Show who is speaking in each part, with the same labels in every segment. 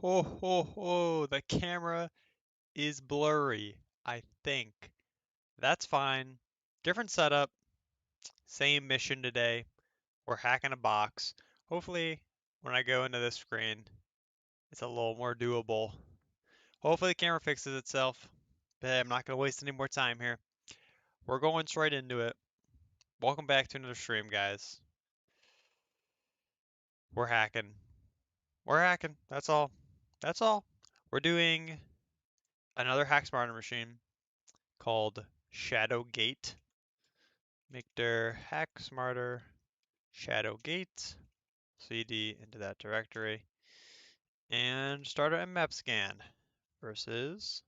Speaker 1: Ho ho ho, the camera is blurry, I think. That's fine. Different setup, same mission today. We're hacking a box. Hopefully, when I go into this screen, it's a little more doable. Hopefully the camera fixes itself. But hey, I'm not going to waste any more time here. We're going straight into it. Welcome back to another stream, guys. We're hacking. We're hacking. That's all. That's all. We're doing another HackSmarter machine called ShadowGate. Make der HackSmarter ShadowGate. CD into that directory. And start a map scan versus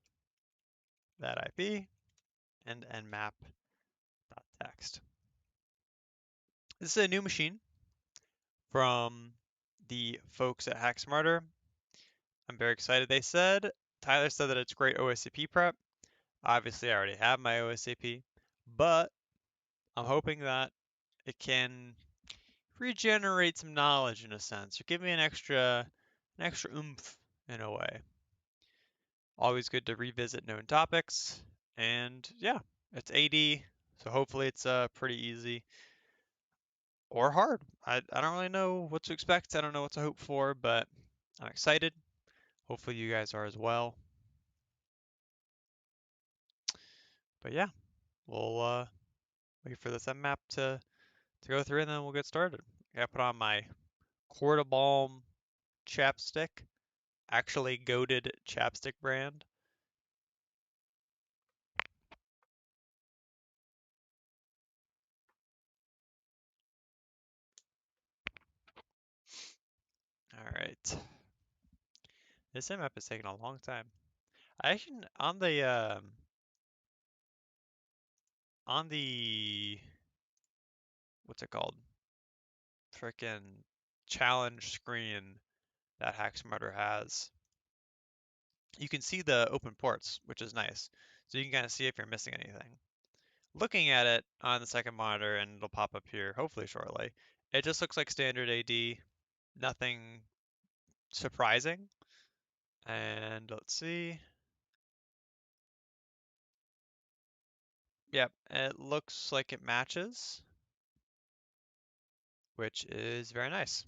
Speaker 1: that IP and nmap.txt. This is a new machine from the folks at HackSmarter. I'm very excited. Tyler said that it's great OSCP prep. Obviously, I already have my OSCP, but I'm hoping that it can regenerate some knowledge in a sense, or give me an extra oomph in a way. Always good to revisit known topics, and yeah, it's AD, so hopefully it's pretty easy or hard. I don't really know what to expect. I don't know what to hope for, but I'm excited. Hopefully you guys are as well. But yeah, we'll wait for this map to go through, and then we'll get started. I gotta put on my Balm chapstick, actually goated chapstick brand. All right, this map is taking a long time. I actually on the what's it called? Frickin' challenge screen that HackSmarter has. You can see the open ports, which is nice. So you can kind of see if you're missing anything. Looking at it on the second monitor, and it'll pop up here hopefully shortly, it just looks like standard AD, nothing surprising. And let's see. Yep, it looks like it matches, which is very nice.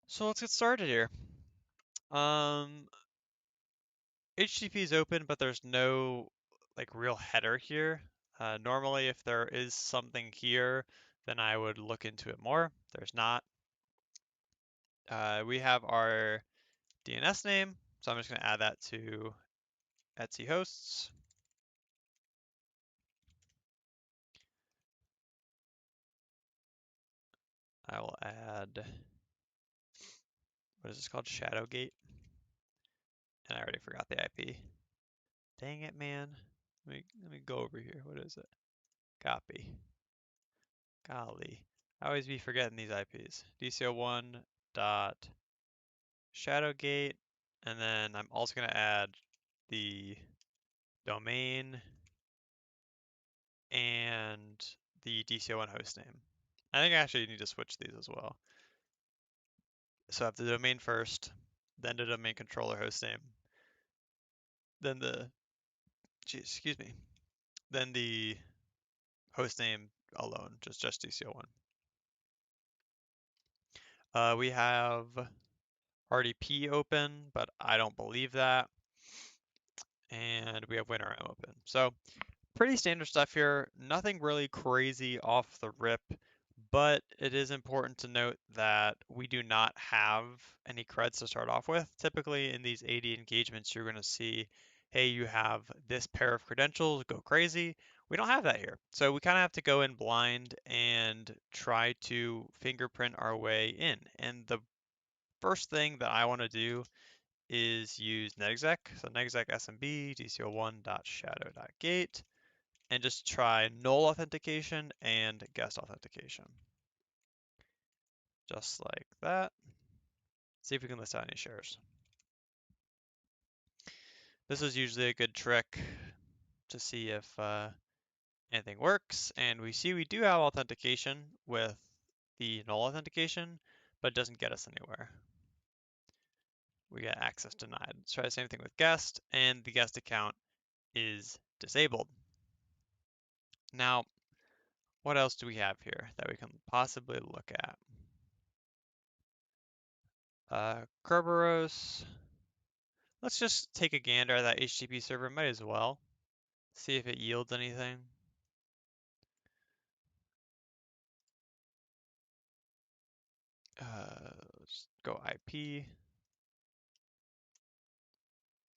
Speaker 1: So let's get started here. HTTP is open, but there's no like real header here. Normally, if there is something here, then I would look into it more. There's not. We have our DNS name, so I'm just going to add that to Etsy hosts. I will add, what is this called? ShadowGate. And I already forgot the IP. Dang it, man. Let me go over here. What is it? Copy. Golly. I always be forgetting these IPs. DCO1 dot ShadowGate, and then I'm also going to add the domain and the DCO1 hostname. I think I actually need to switch these as well. So I have the domain first, then the domain controller hostname, then excuse me, then the hostname alone, just DCO1. We have RDP open, but I don't believe that. And we have WinRM open. So pretty standard stuff here. Nothing really crazy off the rip, but it is important to note that we do not have any creds to start off with. Typically in these AD engagements, you're going to see, hey, you have this pair of credentials, go crazy. We don't have that here. So we kind of have to go in blind and try to fingerprint our way in. And the first thing that I want to do is use netexec. So netexec smb dco1.shadow.gate and just try null authentication and guest authentication. Just like that. See if we can list out any shares. This is usually a good trick to see if anything works. And we see we do have authentication with the null authentication, but it doesn't get us anywhere. we get access denied. Let's try the same thing with guest, and the guest account is disabled. Now, what else do we have here that we can possibly look at? Kerberos. Let's just take a gander at that HTTP server, might as well. See if it yields anything. Let's go IP.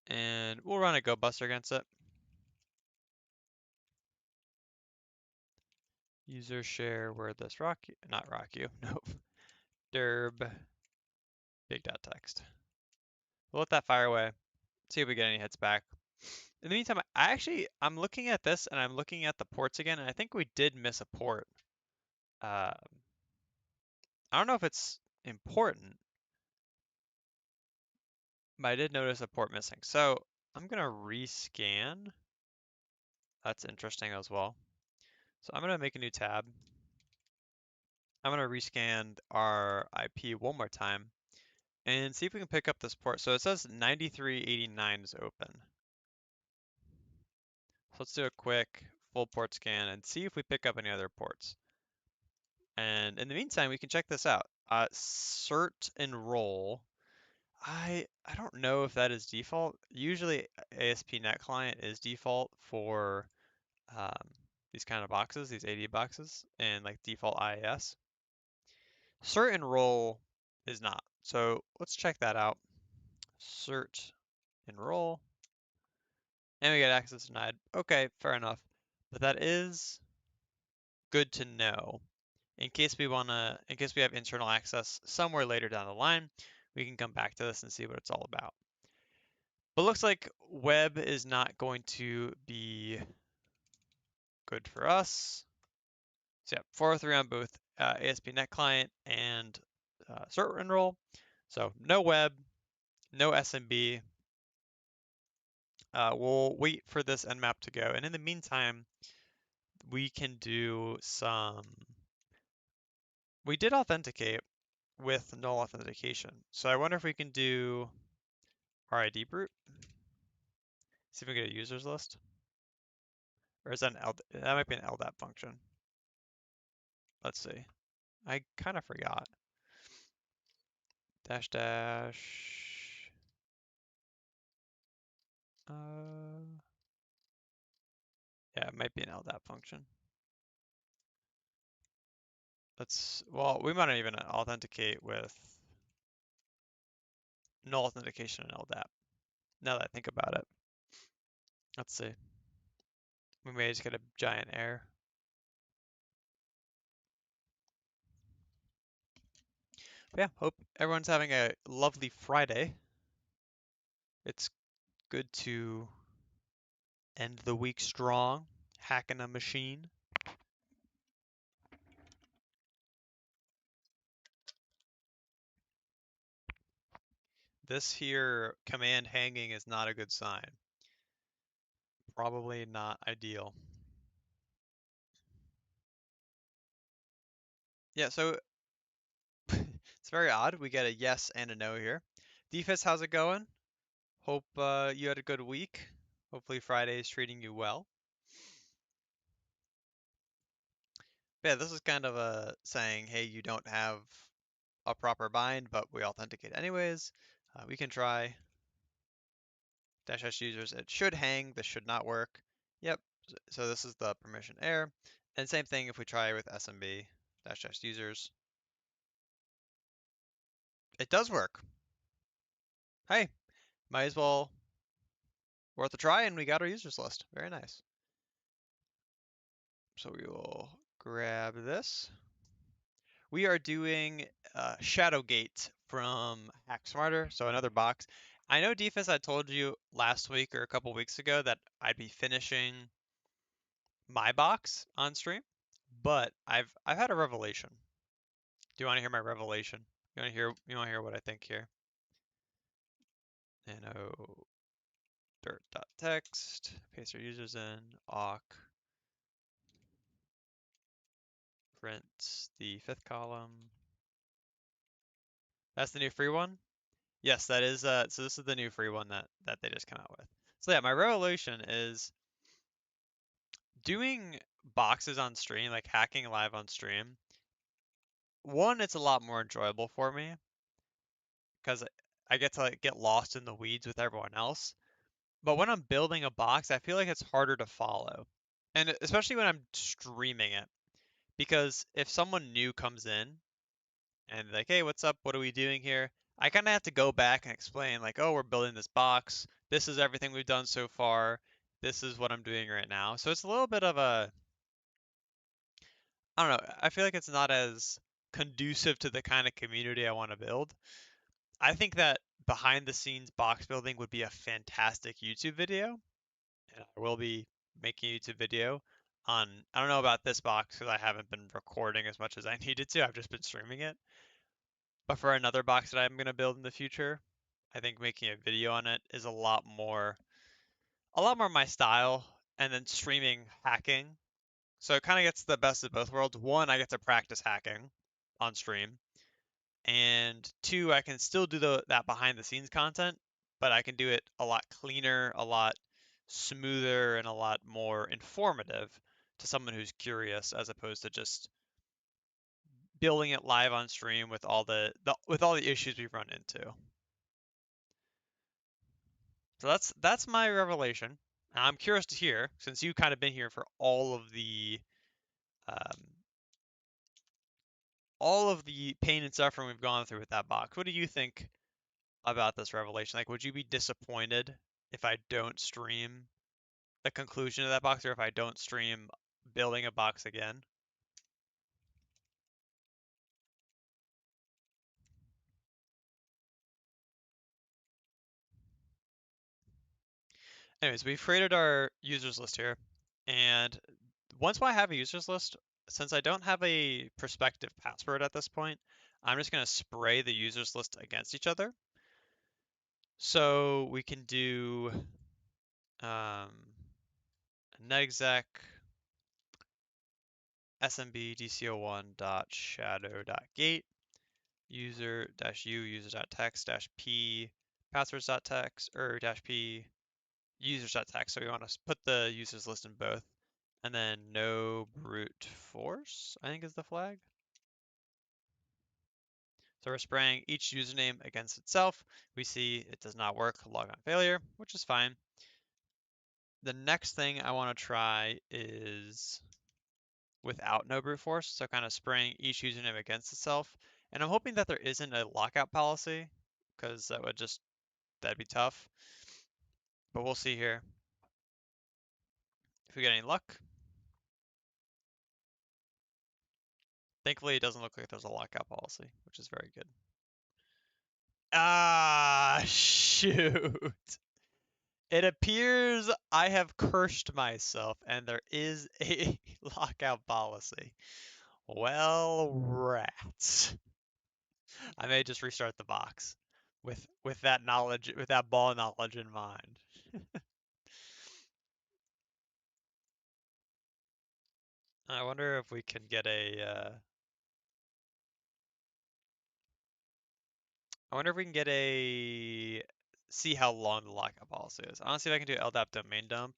Speaker 1: And we'll run a go buster against it. User share where this not rock you, nope. Derb big.txt. We'll let that fire away. See if we get any hits back. In the meantime, I'm looking at this and I'm looking at the ports again, and I think we did miss a port. I don't know if it's important, but I did notice a port missing. So I'm gonna rescan. That's interesting as well. So I'm gonna make a new tab. I'm gonna rescan our IP one more time and see if we can pick up this port. So it says 9389 is open. So let's do a quick full port scan and see if we pick up any other ports. And in the meantime, we can check this out. Cert enroll. I don't know if that is default. Usually ASP.NET Client is default for um, these kind of boxes, these AD boxes, and like default IIS. Cert enroll is not. So let's check that out. Cert enroll. And we get access denied. Okay, fair enough. But that is good to know. In case we have internal access somewhere later down the line, we can come back to this and see what it's all about. But looks like web is not going to be good for us. So yeah, 403 on both ASP.NET Client and cert enroll. So no web, no SMB. We'll wait for this nmap to go. And in the meantime, we can do some. We did authenticate with null authentication. So I wonder if we can do RID brute. See if we can get a users list. Or is that that might be an LDAP function. Let's see. I kind of forgot. Dash dash. Yeah, it might be an LDAP function. Well, we might not even authenticate with null authentication and LDAP. Now that I think about it. Let's see. We may just get a giant error. But yeah, hope everyone's having a lovely Friday. It's good to end the week strong, hacking a machine. This here command hanging is not a good sign. Probably not ideal. Yeah, so it's very odd. We get a yes and a no here. Defis, how's it going? Hope you had a good week. Hopefully Friday is treating you well. But yeah, this is kind of a saying, hey, you don't have a proper bind, but we authenticate anyways. We can try dash dash users. It should hang. This should not work. Yep. So this is the permission error. And same thing if we try with SMB dash dash users. It does work. Hey, might as well worth a try, and we got our users list. Very nice. So we will grab this. We are doing ShadowGate from HackSmarter, so another box. I know Defense, I told you last week or a couple weeks ago that I'd be finishing my box on stream, but I've had a revelation. Do you want to hear my revelation? You want to hear what I think here? Nano dirt.txt, paste our users in, awk, print the fifth column. That's the new free one. Yes, that is so this is the new free one that they just came out with. So yeah, my revelation is doing boxes on stream, like hacking live on stream. One, it's a lot more enjoyable for me because I get to like get lost in the weeds with everyone else. But when I'm building a box, I feel like it's harder to follow. And especially when I'm streaming it, because if someone new comes in and like, hey, what's up? What are we doing here? I kind of have to go back and explain, like, oh, we're building this box. This is everything we've done so far. This is what I'm doing right now. So it's a little bit of a, I don't know, I feel like it's not as conducive to the kind of community I want to build. I think that behind the scenes box building would be a fantastic YouTube video, and I will be making a YouTube video on, I don't know about this box because I haven't been recording as much as I needed to. I've just been streaming it. But for another box that I'm going to build in the future, I think making a video on it is a lot more my style, and then streaming hacking. So it kind of gets the best of both worlds. One, I get to practice hacking on stream, and two, I can still do that behind the scenes content, but I can do it a lot cleaner, a lot smoother, and a lot more informative to someone who's curious, as opposed to just building it live on stream with all the issues we've run into. So that's my revelation. I'm curious to hear, since you've kind of been here for um, all of the pain and suffering we've gone through with that box. What do you think about this revelation? Like, would you be disappointed if I don't stream the conclusion of that box, or if I don't stream building a box again? Anyways, we've created our users list here, and once I have a users list, since I don't have a prospective password at this point, I'm just going to spray the users list against each other. So we can do um, netexec smb dco1.shadow.gate user dash u user.text dash p passwords.text or dash p users.text. So we want to put the users list in both. And then no brute force, I think is the flag. So we're spraying each username against itself. We see it does not work, logon failure, which is fine. The next thing I want to try is without no brute force, so kind of spraying each username against itself. And I'm hoping that there isn't a lockout policy, because that'd be tough. But we'll see here. If we get any luck. Thankfully, it doesn't look like there's a lockout policy, which is very good. Ah, shoot. It appears I have cursed myself and there is a lockout policy. Well, rats. I may just restart the box with that knowledge, with that ball knowledge in mind. I wonder if we can get I wonder if we can get a see how long the lockout policy is. I want to see if I can do LDAP domain dump.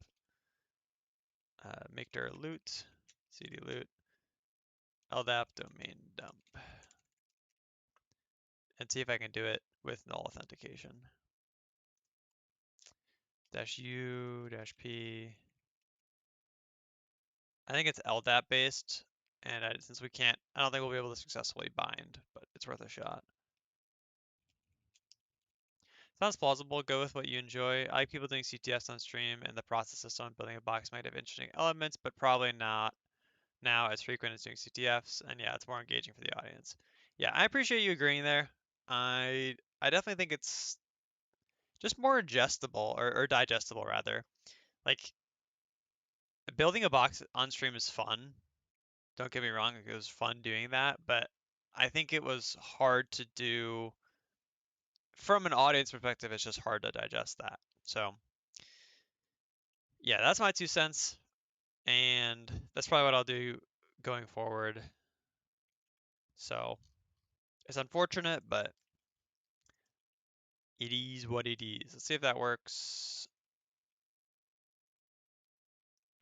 Speaker 1: Make dir loot, cd loot, LDAP domain dump, and see if I can do it with null authentication. Dash U dash P. I think it's LDAP based, and since we can't, I don't think we'll be able to successfully bind, but it's worth a shot. Sounds plausible. Go with what you enjoy. I like people doing CTFs on stream, and the process of someone building a box might have interesting elements, but probably not now as frequent as doing CTFs. And yeah, it's more engaging for the audience. Yeah, I appreciate you agreeing there. I definitely think it's just more ingestible or digestible rather. Like building a box on stream is fun. Don't get me wrong, it was fun doing that, but I think it was hard to do from an audience perspective. It's just hard to digest that. So yeah, that's my 2 cents, and that's probably what I'll do going forward. So it's unfortunate, but It is what it is. Let's see if that works.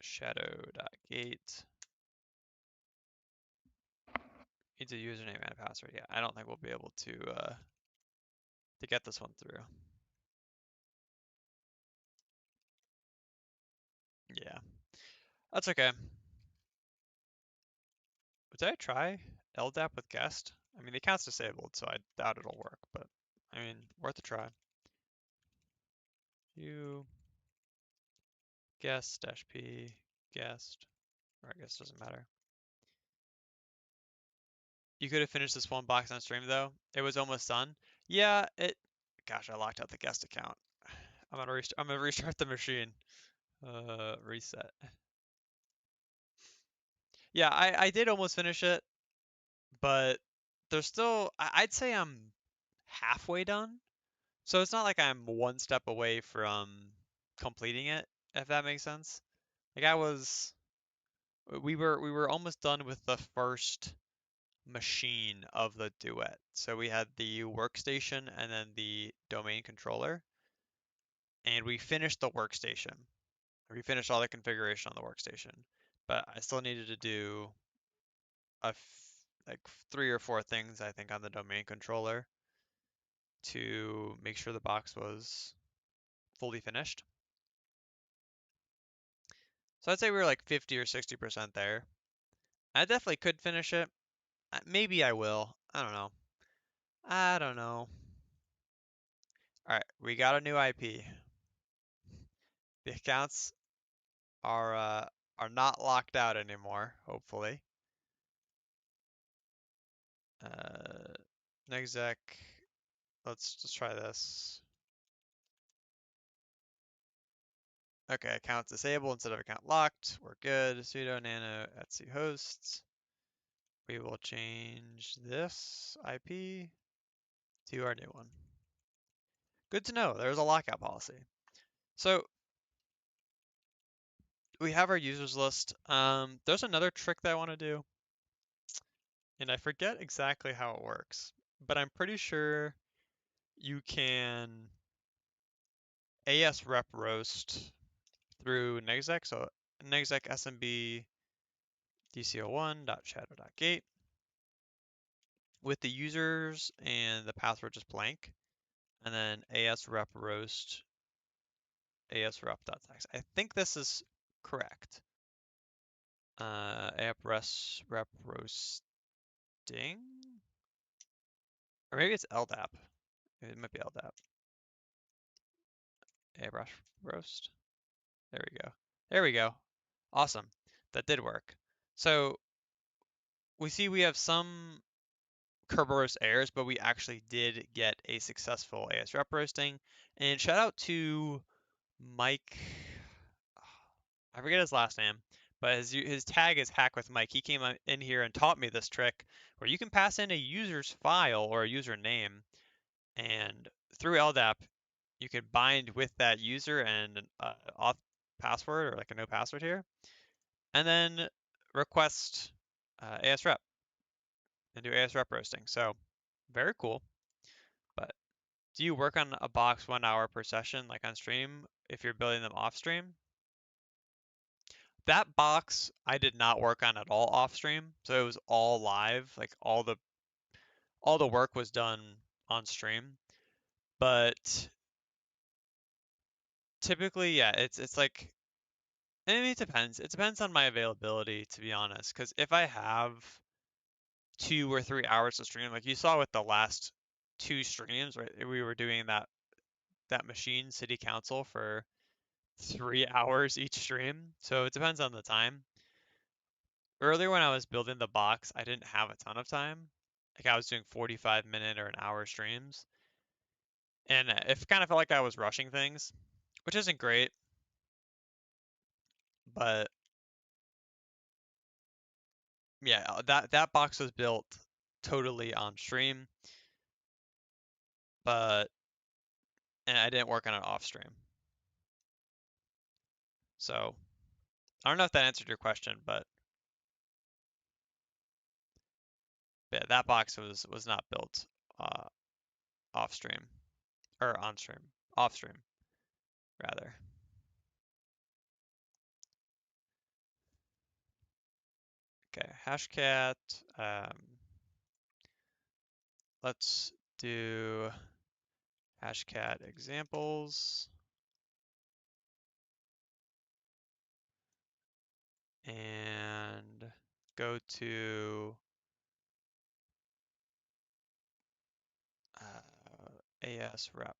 Speaker 1: Shadow.gate. Needs a username and a password. Yeah, I don't think we'll be able to get this one through. Yeah, that's okay. Did I try LDAP with guest? I mean, the account's disabled, so I doubt it'll work, but I mean, worth a try. You guest dash p guest, or I guess it doesn't matter. You could have finished this one box on stream though. It was almost done. Yeah, it. Gosh, I locked out the guest account. I'm gonna restart the machine. Reset. Yeah, I did almost finish it, but there's still. I'd say I'm halfway done. So it's not like I'm one step away from completing it, if that makes sense. Like we were almost done with the first machine of the duet. So we had the workstation and then the domain controller, and we finished the workstation. We finished all the configuration on the workstation, but I still needed to do like 3 or 4 things I think on the domain controller to make sure the box was fully finished. So I'd say we were like 50 or 60% there. I definitely could finish it. Maybe I will. I don't know. I don't know. All right, we got a new IP. The accounts are not locked out anymore, hopefully. Uh, Nexec. Let's just try this. Okay, account disabled instead of account locked. We're good. Sudo nano etc hosts. We will change this IP to our new one. Good to know. There's a lockout policy. So we have our users list. There's another trick that I want to do, and I forget exactly how it works, but I'm pretty sure you can AS rep roast through Nexec. So Nexec SMB dco1.shadow.gate with the users and the password just blank, and then AS rep roast AS rep.text. I think this is correct. App rep roasting, or maybe it's LDAP. It might be LDAP. App roast. There we go. There we go. Awesome. That did work. So we see we have some Kerberos errors, but we actually did get a successful AS rep roasting. And shout out to Mike. I forget his last name, but his tag is Hack with Mike. He came in here and taught me this trick where you can pass in a user's file or a username, and through LDAP, you can bind with that user and an auth password or like a no password here, and then request ASRep and do ASRep roasting. So very cool. But do you work on a box 1 hour per session, like on stream, if you're building them off stream? That box I did not work on at all off stream, so it was all live. Like all the work was done on stream. But typically, yeah, it's like I mean, it depends. It depends on my availability, to be honest. Because if I have 2 or 3 hours to stream, like you saw with the last 2 streams, right? We were doing that machine city council for 3 hours each stream. So it depends on the time. Earlier when I was building the box, I didn't have a ton of time. Like I was doing 45-minute or an hour streams. And it kind of felt like I was rushing things, which isn't great. But yeah, that box was built totally on stream, but and I didn't work on it off stream. So I don't know if that answered your question, but yeah, that box was not built off stream. or on stream, off stream, rather. Okay, hashcat. Let's do hashcat examples. And go to AS rep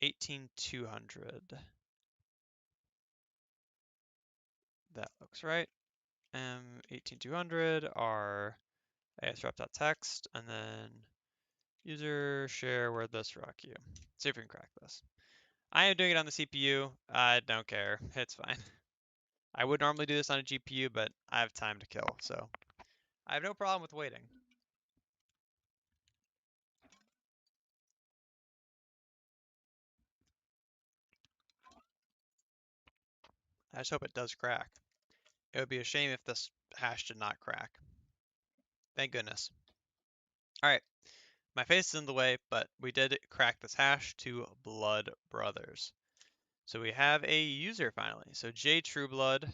Speaker 1: 18200. That looks right. 18200 are asrep.text, and then user share wordless rock you. See if we can crack this. I am doing it on the CPU. I don't care. It's fine. I would normally do this on a GPU, but I have time to kill, so I have no problem with waiting. I just hope it does crack. It would be a shame if this hash did not crack. Thank goodness. All right, my face is in the way, but we did crack this hash to Blood Brothers. So we have a user finally. So JTrueBlood.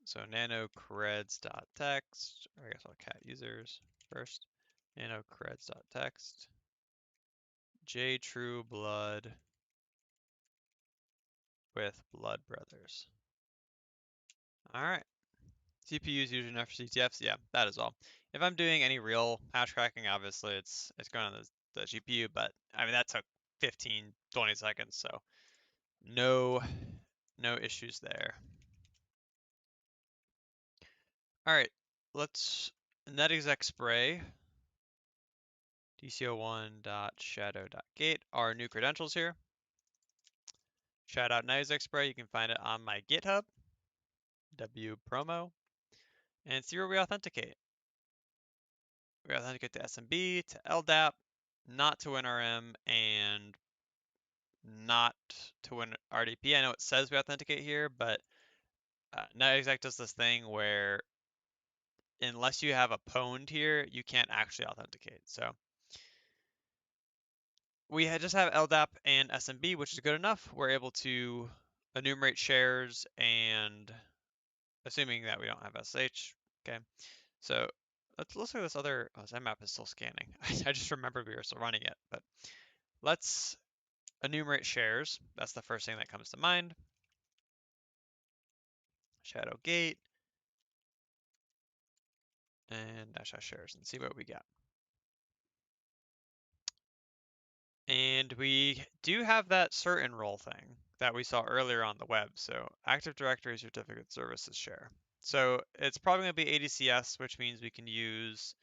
Speaker 1: So nanocreds.text, or I guess I'll cat users first. Nanocreds.text. JTrueBlood with Blood Brothers. All right. CPUs using enough for CTFs? Yeah, that is all. If I'm doing any real hash cracking, obviously it's going on the GPU, but I mean that took 15, 20 seconds, so no issues there. All right, let's netexec spray dco1.shadow.gate our new credentials here. Shout out netexec spray. You can find it on my GitHub, wpromo, and see where we authenticate. We authenticate to SMB, to LDAP, not to WinRM, and not to win RDP. I know it says we authenticate here, but netexec does this thing where unless you have a pwned here, you can't actually authenticate. So we just have LDAP and SMB, which is good enough. We're able to enumerate shares and assuming that we don't have SH. Okay, so let's look at this other. Oh, Zenmap is still scanning. I just remembered we were still running it, but let's enumerate shares. That's the first thing that comes to mind. ShadowGate and dash shares and see what we got. And we do have that cert enroll thing that we saw earlier on the web. So Active Directory Certificate Services share. So it's probably going to be ADCS, which means we can use,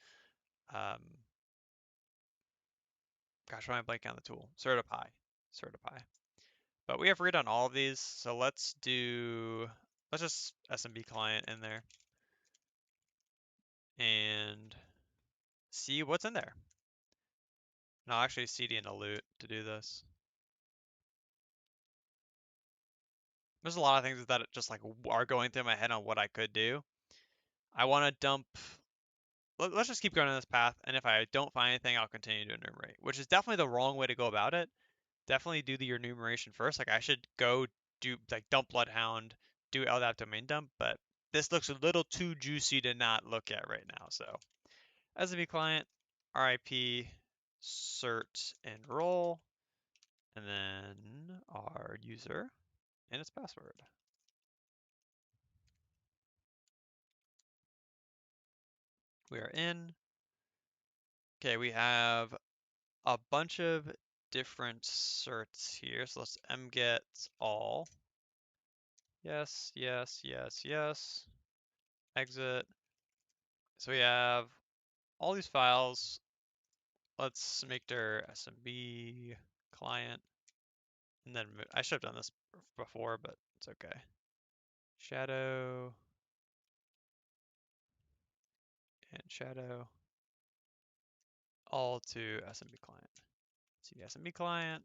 Speaker 1: gosh, why am I blanking on the tool? Certify. But we have read on all of these, so let's just SMB client in there and see what's in there. And I'll actually cd in a loot to do this. There's a lot of things that just like are going through my head on what I could do. I want to dump. Let's just keep going on this path, and if I don't find anything, I'll continue to enumerate, which is definitely the wrong way to go about it. Definitely do the enumeration first. Like I should go do like dump Bloodhound, do LDAP domain dump, but this looks a little too juicy to not look at right now. So SMB client, RIP, cert enroll, and then our user and its password. We are in. Okay, we have a bunch of different certs here. So let's mget all. Yes, yes, yes, yes. Exit. So we have all these files. Let's make their SMB client. And then I should have done this before, but it's okay. Shadow and shadow all to SMB client. See the SMB client.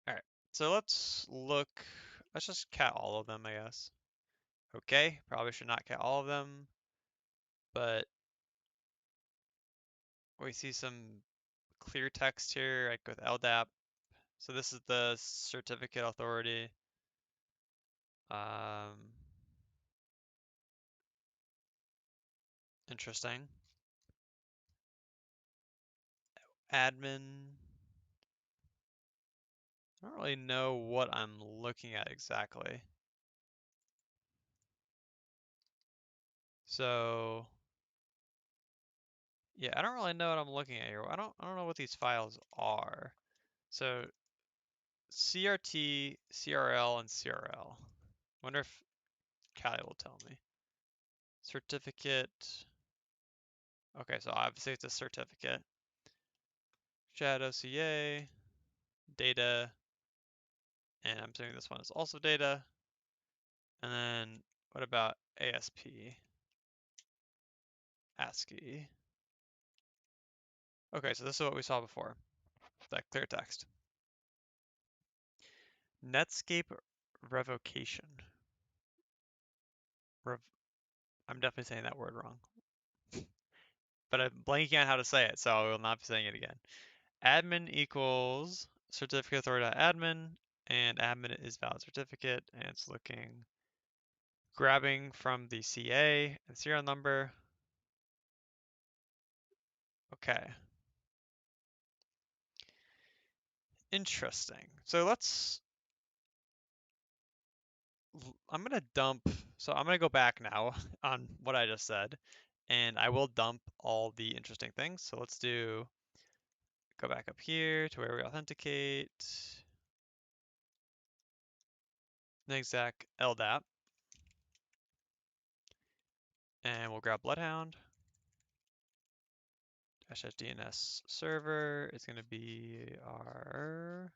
Speaker 1: All right, so let's just cat all of them, I guess. Okay, probably should not cat all of them, but We see some clear text here, like with LDAP. So this is the certificate authority. Interesting. Admin. I don't really know what I'm looking at exactly. So yeah, I don't really know what I'm looking at here. I don't know what these files are. So CRT, CRL, and CRL. Wonder if Callie will tell me. Certificate. Okay, so obviously it's a certificate. Shadow CA, data, and I'm assuming this one is also data. And then what about ASP? ASCII. Okay, so this is what we saw before, that clear text. Netscape revocation. I'm definitely saying that word wrong, but I'm blanking on how to say it, so I will not be saying it again. Admin equals certificate authority.admin, and admin is valid certificate, and it's grabbing from the CA and serial number. Okay. Interesting. So I'm gonna dump, so I'm gonna go back now on what I just said, and I will dump all the interesting things. So let's go back up here to where we authenticate, exec LDAP, and we'll grab Bloodhound. DNS server is gonna be our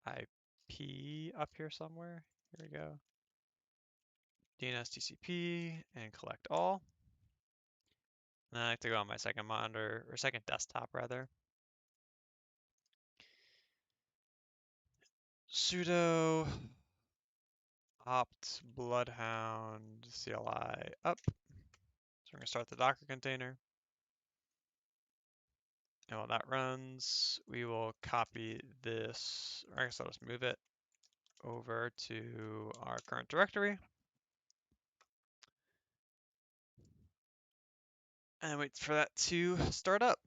Speaker 1: IP up here somewhere. Here we go. DNS TCP and collect all. And I have to go on my second monitor, or second desktop rather. Sudo opt bloodhound CLI up. So we're gonna start the Docker container. And while that runs, we will copy this, or I guess I'll just move it over to our current directory. And wait for that to start up.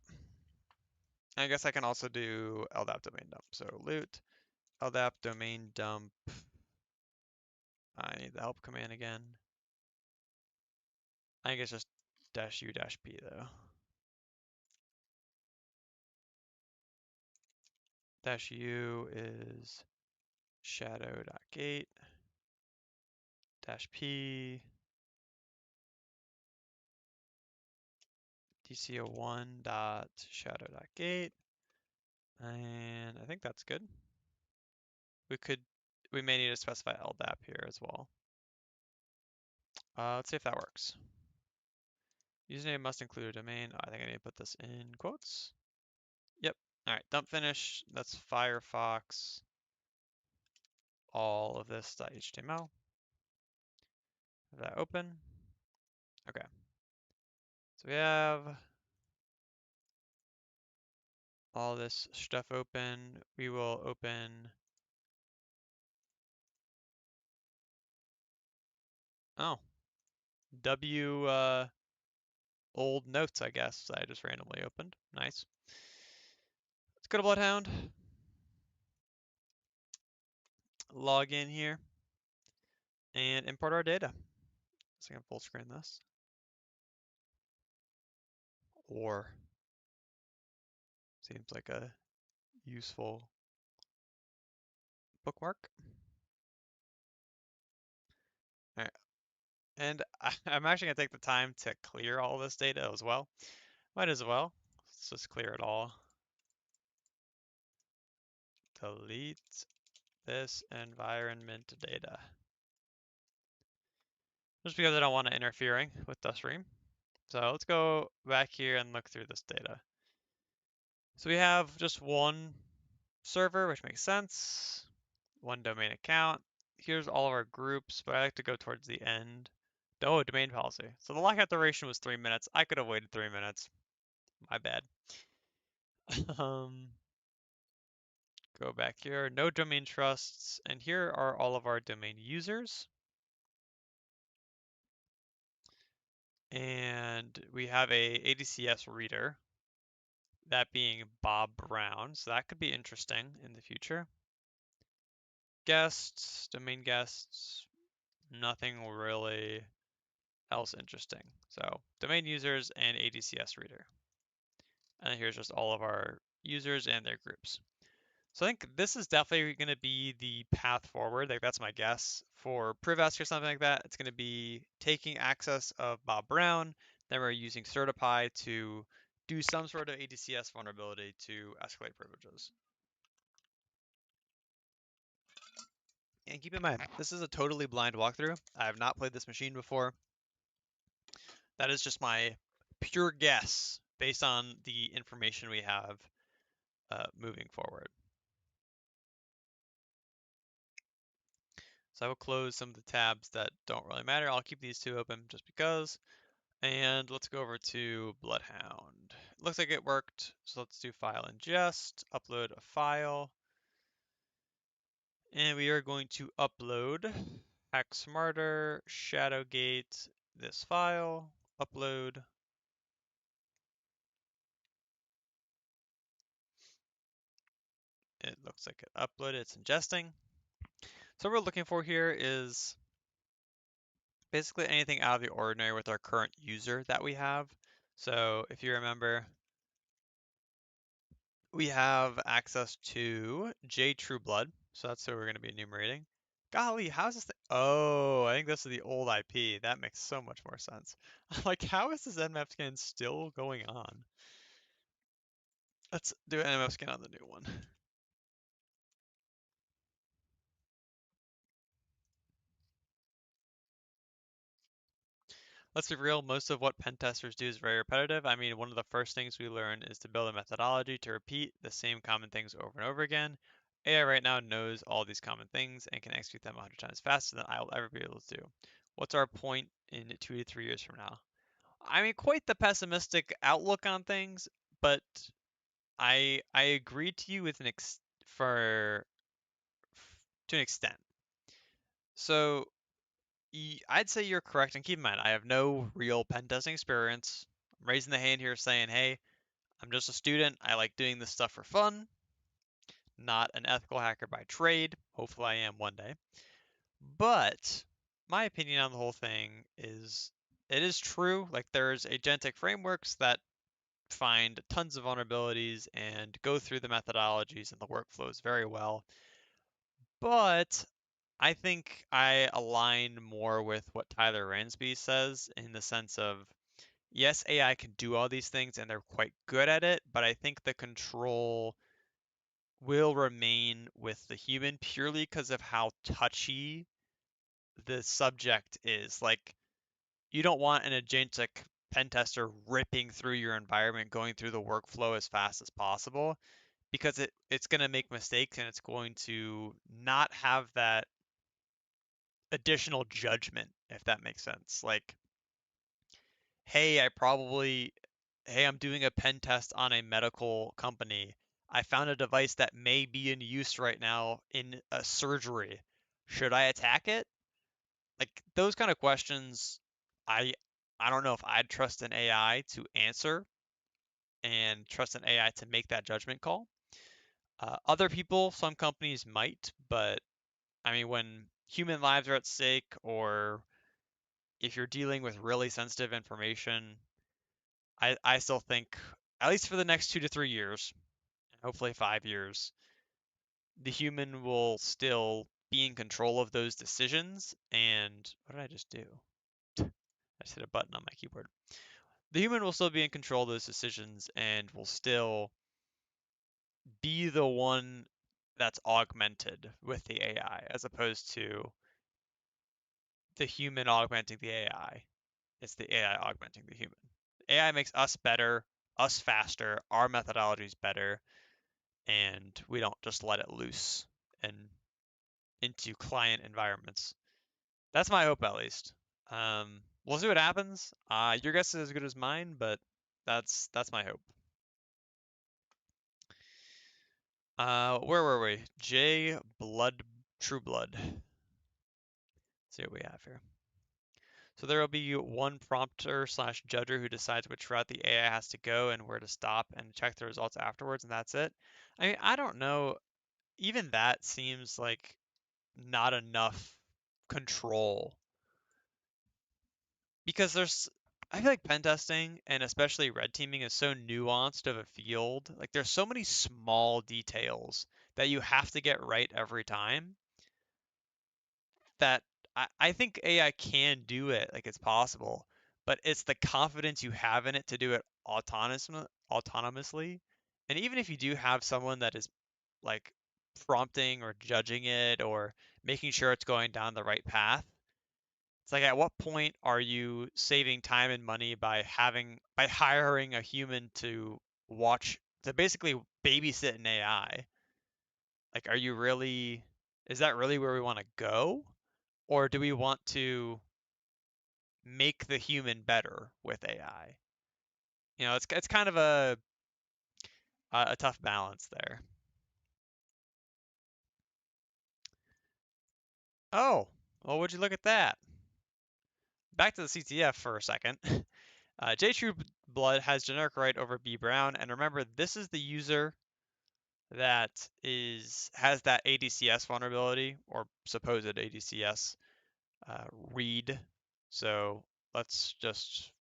Speaker 1: I guess I can also do LDAP domain dump. So loot LDAP domain dump. I need the help command again. I think it's just -u-p though. -u is shadow.gate -p dco1.shadow.gate, and I think that's good. We may need to specify LDAP here as well. Let's see if that works. Username must include a domain. I think I need to put this in quotes. Yep. All right, dump finish. That's Firefox. All of this.html. Have that open. Okay. So we have all this stuff open. We will open. Oh, old notes, I guess, I just randomly opened. Nice. Let's go to Bloodhound. Log in here and import our data. So I can full screen this. Or seems like a useful bookmark. All right. And I'm actually going to take the time to clear all this data as well. Might as well. Let's just clear it all. Delete this environment data. Just because I don't want it interfering with the stream. So let's go back here and look through this data. So we have just one server, which makes sense. One domain account. Here's all of our groups, but I like to go towards the end. Oh, domain policy. So the lockout duration was 3 minutes. I could have waited 3 minutes. My bad. um, Go back here. No domain trusts, and here are all of our domain users. And we have a ADCS reader, that being Bob Brown, so that could be interesting in the future. Guests, domain guests, nothing really else interesting. So domain users and ADCS reader. And here's just all of our users and their groups. So I think this is definitely going to be the path forward. Like that's my guess for Privask or something like that. It's going to be taking access of Bob Brown, then we're using Certipy to do some sort of ADCS vulnerability to escalate privileges. And keep in mind, this is a totally blind walkthrough. I have not played this machine before. That is just my pure guess based on the information we have moving forward. So I will close some of the tabs that don't really matter. I'll keep these two open just because. And let's go over to Bloodhound. Looks like it worked. So let's do file ingest, upload a file. And we are going to upload HackSmarter ShadowGate this file, upload. It looks like it uploaded, it's ingesting. So what we're looking for here is basically anything out of the ordinary with our current user that we have. So if you remember, we have access to J Trueblood, so that's who we're going to be enumerating. Golly, how's this thing? Oh, I think this is the old IP. That makes so much more sense. Like, how is this nmap scan still going on? Let's do an nmap scan on the new one. Let's be real, most of what pen testers do is very repetitive. I mean, one of the first things we learn is to build a methodology to repeat the same common things over and over again. AI right now knows all these common things and can execute them 100 times faster than I will ever be able to do. What's our point in 2 to 3 years from now? I mean, quite the pessimistic outlook on things, but I agree to you with for to an extent. So I'd say you're correct, and keep in mind, I have no real pen testing experience. I'm raising the hand here saying, hey, I'm just a student. I like doing this stuff for fun, not an ethical hacker by trade. Hopefully, I am one day. But my opinion on the whole thing is it is true. Like, there's agentic frameworks that find tons of vulnerabilities and go through the methodologies and the workflows very well. But I think I align more with what Tyler Ransby says in the sense of yes, AI can do all these things and they're quite good at it, but I think the control will remain with the human purely because of how touchy the subject is. Like, you don't want an agentic pen tester ripping through your environment, going through the workflow as fast as possible, because it's going to make mistakes and it's going to not have that additional judgment, if that makes sense. Like, hey, hey, I'm doing a pen test on a medical company. I found a device that may be in use right now in a surgery. Should I attack it? Like those kind of questions, I I don't know if I'd trust an AI to answer and trust an AI to make that judgment call. Other people, some companies might, but I mean, when human lives are at stake, or if you're dealing with really sensitive information, I still think, at least for the next 2 to 3 years, hopefully 5 years, the human will still be in control of those decisions. And what did I just do? I just hit a button on my keyboard. The human will still be in control of those decisions and will still be the one that's augmented with the AI as opposed to the human augmenting the AI. It's the AI augmenting the human. AI makes us better, us faster, our methodology is better, and we don't just let it loose and into client environments. That's my hope, at least. We'll see what happens. Your guess is as good as mine, but That's my hope. Where were we? J Blood True Blood. Let's see what we have here. So there will be one prompter slash judger who decides which route the AI has to go and where to stop and check the results afterwards, and that's it. I mean, I don't know. Even that seems like not enough control because I feel like pen testing and especially red teaming is so nuanced of a field. Like there's so many small details that you have to get right every time that I think AI can do it, like it's possible, but it's the confidence you have in it to do it autonomously. And even if you do have someone that is like prompting or judging it or making sure it's going down the right path, it's like at what point are you saving time and money by hiring a human to basically babysit an AI? Like, is that really where we want to go? Or do we want to make the human better with AI? It's kind of a tough balance there. Oh, well, would you look at that? Back to the CTF for a second. J True Blood has generic right over B Brown, and remember, this is the user that has that ADCS vulnerability or supposed ADCS read. So let's just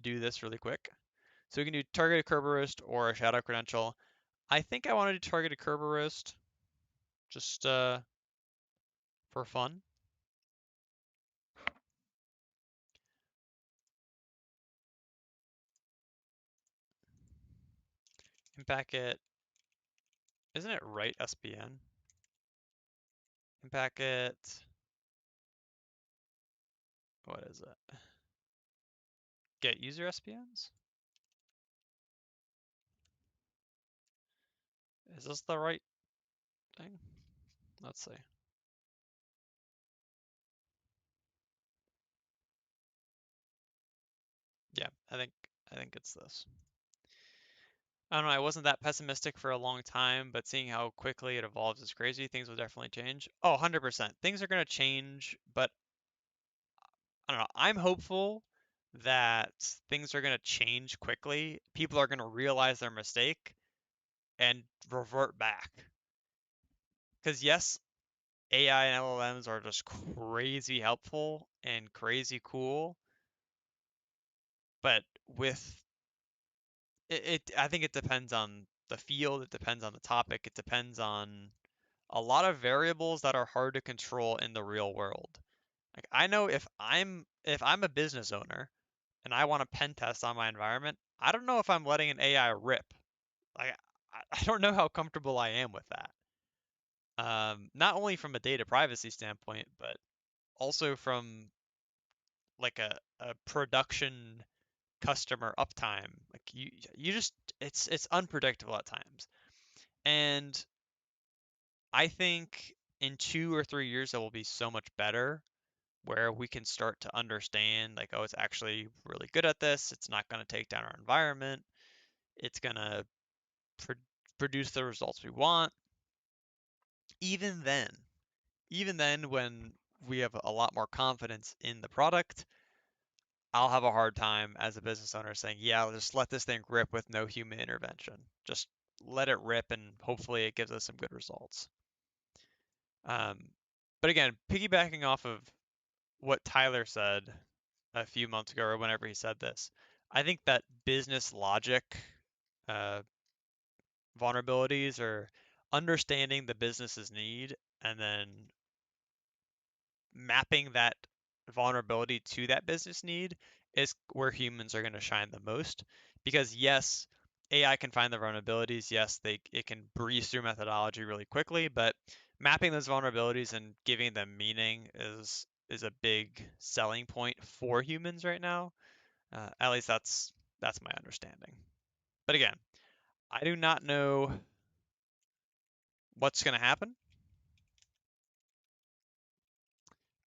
Speaker 1: do this really quick. So we can do targeted Kerberoast or a shadow credential. I think I want to do targeted Kerberoast just for fun. In packet, isn't it right SBN? In packet, what is it? Get user SBNs? Is this the right thing? Let's see. Yeah, I think it's this. I don't know, I wasn't that pessimistic for a long time, but seeing how quickly it evolves is crazy. Things will definitely change. Oh, 100%. Things are going to change, but I don't know. I'm hopeful that things are going to change quickly. People are going to realize their mistake and revert back. Because yes, AI and LLMs are just crazy helpful and crazy cool, but I think it depends on the field, it depends on the topic, it depends on a lot of variables that are hard to control in the real world. Like I know if I'm a business owner and I want to pen test on my environment, I don't know if I'm letting an AI rip. Like I don't know how comfortable I am with that. Not only from a data privacy standpoint, but also from like a production customer uptime. Like you just it's unpredictable at times. And I think in 2 or 3 years it will be so much better where we can start to understand like, oh, it's actually really good at this. It's not going to take down our environment. It's going to pr produce the results we want. Even then, even then, when we have a lot more confidence in the product, I'll have a hard time as a business owner saying, yeah, just let this thing rip with no human intervention. Just let it rip and hopefully it gives us some good results. But again, piggybacking off of what Tyler said a few months ago or whenever he said this, I think that business logic uh, vulnerabilities or understanding the business's need and then mapping that vulnerability to that business need is where humans are going to shine the most. Because yes, AI can find the vulnerabilities. Yes, it can breeze through methodology really quickly, but mapping those vulnerabilities and giving them meaning is a big selling point for humans right now. At least that's my understanding. But again, I do not know what's going to happen.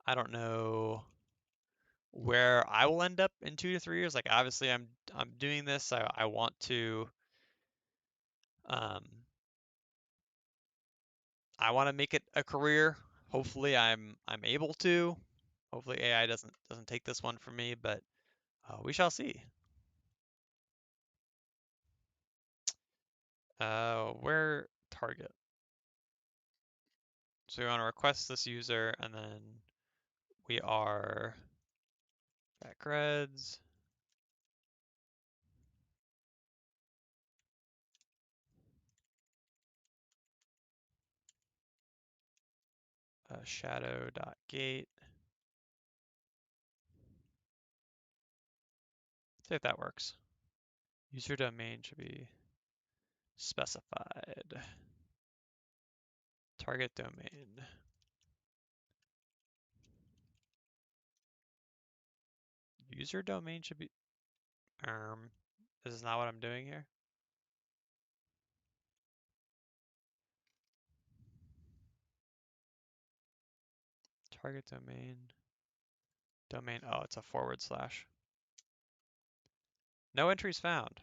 Speaker 1: I don't know where I will end up in 2 to 3 years. Like obviously I'm doing this. I want to um I want to make it a career. Hopefully I'm able to. Hopefully AI doesn't take this one from me, but we shall see. Where target? So we want to request this user, and then we are creds. Shadow.gate. See if that works. User domain should be specified. Target domain. User domain should be. This is not what I'm doing here. Target domain. Domain. Oh, it's a /. No entries found.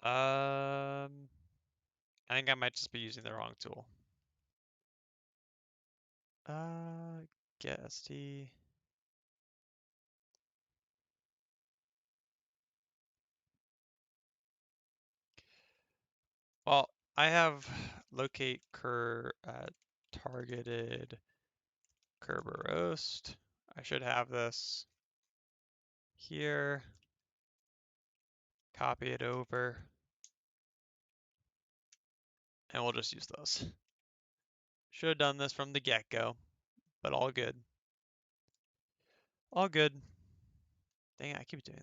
Speaker 1: I think I might just be using the wrong tool. Get SD. Well, I have locate targeted Kerberoast. I should have this here. Copy it over. And we'll just use those. Should have done this from the get-go, but all good. All good. Dang it, I keep doing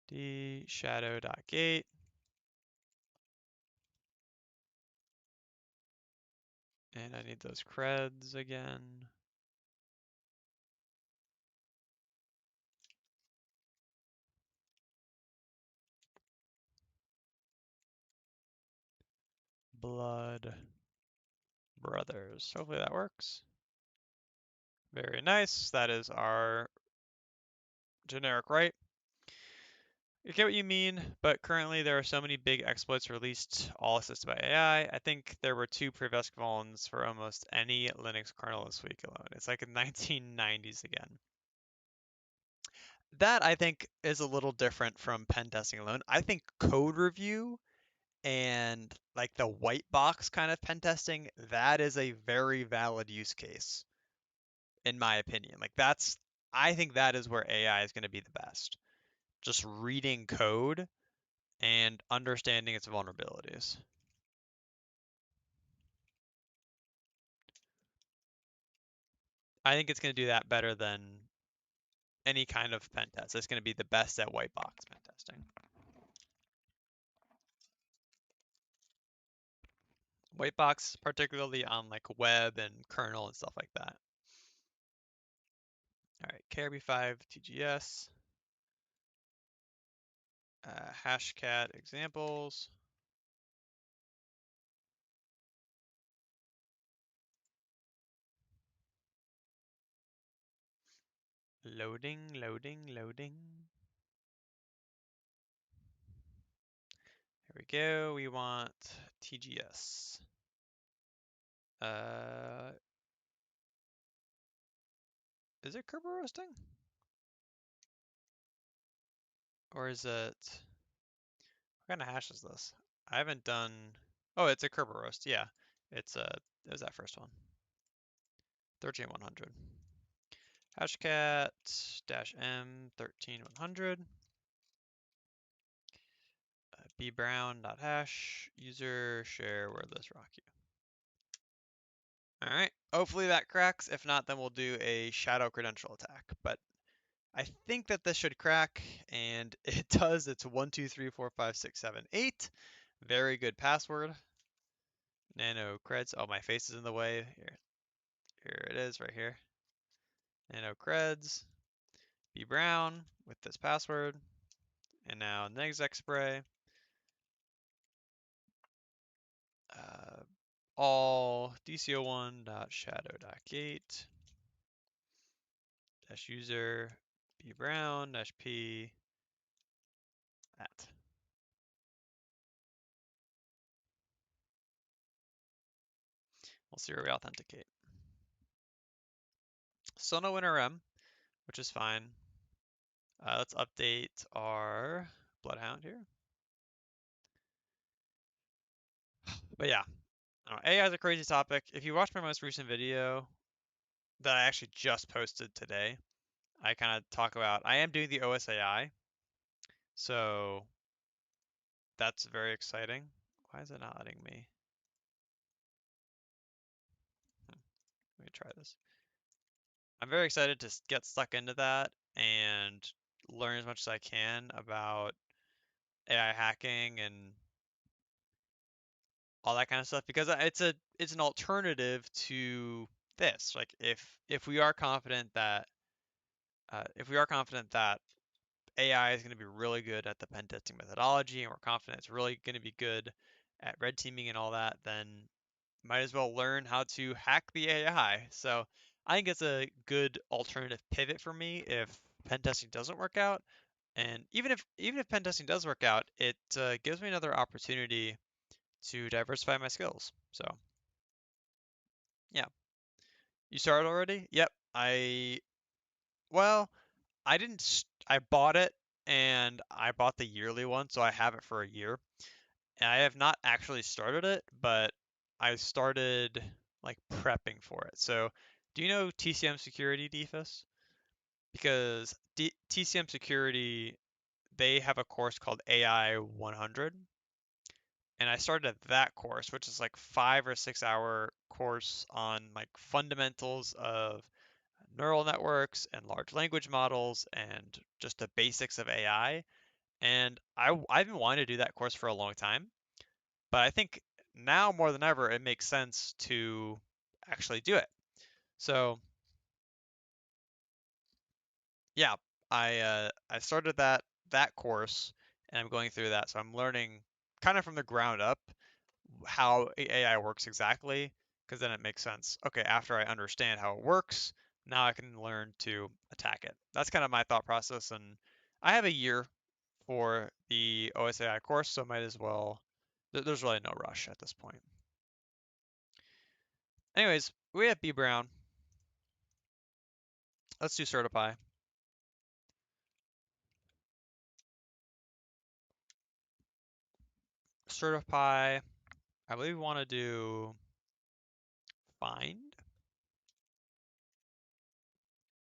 Speaker 1: that. Shadow.gate. And I need those creds again. Blood Brothers. Hopefully that works. Very nice. That is our generic right. I get what you mean, but currently there are so many big exploits released, all assisted by AI. I think there were 2 previous vulns for almost any Linux kernel this week alone. It's like in 1990s again. That I think is a little different from pen testing alone. I think code review and like the white box kind of pen testing, that is a very valid use case, in my opinion. I think that is where AI is going to be the best. Just reading code and understanding its vulnerabilities. I think it's going to do that better than any kind of pen test. It's going to be the best at white box pen testing. White box, particularly on like web and kernel and stuff like that. All right, KRB5 TGS. Hashcat examples. Loading, loading, loading. Here we go. We want TGS. Is it Kerber roasting? Or is it... What kind of hash is this? I haven't done... Oh, it's a Kerber roast. Yeah, it was that first one. 13100. Hashcat -m 13100. bbrown.hash user share wordless rock you. All right. Hopefully that cracks. If not, then we'll do a shadow credential attack. But I think that this should crack, and it does. It's 1234567 8. Very good password. Nano creds. Oh, my face is in the way. Here it is, right here. Nano creds. bbrown with this password. And now NextEx spray. All dco1.shadow.gate. dash user b brown dash p at. We'll see where we authenticate. Still no WinRM, which is fine. Let's update our Bloodhound here. But yeah, AI is a crazy topic. If you watch my most recent video that I actually just posted today, I kind of talk about, I am doing the OSAI, so that's very exciting. Why is it not letting me? Let me try this. I'm very excited to get stuck into that and learn as much as I can about AI hacking and all that kind of stuff because it's an alternative to this. Like if we are confident that AI is going to be really good at the pen testing methodology and we're confident it's really going to be good at red teaming and all that, then might as well learn how to hack the AI. So I think it's a good alternative pivot for me if pen testing doesn't work out. And even if pen testing does work out, it gives me another opportunity to diversify my skills. So yeah, you started already? Yep. Well, I didn't. I bought it and I bought the yearly one, so I have it for a year. And I have not actually started it, but I started like prepping for it. So, do you know TCM Security, Defus? Because TCM Security, they have a course called AI 100, and I started that course, which is like 5 or 6 hour course on like fundamentals of neural networks and large language models and just the basics of AI. And I've been wanting to do that course for a long time, but I think now more than ever it makes sense to actually do it. So yeah, I started that course and I'm going through that. So I'm learning kind of from the ground up how AI works exactly, because then it makes sense. Okay, after I understand how it works, now I can learn to attack it. That's kind of my thought process, and I have a year for the OSAI course, so might as well. There's really no rush at this point. Anyways, we have B Brown. Let's do Certify. Certify. I believe we want to do find.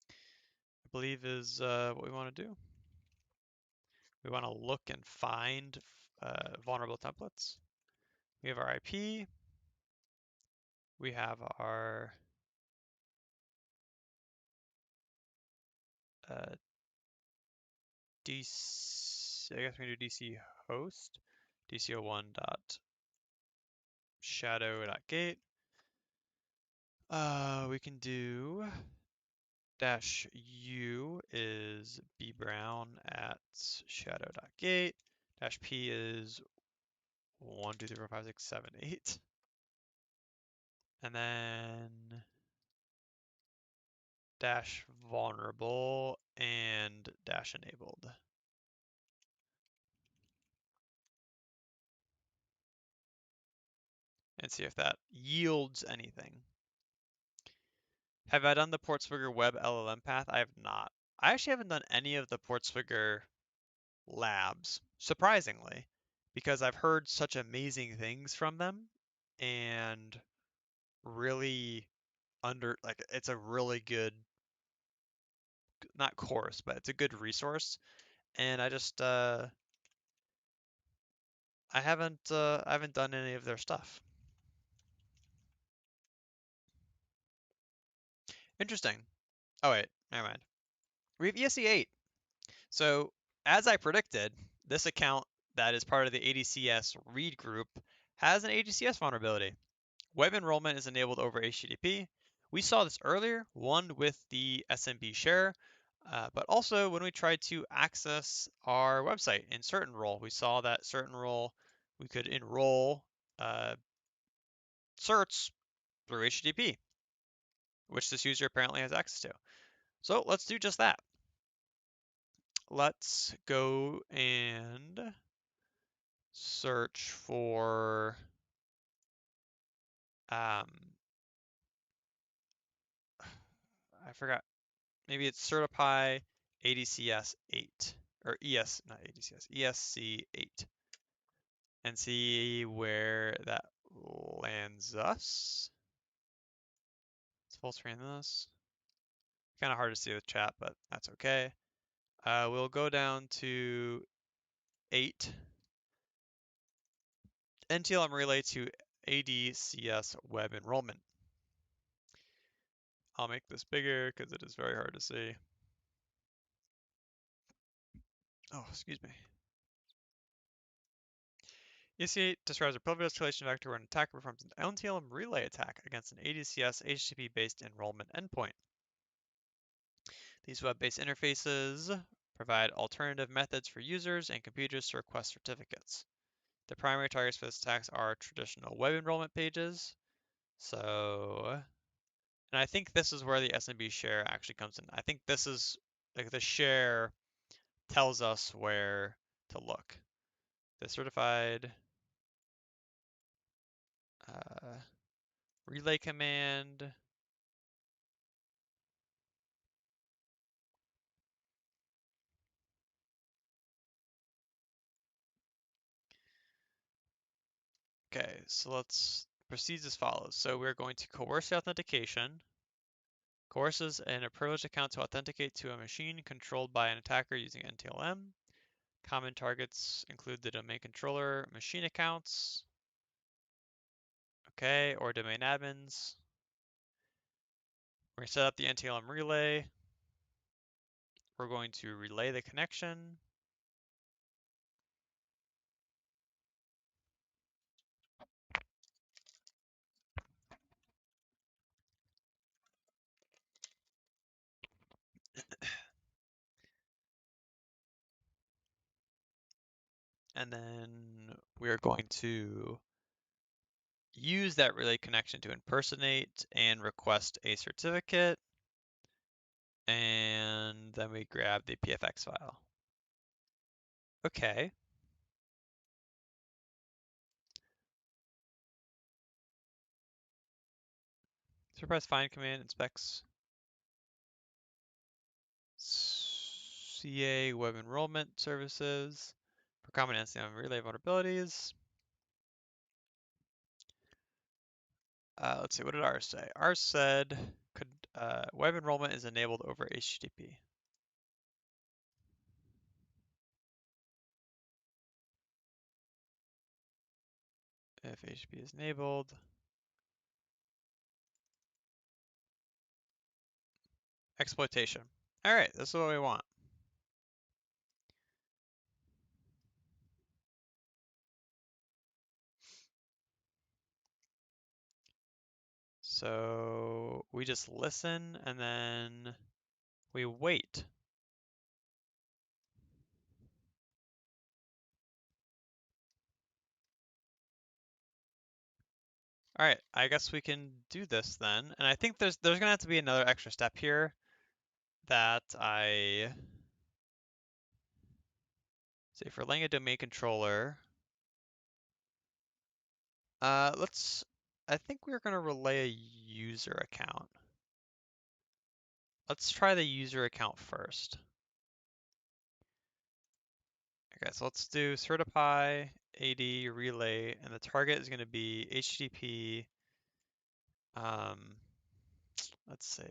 Speaker 1: I believe is what we want to do. We want to look and find vulnerable templates. We have our IP. We have our DC. I guess we do DC host. DC01 dot shadow.gate. We can do dash u is bbrown at shadow.gate. Dash p is 1, 2, 3, 4, 5, 6, 7, 8. And then dash vulnerable and dash enabled. And see if that yields anything. Have I done the Portswigger web LLM path? I have not. I actually haven't done any of the Portswigger labs, surprisingly, because I've heard such amazing things from them and really like it's a really good, not course, but it's a good resource. And I haven't done any of their stuff. Interesting. Oh wait, never mind. We have ESE8. So as I predicted, this account that is part of the ADCS read group has an ADCS vulnerability. Web enrollment is enabled over HTTP. We saw this earlier, one with the SMB share, but also when we tried to access our website in certain role, we saw that certain role we could enroll certs through HTTP, which this user apparently has access to. So let's do just that. Let's go and search for I forgot. Maybe it's CertiPy ADCS 8 or not ADCS, ESC 8 and see where that lands us. Let's full screen this. Kind of hard to see with chat, but that's okay. We'll go down to 8 NTLM relay to ADCS web enrollment. I'll make this bigger because it is very hard to see. Oh, excuse me. EC8 describes a privilege escalation vector where an attacker performs an NTLM relay attack against an ADCS HTTP-based enrollment endpoint. These web-based interfaces provide alternative methods for users and computers to request certificates. The primary targets for this attacks are traditional web enrollment pages. And I think this is where the SMB share actually comes in. I think this is like the share tells us where to look. The certified relay command. Okay, so let's proceed as follows. So we're going to coerce the authentication. Coerces a privileged account to authenticate to a machine controlled by an attacker using NTLM. Common targets include the domain controller, machine accounts, okay, or domain admins. We're going to set up the NTLM relay. We're going to relay the connection. And then we are going to use that relay connection to impersonate and request a certificate. And then we grab the PFX file. Okay. Surprise find command inspects CA web enrollment services for common NCM relay vulnerabilities. Let's see, what did ours say? Ours said web enrollment is enabled over HTTP. If HTTP is enabled. Exploitation. All right, this is what we want. So we just listen and then we wait. All right, I guess we can do this then. And I think there's gonna have to be another extra step here that I say for laying a domain controller. I think we're gonna relay a user account. Let's try the user account first. Okay, so let's do certify AD relay, and the target is gonna be HTTP. Let's see.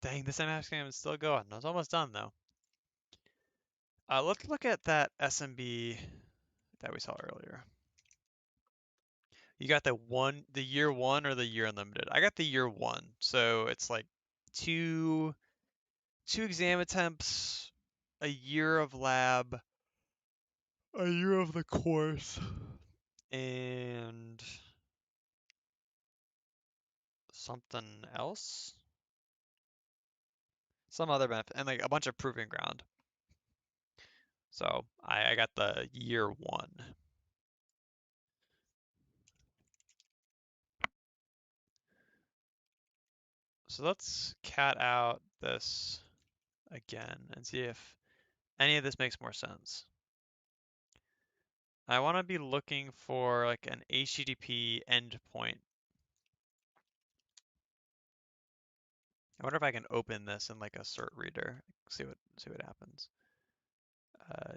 Speaker 1: Dang, this MS game is still going. It's almost done though. Let's look at that SMB that we saw earlier. You got the year one or the year unlimited? I got the year one, so it's like two exam attempts, a year of lab, a year of the course, and something else, some other benefit, and like a bunch of proving ground. So I got the year one. So let's cat out this again and see if any of this makes more sense. I want to be looking for like an HTTP endpoint. I wonder if I can open this in like a cert reader. See what happens.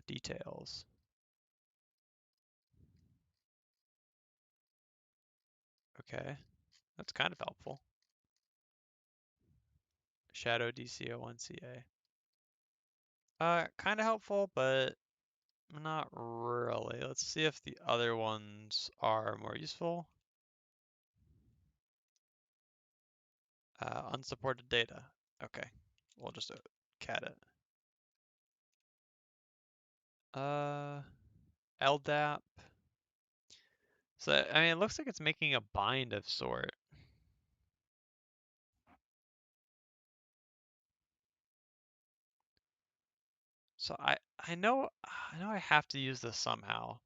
Speaker 1: Details. Okay, that's kind of helpful. Shadow DCO1CA. Kind of helpful, but not really. Let's see if the other ones are more useful. Unsupported data. Okay, we'll just cat it. LDAP. So, I mean, it looks like it's making a bind of sort. So I know I have to use this somehow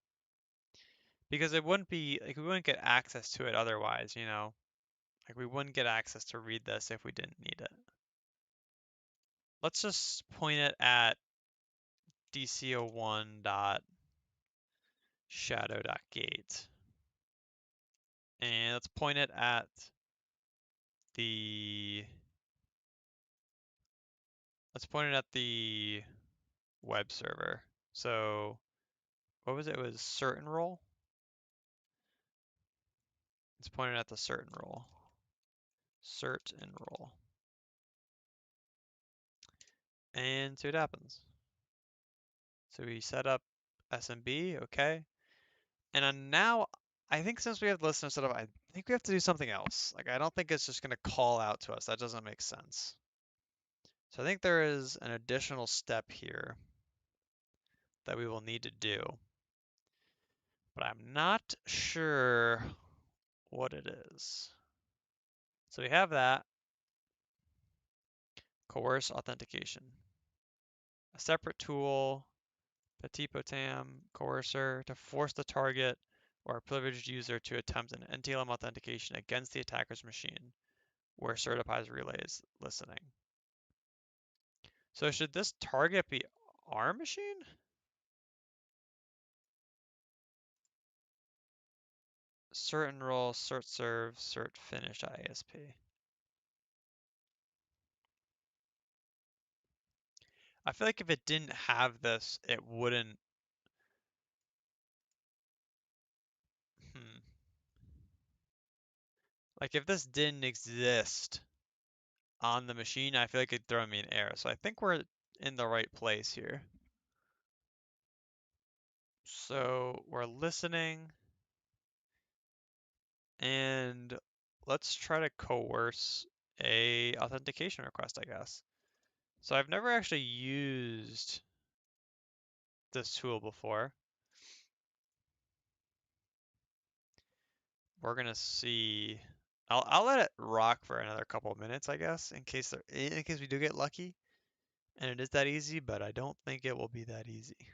Speaker 1: because it wouldn't be like we wouldn't get access to it otherwise, you know? Like we wouldn't get access to read this if we didn't need it. Let's just point it at dco1.shadow.gate. And let's point it at the web server. So what was it? It was certain role. It's pointed at the certain role. Cert enroll. And see what happens. So we set up SMB, okay. And then now I think since we have the listener set up, I think we have to do something else. Like I don't think it's just gonna call out to us. That doesn't make sense. So I think there is an additional step here that we will need to do. But I'm not sure what it is. So we have that. Coerce authentication. A separate tool, petit potam, coercer, to force the target or a privileged user to attempt an NTLM authentication against the attacker's machine, where certifies relays listening. So should this target be our machine? Cert enroll, cert serve, cert finish ISP. I feel like if it didn't have this, it wouldn't. Hmm. Like if this didn't exist on the machine, I feel like it'd throw me an error. So I think we're in the right place here. So we're listening, and let's try to coerce a authentication request, I guess. So I've never actually used this tool before. We're gonna see. I'll let it rock for another couple of minutes, I guess, in case we do get lucky, and it is that easy. But I don't think it will be that easy.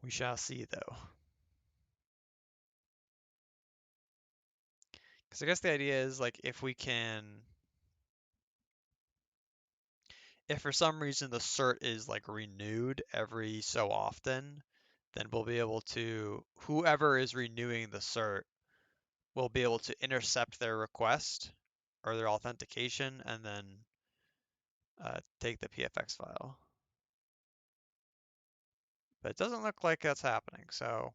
Speaker 1: We shall see, though. Because I guess the idea is like if for some reason the cert is like renewed every so often, then we'll be able to, whoever is renewing the cert will be able to intercept their request or their authentication and then take the PFX file. But it doesn't look like that's happening, so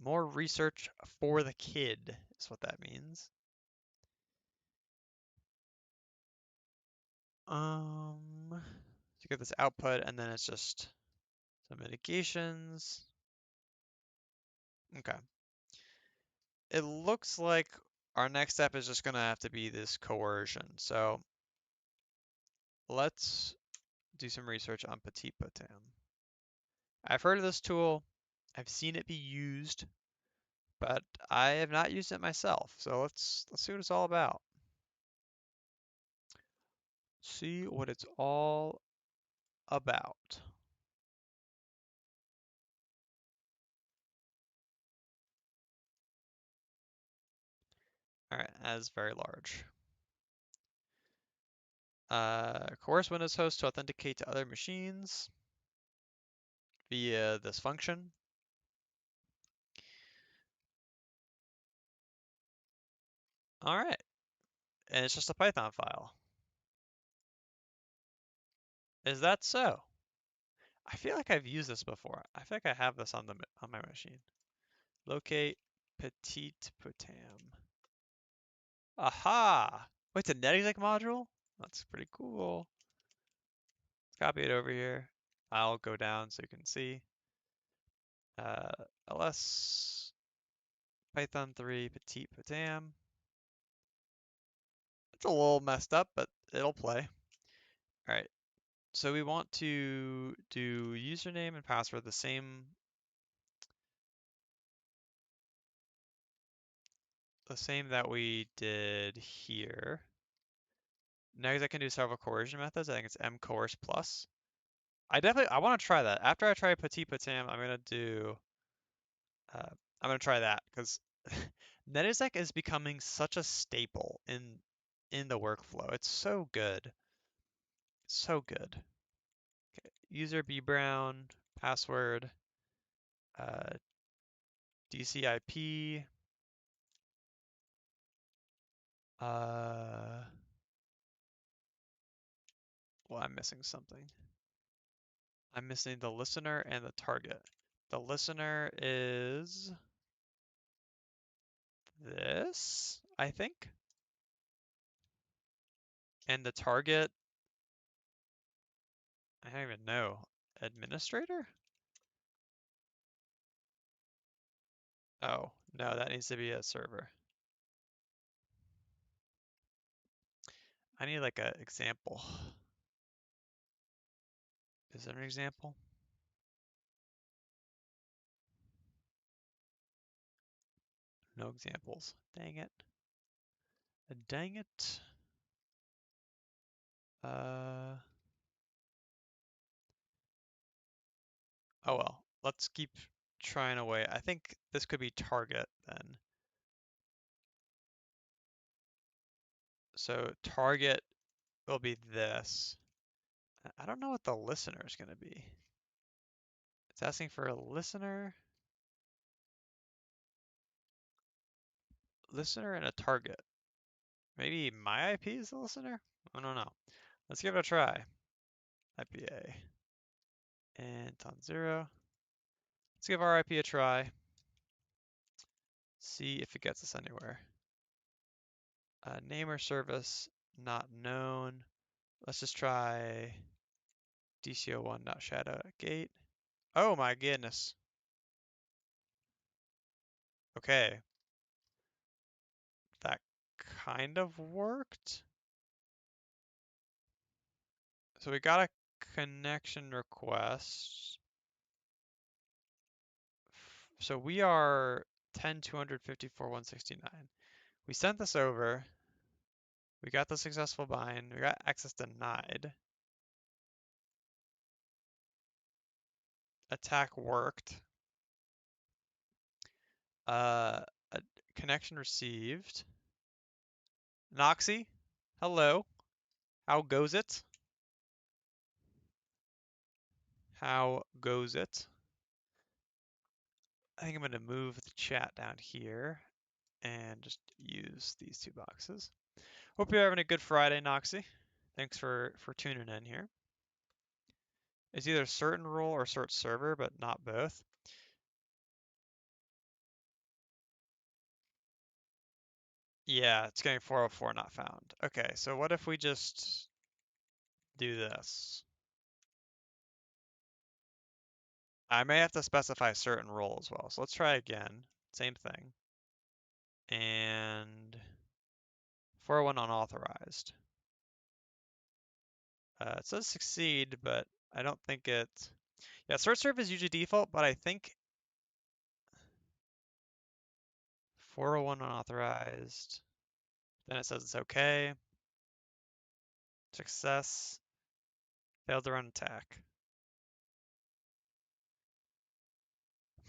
Speaker 1: more research for the kid is what that means. To get this output, and then it's just some mitigations. Okay. It looks like our next step is just gonna have to be this coercion. So let's do some research on Petit Potam. I've heard of this tool. I've seen it be used, but I have not used it myself. So let's see what it's all about. See what it's all about. All right, as very large. Coerce Windows host to authenticate to other machines via this function. All right, and it's just a Python file. Is that so? I feel like I've used this before. I feel like I have this on my machine. Locate petite potam. Aha! Wait, it's a netexec module? That's pretty cool. Let's copy it over here. I'll go down so you can see. ls python 3 petite potam. It's a little messed up, but it'll play. All right. So we want to do username and password the same that we did here. Next, I can do several coercion methods. I think it's mcoerce plus. I want to try that. After I try petite potam, I'm gonna try that because netexec is becoming such a staple in the workflow. It's so good, so good. Okay. User B Brown, password, uh, DCIP. Well, I'm missing something. I'm missing the listener and the target. The listener is this, I think. And the target, I don't even know. Administrator? Oh, no, that needs to be a server. I need like an example. Is there an example? No examples. Dang it. Dang it. Oh well. Let's keep trying away. I think this could be target then. So target will be this. I don't know what the listener is going to be. It's asking for a listener. Listener and a target. Maybe my IP is the listener? I don't know. Let's give it a try. IPA. And it's on 0. Let's give our IP a try. See if it gets us anywhere. Name or service not known. Let's just try dco1.shadowgate. Oh my goodness. Okay. That kind of worked. So we got a connection request. So we are 10,254,169. We sent this over. We got the successful bind. We got access denied. Attack worked. A connection received. Noxy, hello. How goes it? How goes it? I think I'm going to move the chat down here and just use these two boxes. Hope you're having a good Friday, Noxy. Thanks for tuning in here. It's either certain role or cert server, but not both. Yeah, it's getting 404 not found. Okay, so what if we just do this? I may have to specify certain role as well. So let's try again. Same thing. And 401 unauthorized. It says succeed, but I don't think it. Yeah, cert serve is usually default, but I think 401 unauthorized. Then it says it's okay. Success. Failed to run attack.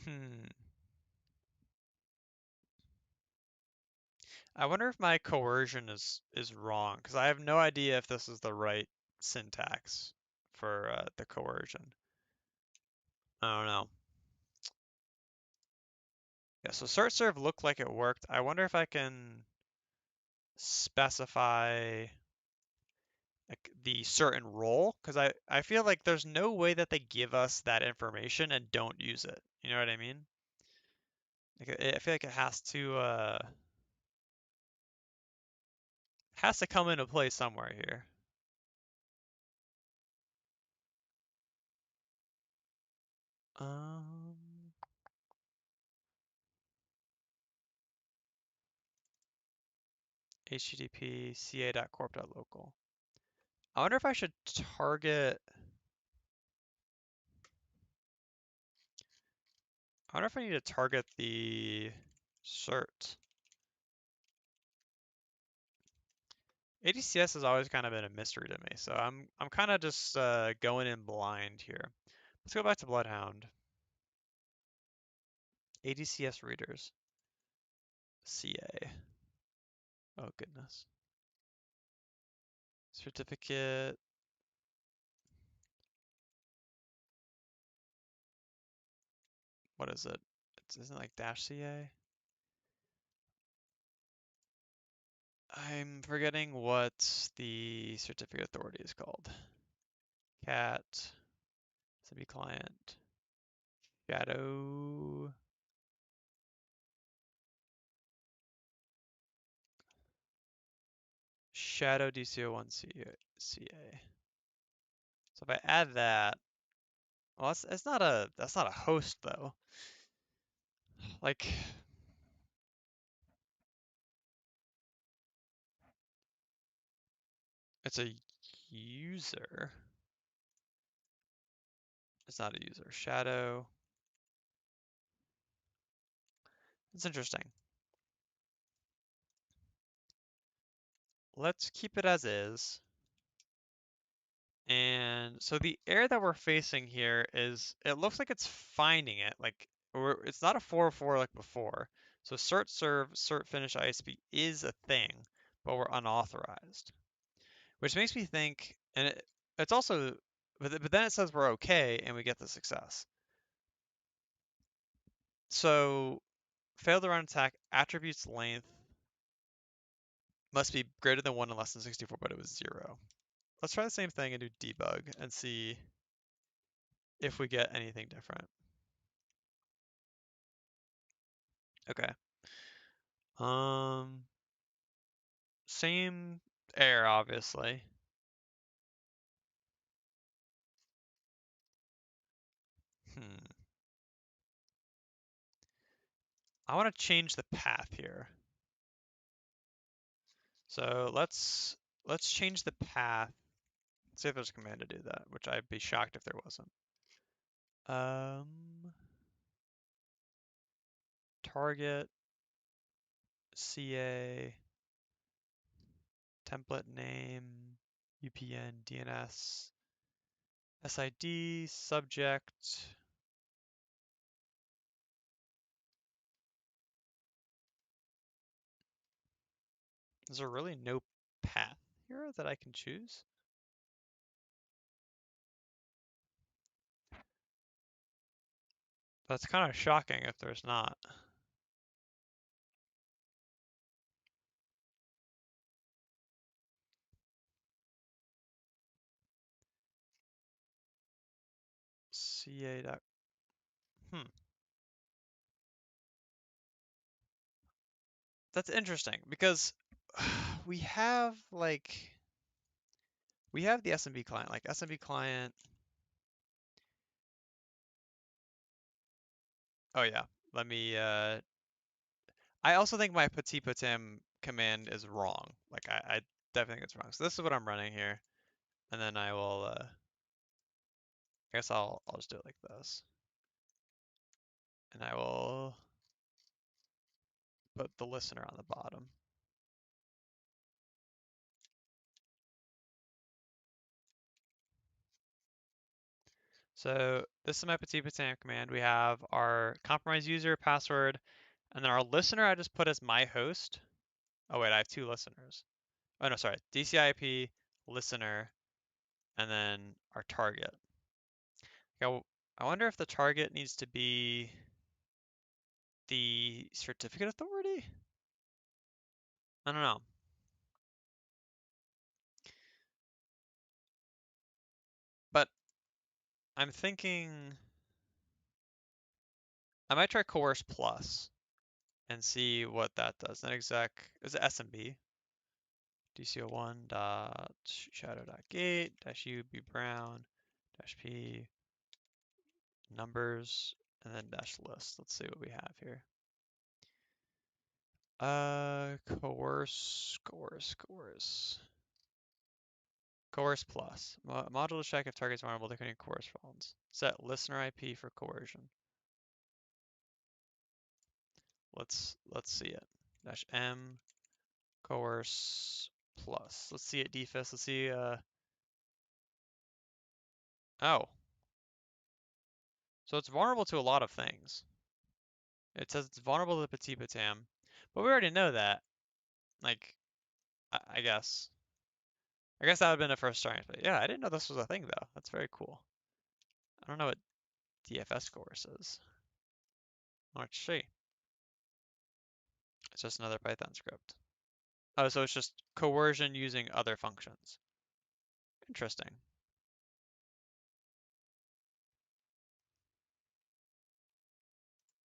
Speaker 1: Hmm. I wonder if my coercion is wrong because I have no idea if this is the right syntax for the coercion. I don't know. Yeah, so cert serve looked like it worked. I wonder if I can specify like the certain role because I feel like there's no way that they give us that information and don't use it. You know what I mean? Like I feel like it has to come into play somewhere here. Um, HTTP ca.corp.local. I wonder if I should target. I wonder if I need to target the cert. ADCS has always kind of been a mystery to me, so I'm kind of just going in blind here. Let's go back to Bloodhound. ADCS readers. CA. Oh goodness. Certificate. What is it? Isn't it like dash CA? I'm forgetting what the certificate authority is called. Cat. SMB client. Shadow. Shadow DCO1 CA. So if I add that, well, it's not that's not a host though. Like, it's a user. It's not a user. Shadow. It's interesting. Let's keep it as is. And so the error that we're facing here is it looks like it's finding it. Like it's not a 404 like before. So cert serve, cert finish ISP is a thing, but we're unauthorized. Which makes me think, and it's also, but then it says we're okay and we get the success. So failed to run attack attributes length must be greater than 1 and less than 64, but it was 0. Let's try the same thing and do debug and see if we get anything different. Okay. Um, Same error, obviously. Hmm. I want to change the path here. So let's change the path. See if there's a command to do that, which I'd be shocked if there wasn't. Target CA template name UPN DNS SID subject. Is there really no path here that I can choose? That's kind of shocking if there's not. CA. Hmm. That's interesting because we have like we have the SMB client, like SMB client. Oh yeah, let me I also think my petit potem command is wrong. Like I definitely think it's wrong. So this is what I'm running here. And then I will I guess I'll just do it like this. And I will put the listener on the bottom. So this is my petit potem command. We have our compromised user password, and then our listener I just put as my host. Oh wait, I have two listeners. Oh no, sorry. DCIP, listener, and then our target. Okay, I wonder if the target needs to be the certificate authority? I don't know. But I'm thinking I might try coerce plus and see what that does. Then exec is it SMB? DCO1 dot shadow dot gate dash U B brown dash P numbers and then dash list. Let's see what we have here. Coerce plus. Module to check if targets vulnerable to any coerce phones. Set listener IP for coercion. Let's see it. Dash M coerce plus. Let's see it defist. Let's see oh. So it's vulnerable to a lot of things. It says it's vulnerable to the petit patam, but we already know that. Like, I guess. I guess that would have been a first starting point. Yeah, I didn't know this was a thing though. That's very cool. I don't know what DFS coerce is. Let's see. It's just another Python script. Oh, so it's just coercion using other functions. Interesting.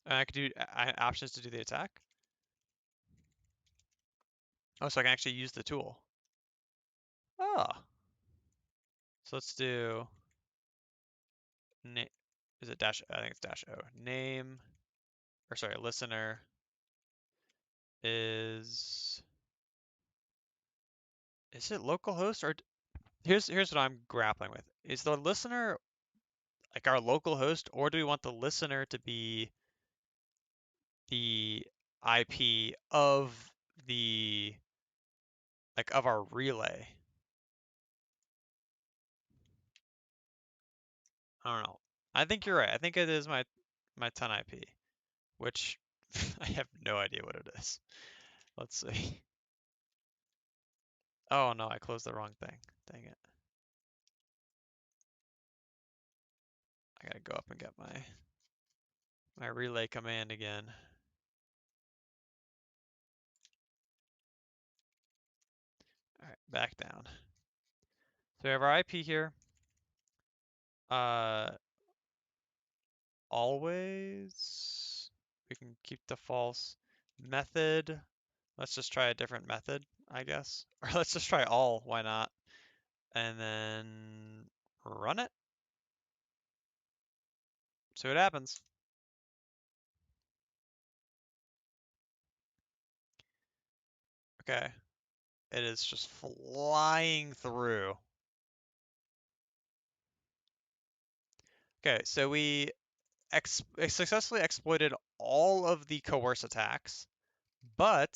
Speaker 1: And I could do options to do the attack. Oh, so I can actually use the tool. Oh. So let's do is it dash? I think it's dash O. Name, or sorry, listener is it localhost or here's what I'm grappling with. Is the listener like our local host, or do we want the listener to be the IP of the of our relay? I don't know. I think you're right. I think it is my 10 IP, which I have no idea what it is. Let's see. Oh no, I closed the wrong thing. Dang it. I gotta go up and get my relay command again. All right, back down. So we have our IP here. Always we can keep the false method. Let's just try a different method, I guess. Or let's just try all, why not? And then run it. See what happens. Okay. It is just flying through. Okay, so we successfully exploited all of the coerce attacks, but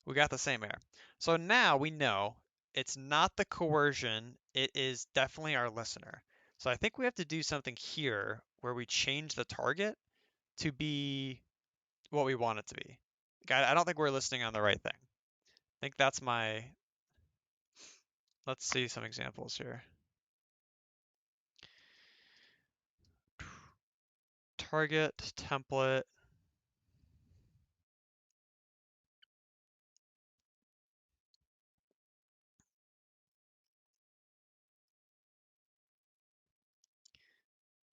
Speaker 1: we got the same error. So now we know it's not the coercion, it is definitely our listener. So I think we have to do something here where we change the target to be what we want it to be. I don't think we're listening on the right thing. I think that's my... Let's see some examples here. Target, template.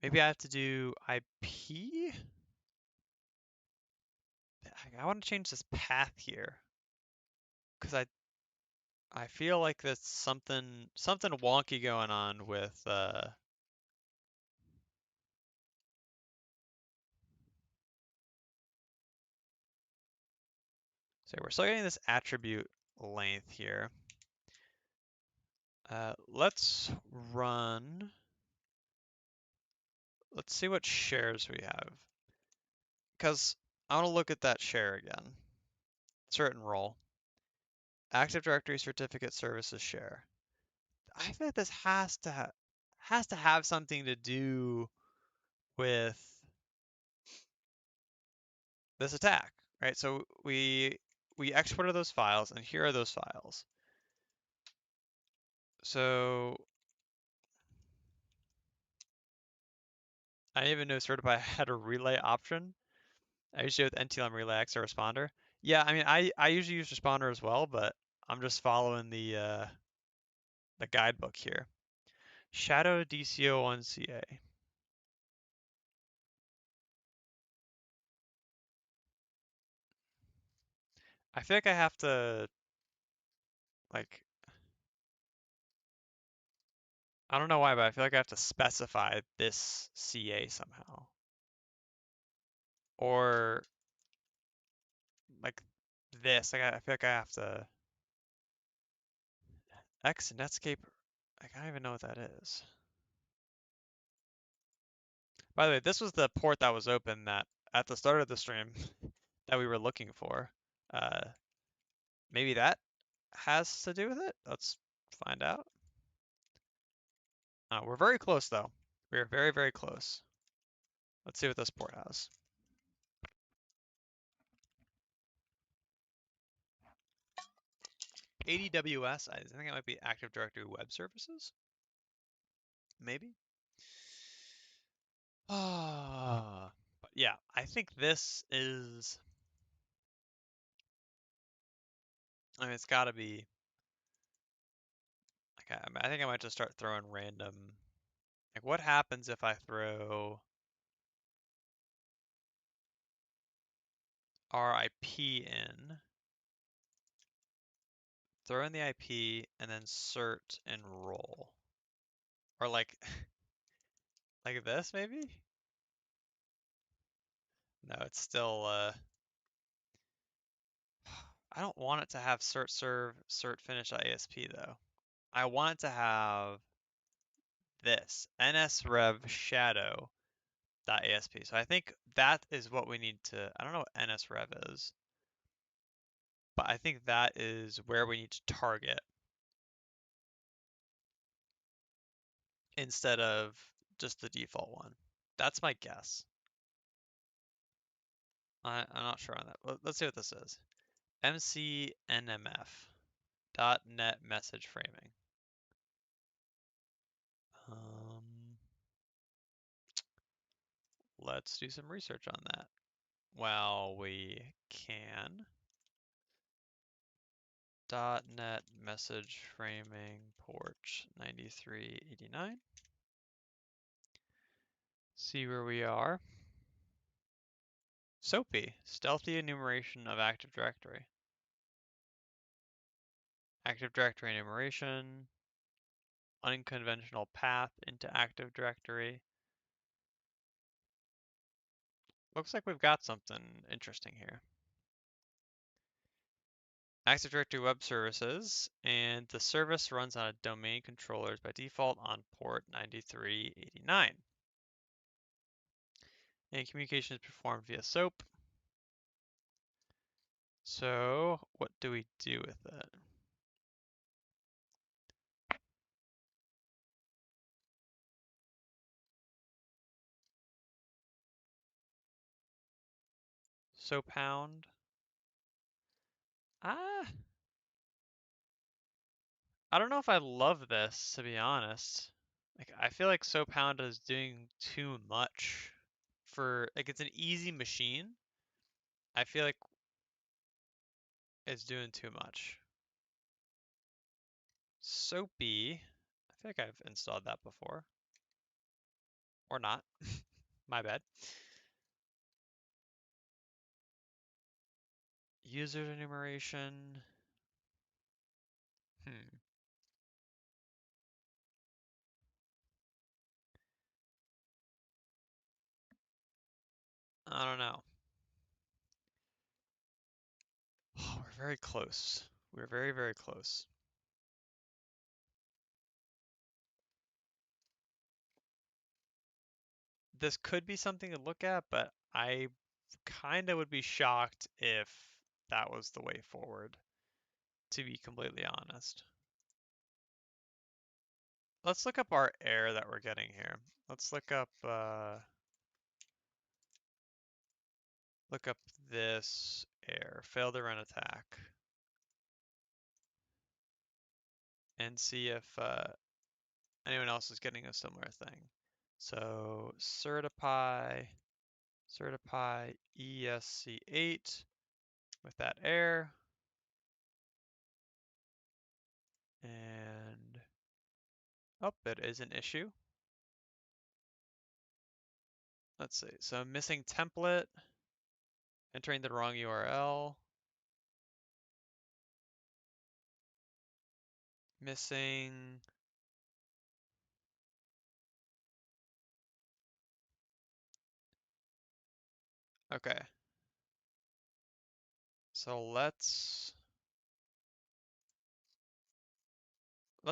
Speaker 1: Maybe I have to do IP? I want to change this path here because I feel like there's something wonky going on with so we're still getting this attribute length here. Let's run. Let's see what shares we have. Because I want to look at that share again. Certain role. Active Directory Certificate Services share. I think this has to have something to do with this attack, right? So we we exported those files, and here are those files. So I didn't even know Certify had a relay option. I usually with NTLM relay X or responder. Yeah, I mean I usually use responder as well, but I'm just following the guidebook here. Shadow DCO1CA. I feel like I have to like I don't know why, but I feel like I have to specify this CA somehow. Or like this. Like I feel like I have to X Netscape. I don't even know what that is. By the way, this was the port that was open that at the start of the stream that we were looking for. Uh, maybe that has to do with it? Let's find out. We're very close though. We're very, very close. Let's see what this port has. ADWS, I think it might be Active Directory Web Services. Maybe. But yeah, I think this is. I mean, it's got to be. Like, I think I might just start throwing random. Like, what happens if I throw RIP in, throw in the IP, and then cert and roll, or like, like this maybe? No, it's still. I don't want it to have cert serve cert finish ISP though. I want it to have this nsrev shadow .asp. So I think that is what we need to. I don't know what nsrev is, but I think that is where we need to target instead of just the default one. That's my guess. I'm not sure on that. Let's see what this is. mcnmf.net message framing. Um, let's do some research on that. Well, we can. .net message framing port 9389. See where we are. SOAPy, stealthy enumeration of Active Directory. Active Directory enumeration, unconventional path into Active Directory. Looks like we've got something interesting here. Active Directory Web Services, and the service runs on a domain controllers by default on port 9389. And communication is performed via SOAP. So what do we do with it? SOAP hound. Ah, I don't know if I love this, to be honest. Like, I feel like SOAP hound is doing too much for, like, it's an easy machine. I feel like it's doing too much. Soapy, I feel like I've installed that before. Or not. My bad. User enumeration. Hmm. I don't know. Oh, we're very close. We're very, very close. This could be something to look at, but I kind of would be shocked if that was the way forward, to be completely honest. Let's look up our error that we're getting here. Let's look up this error, fail to run attack, and see if anyone else is getting a similar thing. So certify ESC8 with that error, and oh, it is an issue. Let's see. So missing template, entering the wrong URL, missing. Okay. So let's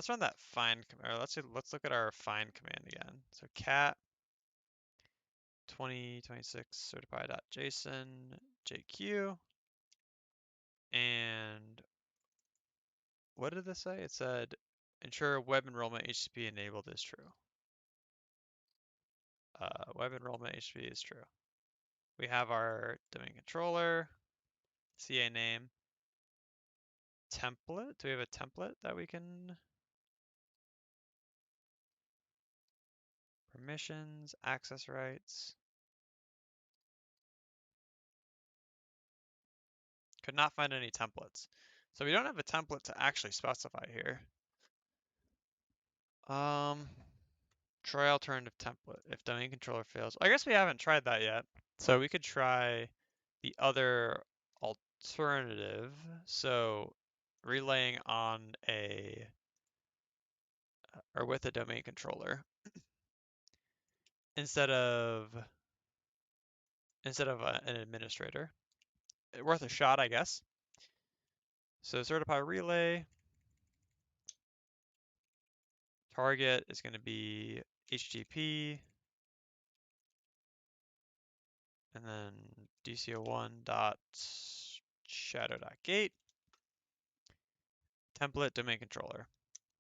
Speaker 1: run that find command. Or let's look at our find command again. So cat 2026 certify.json JQ, and what did this say? It said ensure web enrollment HTTP enabled is true. Web enrollment HTTP is true. We have our domain controller, CA name, template. Do we have a template that we can? Permissions, access rights. Could not find any templates. So we don't have a template to actually specify here. Try alternative template if domain controller fails. I guess we haven't tried that yet. So we could try the other alternative. So relaying on a or with a domain controller instead of an administrator. Worth a shot, I guess. So certify relay. Target is going to be HTTP, and then dco1.shadow.gate. Template domain controller.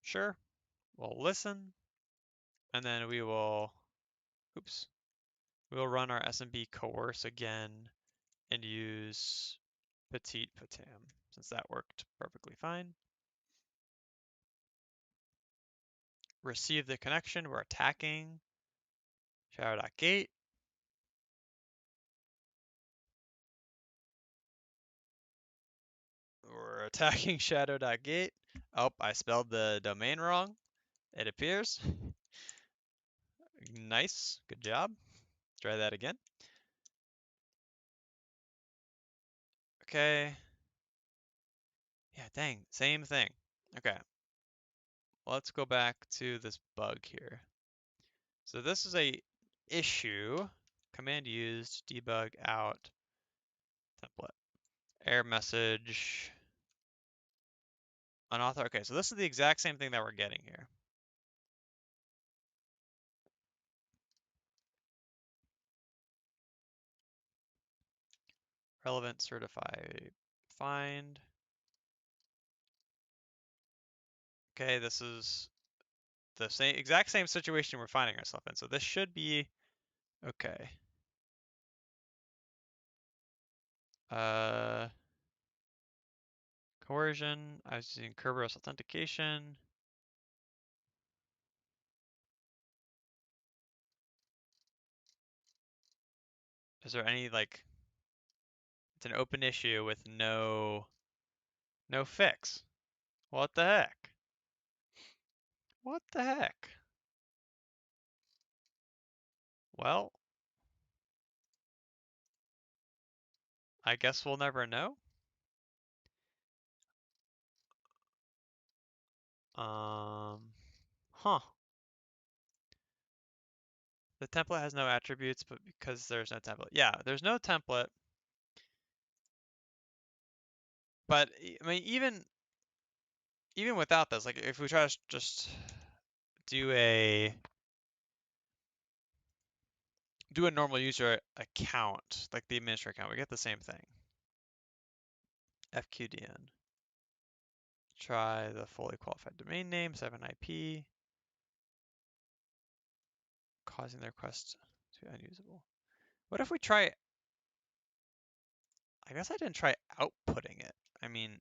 Speaker 1: Sure. We'll listen, and then we will, we'll run our SMB coerce again and use petit patam, since that worked perfectly fine. Receive the connection. We're attacking shadow.gate. We're attacking shadow.gate. Oh, I spelled the domain wrong, it appears. Nice, good job. Try that again. Okay. Yeah, dang, same thing. Okay. Let's go back to this bug here. So this is a issue. Command used, debug out, template. Error message. Unauthorized. Okay, so this is the exact same thing that we're getting here. Relevant certify find. Okay, this is the exact same situation we're finding ourselves in. So this should be okay. Coercion. I was using Kerberos authentication. Is there any like? It's an open issue with no fix. What the heck? What the heck? Well, I guess we'll never know. Huh. The template has no attributes, but because there's no template. Yeah, there's no template. But I mean, even without this, like if we try to just do a normal user account, like the administrator account, we get the same thing. FQDN. Try the fully qualified domain name, 7 IP, causing the request to be unusable. What if we try, I guess I didn't try outputting it. I mean,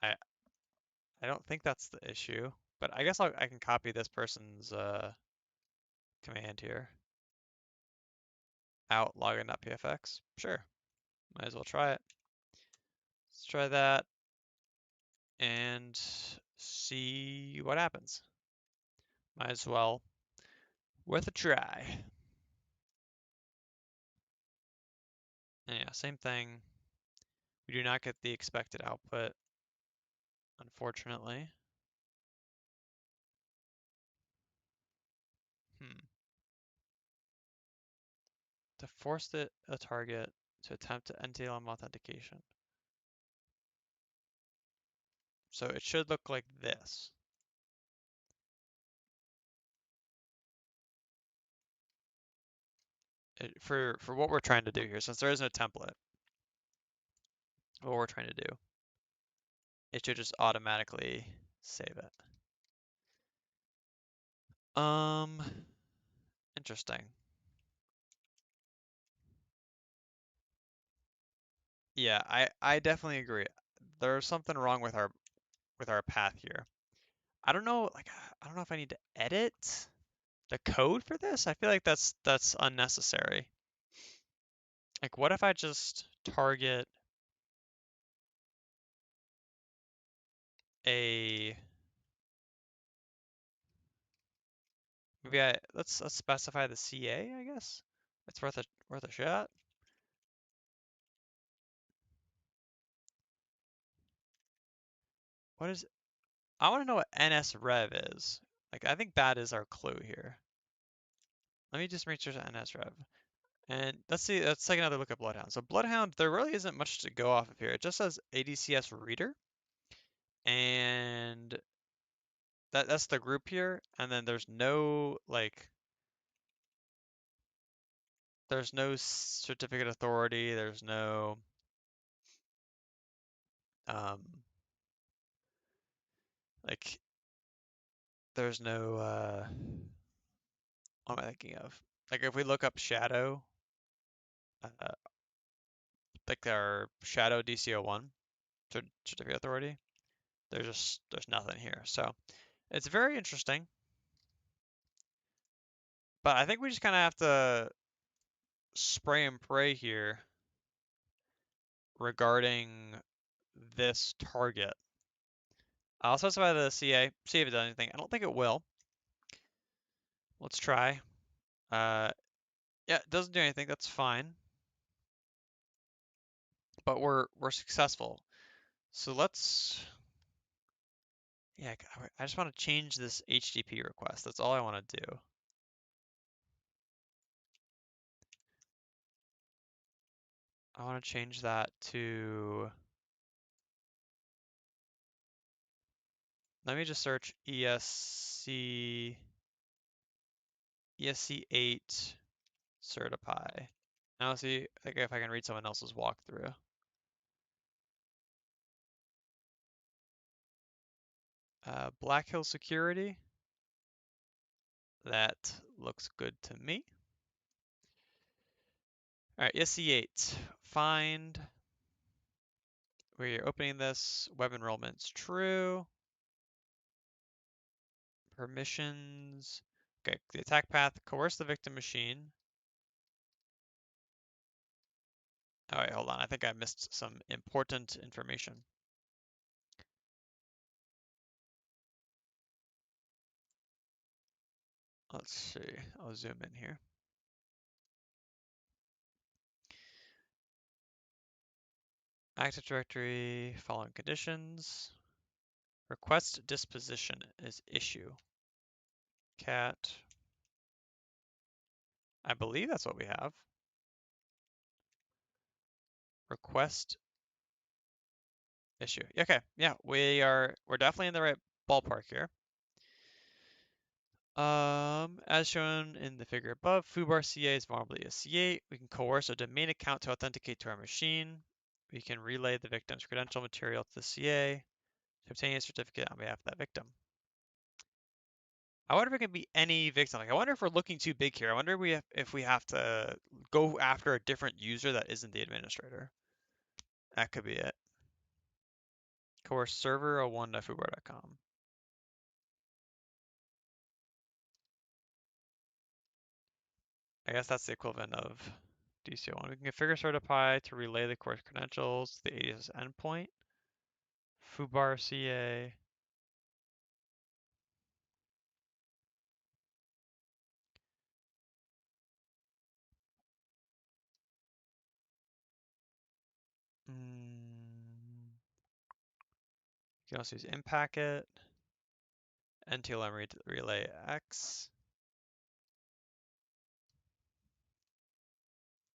Speaker 1: I I don't think that's the issue, but I guess I can copy this person's command here. Out login.pfx. Sure, might as well try it. Let's try that and see what happens. Might as well. Worth a try. And yeah, same thing. We do not get the expected output, unfortunately. To force a target to attempt NTLM authentication. So it should look like this. For what we're trying to do here, since there is no template, what we're trying to do, it should just automatically save it. Interesting. Yeah, I definitely agree. There's something wrong with our path here. I don't know, like I don't know if I need to edit the code for this. I feel like that's unnecessary. Like what if I just target a maybe let's specify the CA, I guess. It's worth a shot. What is I want to know what NSRev is. Like I think that is our clue here. Let me just make sure it's NSRev. And let's see, let's take another look at Bloodhound. So Bloodhound, there really isn't much to go off of here. It just says ADCS reader. And that's the group here. And then there's no there's no certificate authority, there's no um like there's no what am I thinking of? Like if we look up Shadow, uh, like our Shadow DC01 certificate authority, there's nothing here. So it's very interesting, but I think we just kind of have to spray and pray here regarding this target. I'll specify the CA, see if it does anything. I don't think it will. Let's try. Uh, yeah, it doesn't do anything. That's fine. But we're successful. So let's. Yeah, I just want to change this HTTP request. That's all I want to do. I want to change that to. Let me just search ESC8 certify. Now let's see if I can read someone else's walkthrough. Black Hill Security. That looks good to me. All right, ESC8. Find. We're opening this. Web enrollment's true. Permissions. Okay, the attack path. Coerce the victim machine. Oh, wait, hold on. I think I missed some important information. Let's see. I'll zoom in here. Active Directory, following conditions. Request disposition is issue. Cat. I believe that's what we have. Request issue. Okay, yeah, we're definitely in the right ballpark here. As shown in the figure above, foobar CA is vulnerable to ESC8. We can coerce a domain account to authenticate to our machine. We can relay the victim's credential material to the CA to obtain a certificate on behalf of that victim. I wonder if it can be any victim. Like, I wonder if we're looking too big here. I wonder if we have to go after a different user that isn't the administrator. That could be it. Course server01.foobar.com. I guess that's the equivalent of DC01. We can configure certify to relay the course credentials to the ADS endpoint. Foobar CA. You can also use InPacket, NTLM relay X,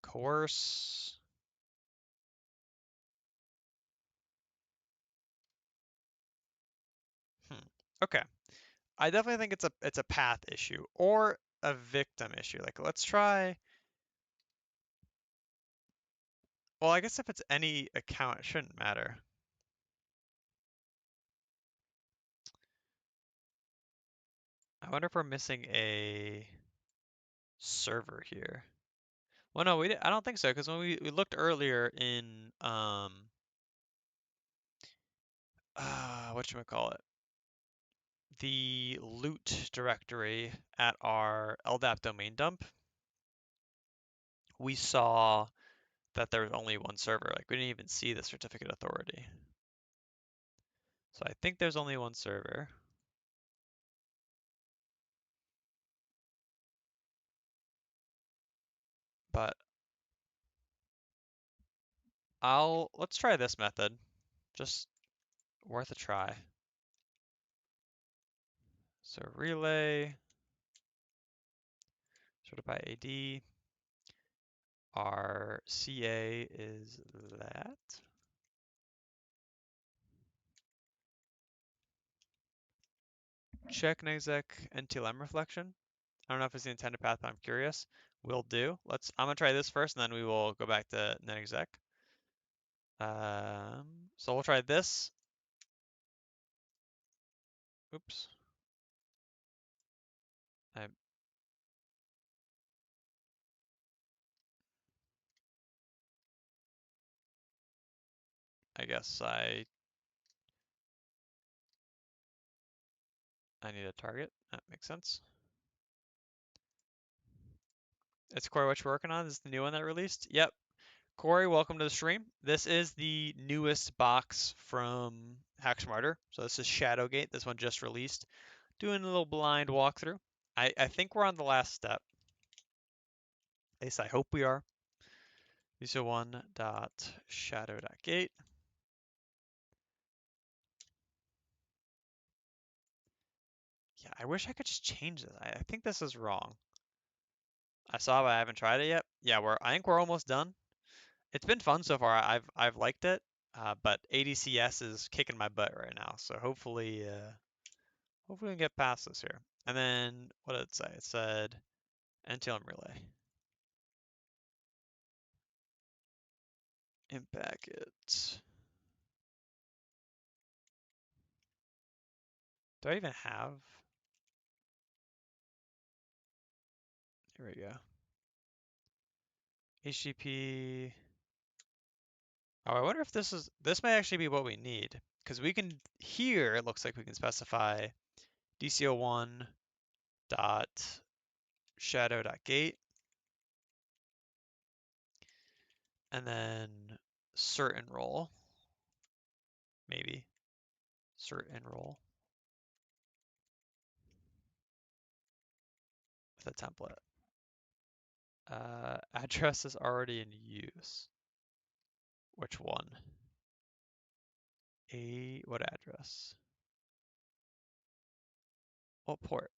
Speaker 1: course. Okay. I definitely think it's a path issue or a victim issue. Like, let's try. Well, I guess if it's any account, it shouldn't matter. I wonder if we're missing a server here. Well, no, I don't think so, because when we looked earlier in whatchamacallit, the loot directory at our LDAP domain dump, we saw that there was only one server. Like, we didn't even see the certificate authority. So I think there's only one server. But let's try this method. Just worth a try. So relay, sorted by AD. Our CA is that. Check NextEx NTLM reflection. I don't know if it's the intended path, but I'm curious. Will do. I'm gonna try this first, and then we will go back to NetExec. So we'll try this. Oops. I guess I need a target. That makes sense. It's Corey, what you're working on? This is the new one that released? Yep. Corey, welcome to the stream. This is the newest box from HackSmarter. So this is ShadowGate. This one just released. Doing a little blind walkthrough. I think we're on the last step. At least I hope we are. user1.shadow.gate. Yeah, I wish I could just change this. I think this is wrong. I saw, but I haven't tried it yet. Yeah, I think we're almost done. It's been fun so far. I've liked it, but ADCS is kicking my butt right now. So hopefully we can get past this here. And then what did it say? It said NTLM relay. InPacket. Do I even have? Here we go. HTTP. Oh, I wonder if this may actually be what we need. Because we can, here it looks like we can specify DCO1 dot shadow.gate and then certain role, maybe certain role with a template. Address is already in use. Which one? What address? What port?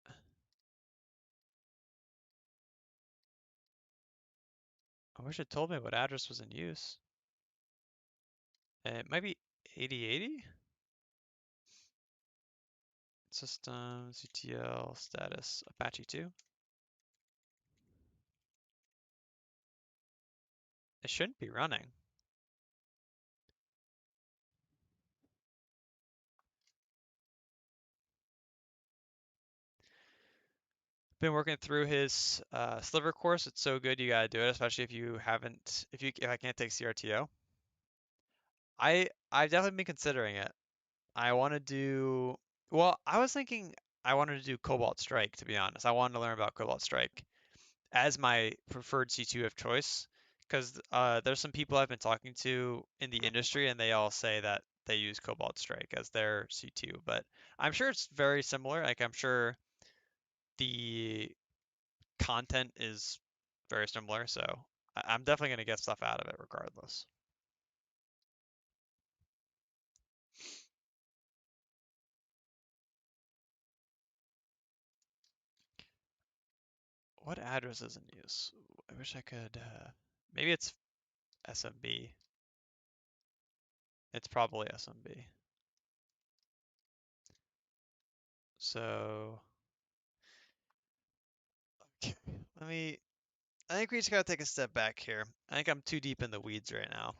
Speaker 1: I wish it told me what address was in use. It might be 8080? System, CTL, status, Apache 2. It shouldn't be running. Been working through his sliver course. It's so good, you gotta do it, especially if you haven't, if I can't take CRTO. I've definitely been considering it. I want to do, well, I was thinking I wanted to do Cobalt Strike, to be honest. I wanted to learn about Cobalt Strike as my preferred C2 of choice, because there's some people I've been talking to in the industry, and they all say that they use Cobalt Strike as their C2, but I'm sure it's very similar. Like, I'm sure the content is very similar, so I'm definitely going to get stuff out of it regardless. What address is in use? I wish I could, maybe it's SMB. It's probably SMB. So, okay, let me, I think we just gotta take a step back here. I think I'm too deep in the weeds right now.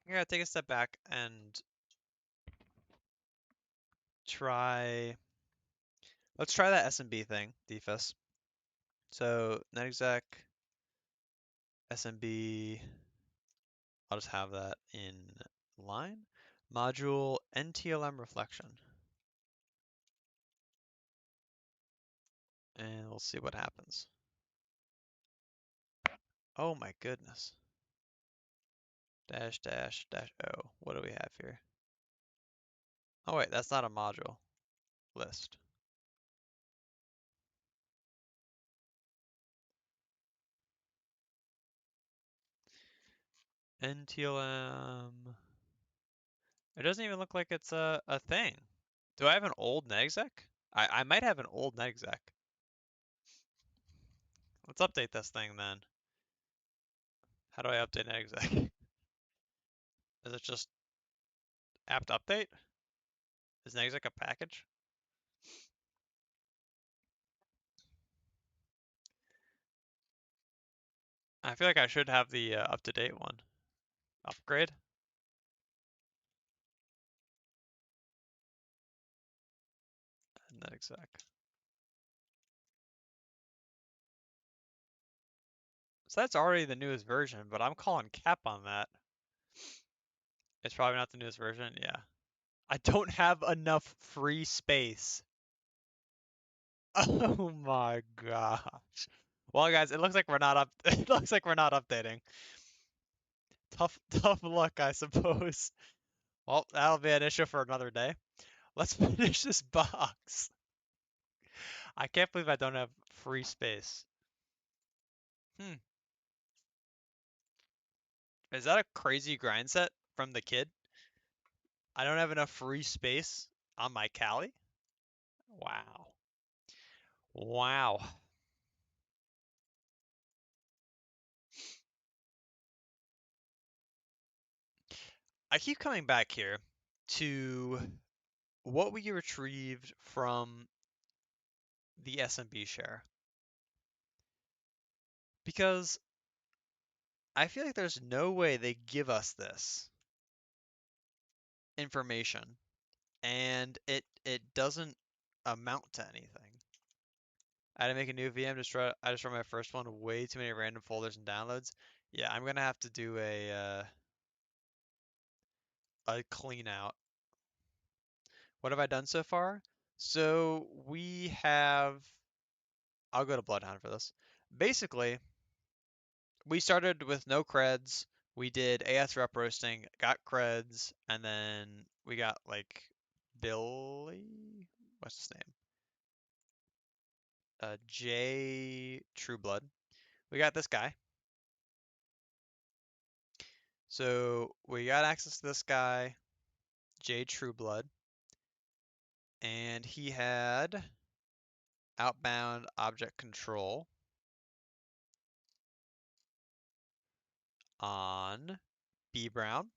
Speaker 1: I gotta take a step back and try, let's try that SMB thing, DFS. So, netexec, SMB, I'll just have that in line. Module NTLM reflection. And we'll see what happens. Oh my goodness. Dash dash dash O. What do we have here? Oh wait, that's not a module list. NTLM. It doesn't even look like it's a thing. Do I have an old netexec? I might have an old netexec. Let's update this thing then. How do I update netexec? Is it just apt update? Is netexec a package? I feel like I should have the up-to-date one. Upgrade? Netexec. So that's already the newest version, but I'm calling cap on that. It's probably not the newest version, yeah. I don't have enough free space. Oh my gosh. Well, guys, it looks like we're not up. It looks like we're not updating. Tough luck, I suppose. Well, that'll be an issue for another day. Let's finish this box. I can't believe I don't have free space. Hmm. Is that a crazy grind set from the kid? I don't have enough free space on my Cali? Wow. Wow. I keep coming back here to what we retrieved from the SMB share because I feel like there's no way they give us this information and it doesn't amount to anything. I had to make a new VM. I just run my first one. Way too many random folders and downloads. Yeah, I'm gonna have to do a clean out. What have I done so far? So we have. I'll go to Bloodhound for this. Basically, we started with no creds. We did AS rep roasting, got creds, and then we got like Billy. What's his name? J Trueblood. We got this guy. So we got access to this guy, J Trueblood, and he had outbound object control on B Brown.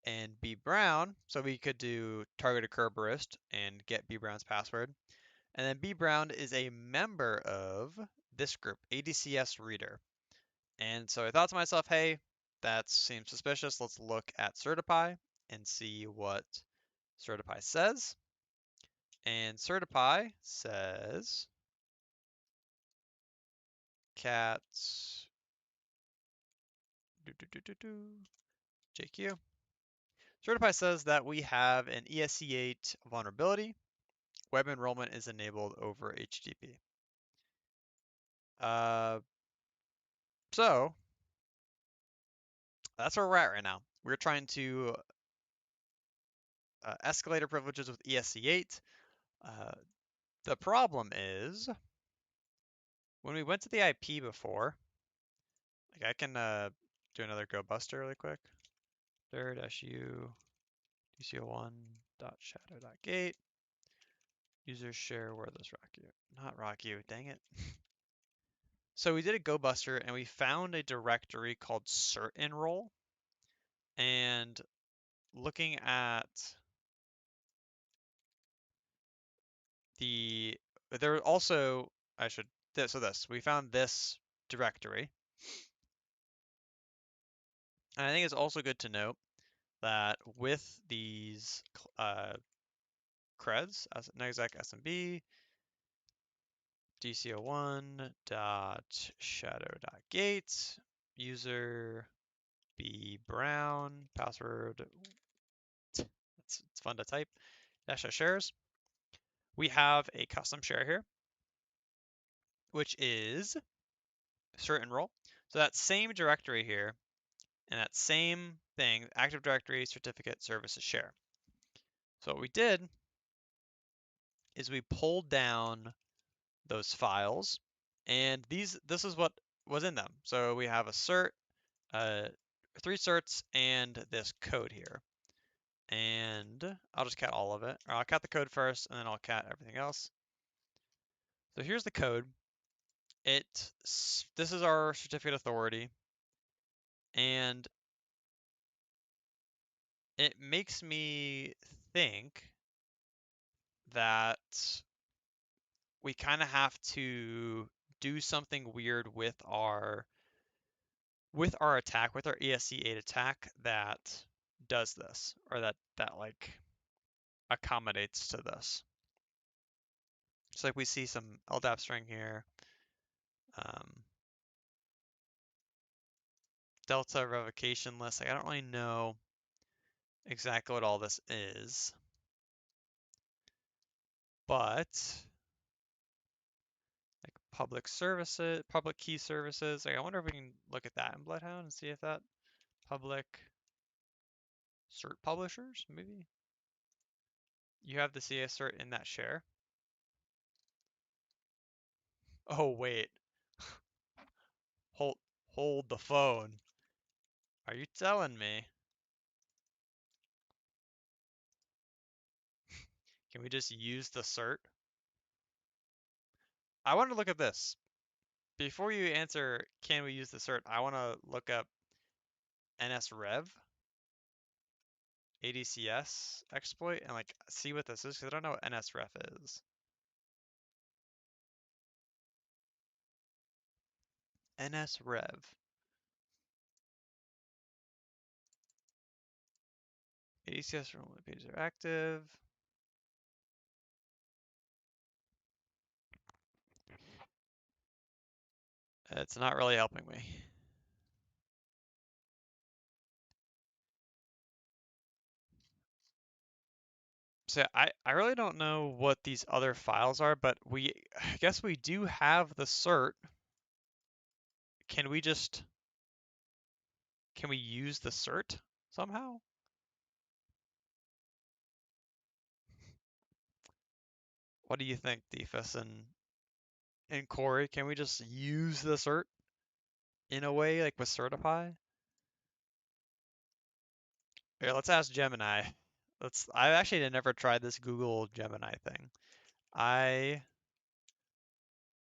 Speaker 1: And B Brown, so we could do targeted Kerberist and get B Brown's password. And then B Brown is a member of this group, ADCS Reader. And so I thought to myself, hey, That seems suspicious. Let's look at Certify and see what Certify says. And Certify says cats JQ. Certify says that we have an ESC8 vulnerability. Web enrollment is enabled over HTTP. So that's where we're at right now. We're trying to escalate our privileges with ESC8. The problem is when we went to the IP before, like I can do another go buster really quick. dir-u dco1.shadow.gate users share where this rock you. Not rock you, dang it. So we did a go buster and we found a directory called cert enroll. And looking at there were also, we found this directory. And I think it's also good to note that with these creds, as exec smb, dco1.shadow.gate, user b brown, password, it's fun to type, dash shares. We have a custom share here, which is cert enroll. So that same directory here, and that same thing, Active Directory, certificate, services, share. So what we did is we pulled down those files, and this is what was in them. So we have a cert, 3 certs, and this code here. And I'll just cat all of it. Or I'll cat the code first, and then I'll cat everything else. So here's the code. This is our certificate authority, and it makes me think that we kind of have to do something weird with our attack, with our ESC8 attack that does this, or that like accommodates to this. Just like we see some LDAP string here, delta revocation list. Like I don't really know exactly what all this is, but like public services, public key services. Like I wonder if we can look at that in Bloodhound and see if that public cert publishers, maybe. You have the CS cert in that share. Oh wait, hold hold the phone. Are you telling me? Can we just use the cert? I want to look at this. Before you answer, can we use the cert? I want to look up NSRev, ADCS exploit, and like see what this is, because I don't know what NSRef is. NSRev. ADCS enrollment pages are active. It's not really helping me. So I really don't know what these other files are, but I guess we do have the cert. Can we use the cert somehow? What do you think, Defus and Corey? Can we just use the cert in a way, like with Certify? Here, let's ask Gemini. I actually never tried this Google Gemini thing. I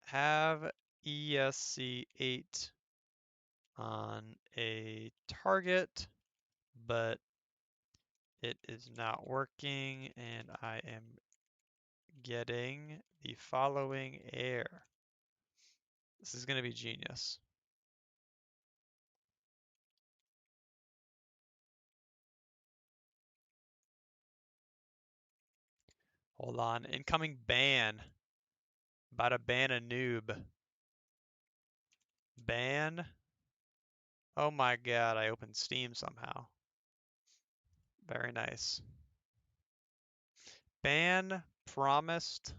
Speaker 1: have ESC8 on a target, but it is not working, and I am getting the following error. This is going to be genius. Hold on. Incoming ban. About to ban a noob. Ban. Oh my god, I opened Steam somehow. Very nice. Ban promised.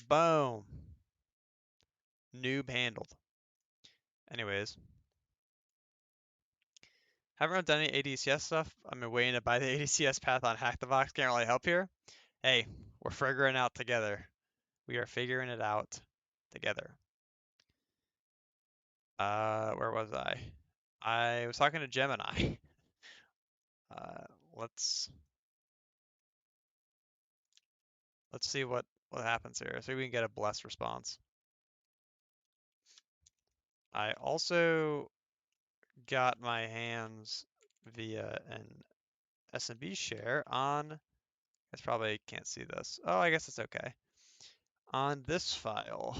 Speaker 1: Boom. Noob handled. Anyways. Haven't really done any ADCS stuff. I've been waiting to buy the ADCS path on Hack the Vox. Can't really help here. Hey, we're figuring it out together. We are figuring it out together. Where was I? I was talking to Gemini. Uh, let's see what happens here. See if we can get a blessed response. I also got my hands via an SMB share on. I probably can't see this. Oh, I guess it's okay. On this file,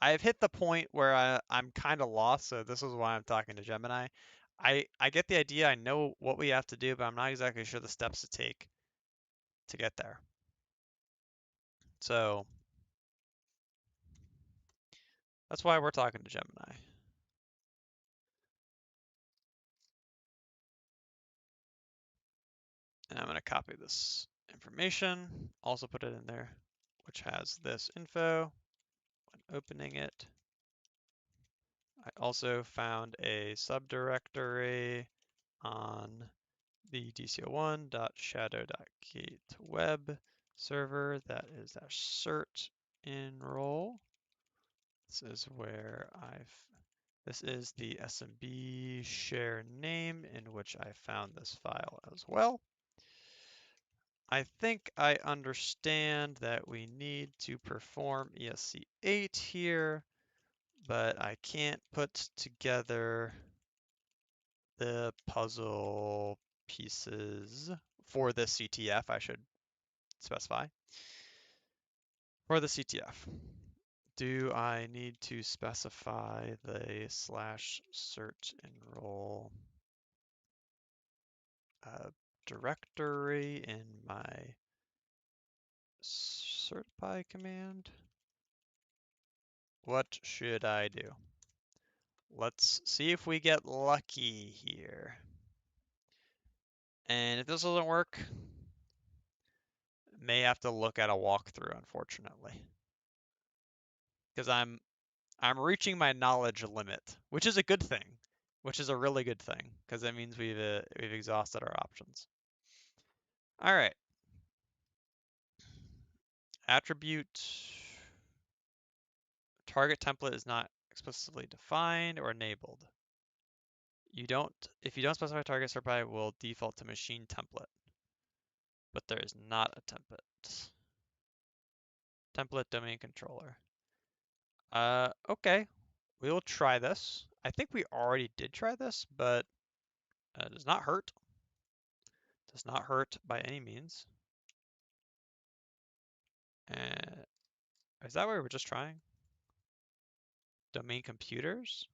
Speaker 1: I've hit the point where I'm kind of lost, so this is why I'm talking to Gemini. I get the idea, I know what we have to do, but I'm not exactly sure the steps to take to get there. So that's why we're talking to Gemini. And I'm going to copy this information, also put it in there, which has this info. When opening it, I also found a subdirectory on the dco1.shadow.gate web server that is cert enroll. This is where this is the SMB share name in which I found this file as well. I think I understand that we need to perform ESC8 here, but I can't put together the puzzle pieces for the CTF, I should specify. For the CTF, do I need to specify the /cert enroll directory in my certify command? What should I do? Let's see if we get lucky here. And if this doesn't work, may have to look at a walkthrough, unfortunately. Because I'm reaching my knowledge limit, which is a good thing, which is a really good thing, because that means we've exhausted our options. All right. Attribute target template is not explicitly defined or enabled. If you don't specify target, certify will default to machine template, but there is not a template. Template domain controller. Okay, we'll try this. I think we already did try this, but it does not hurt. Does not hurt by any means. And is that what we were just trying? Domain computers?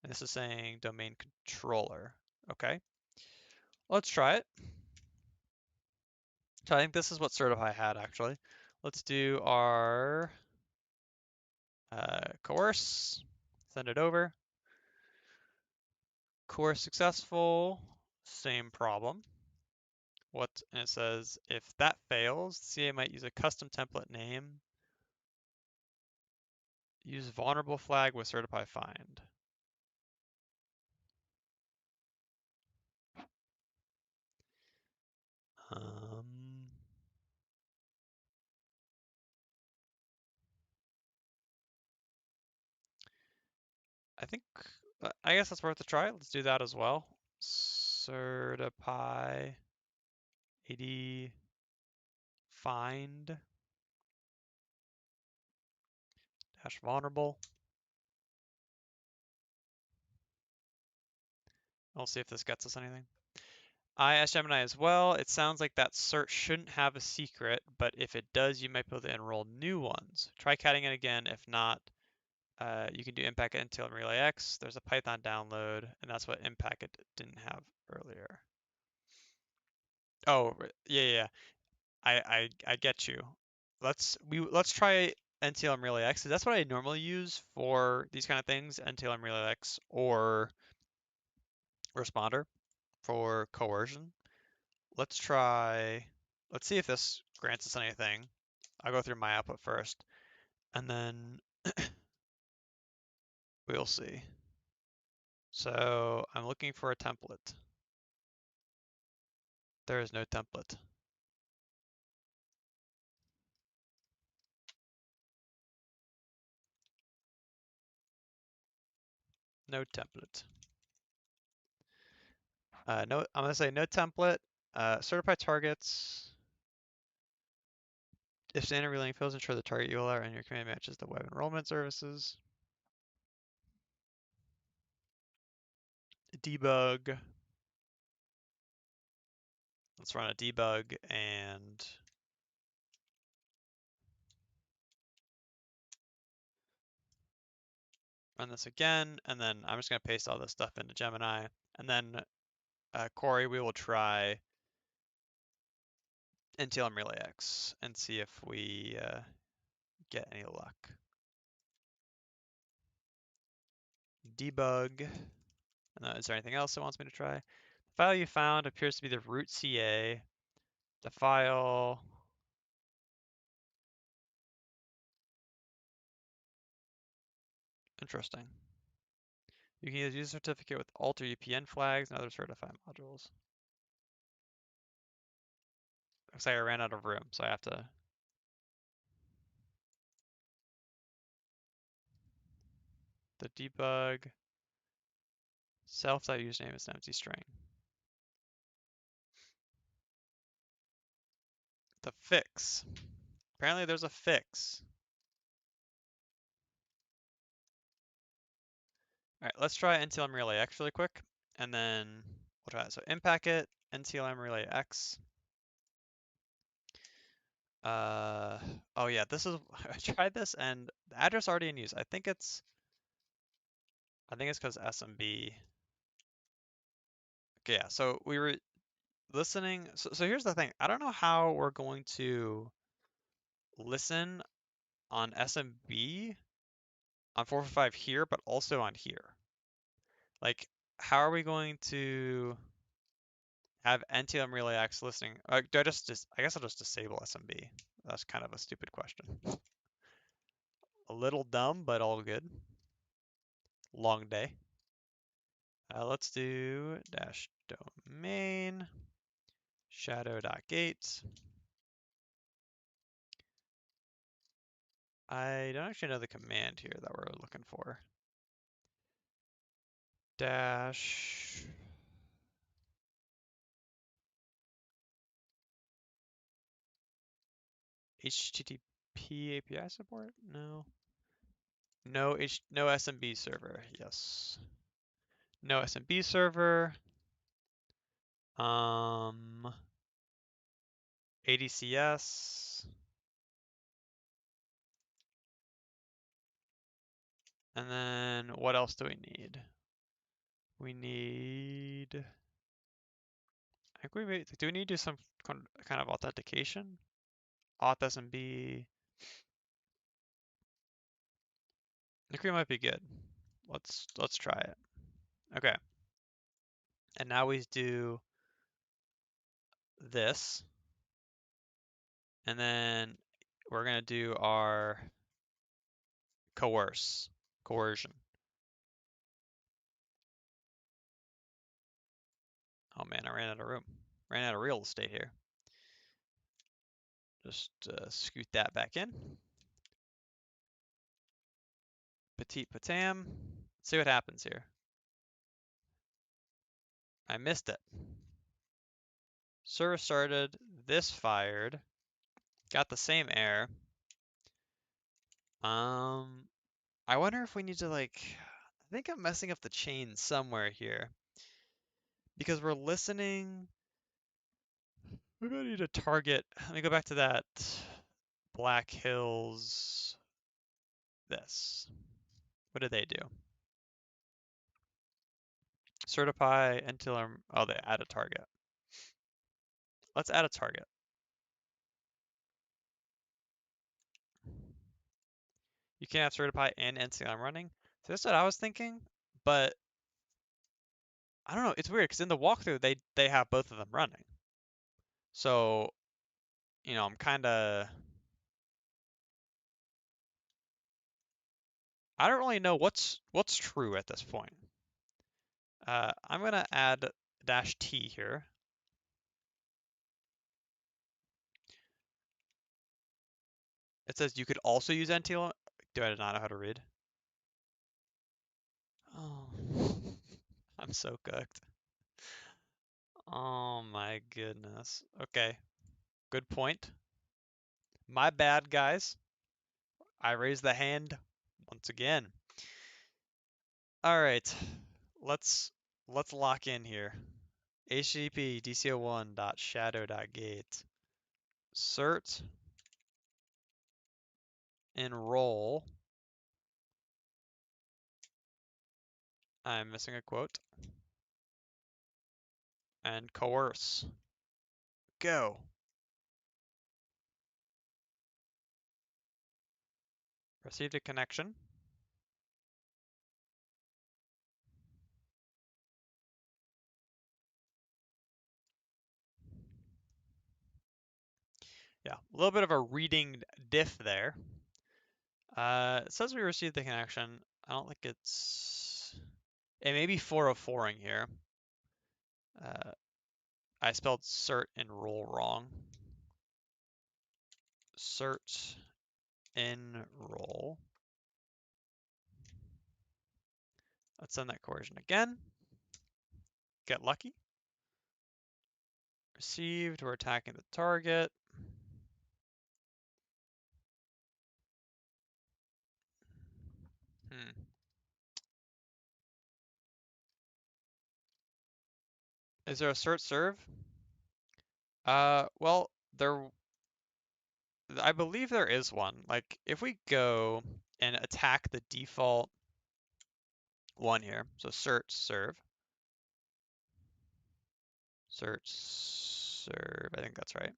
Speaker 1: And this is saying domain controller. Okay, let's try it. So I think this is what certify had actually. Let's do our coerce, send it over. Coerce successful, same problem. And it says if that fails, CA might use a custom template name. Use vulnerable flag with certify find. I guess that's worth a try. Let's do that as well. Certify AD find dash vulnerable. We'll see if this gets us anything. I asked Gemini as well. It sounds like that cert shouldn't have a secret, but if it does, you might be able to enroll new ones. Try catting it again. If not, You can do Impacket until and relay X. There's a Python download, and that's what Impacket didn't have earlier. Oh, yeah, yeah, yeah. I get you. Let's try NTLM relay X. That's what I normally use for these kind of things, NTLM relay X or responder for coercion. Let's try, let's see if this grants us anything. I'll go through my output first, and then we'll see. So I'm looking for a template. There is no template. No template. No, I'm gonna say no template. Certify targets. If standard relaying fails, ensure the target URL and your command matches the web enrollment services. Debug. Let's run a debug and run this again. And then I'm just gonna paste all this stuff into Gemini. And then Corey, we will try NTLM Relay X and see if we get any luck. Debug. And is there anything else it wants me to try? The file you found appears to be the root CA. The file. Interesting. You can use user certificate with alter UPN flags and other certified modules. Looks like I ran out of room, so I have to. The debug. Self.usename is an empty string. The fix. Apparently there's a fix. All right, let's try NTLM relay X really quick, and then we'll try it. So Impacket, NTLM relay X. Oh yeah, this is, I tried this and the address already in use. I think it's because SMB. Okay, yeah, so we were listening. So here's the thing. I don't know how we're going to listen on SMB on 445 here, but also on here. Like, how are we going to have NTLM relay X listening? Do I I guess I'll just disable SMB. That's kind of a stupid question. A little dumb, but all good. Long day. Let's do dash domain shadow.gate. I don't actually know the command here that we're looking for. Dash HTTP API support? No. No SMB server. Yes. No SMB server. ADCS. And then what else do we need? We need, I think do we need to do some kind of authentication? Auth SMB. I think we might be good. Let's try it. Okay. And now we do this. And then we're gonna do our coercion. Oh man, I ran out of room. Ran out of real estate here. Just scoot that back in. Petit patam. See what happens here. I missed it. Service started, this fired, got the same error. I wonder if we need to I think I'm messing up the chain somewhere here. Because we're listening. Maybe I need to target, let me go back to that Black Hills, this. What did they do? Certify until, oh, they add a target. Let's add a target. You can't have certify and NCLM running. So that's what I was thinking, but I don't know. It's weird because in the walkthrough they have both of them running. So, I'm kind of, I don't really know what's true at this point. I'm gonna add -t here. It says you could also use NTLM. Do I not know how to read? Oh, I'm so cooked. Oh my goodness. Okay, good point. My bad, guys. I raised the hand once again. All right, let's lock in here. HTTP dco1.shadow.gate cert enroll. I'm missing a quote. And coerce. Go. Received a connection. Yeah, a little bit of a reading diff there. It says we received the connection. I don't think it's. It may be 404 in here. I spelled cert enroll wrong. Cert enroll. Let's send that coercion again. Get lucky. Received. We're attacking the target. Is there a cert serve? Well, I believe there is one. Like, if we go and attack the default one here, so cert serve, cert serve, I think that's right.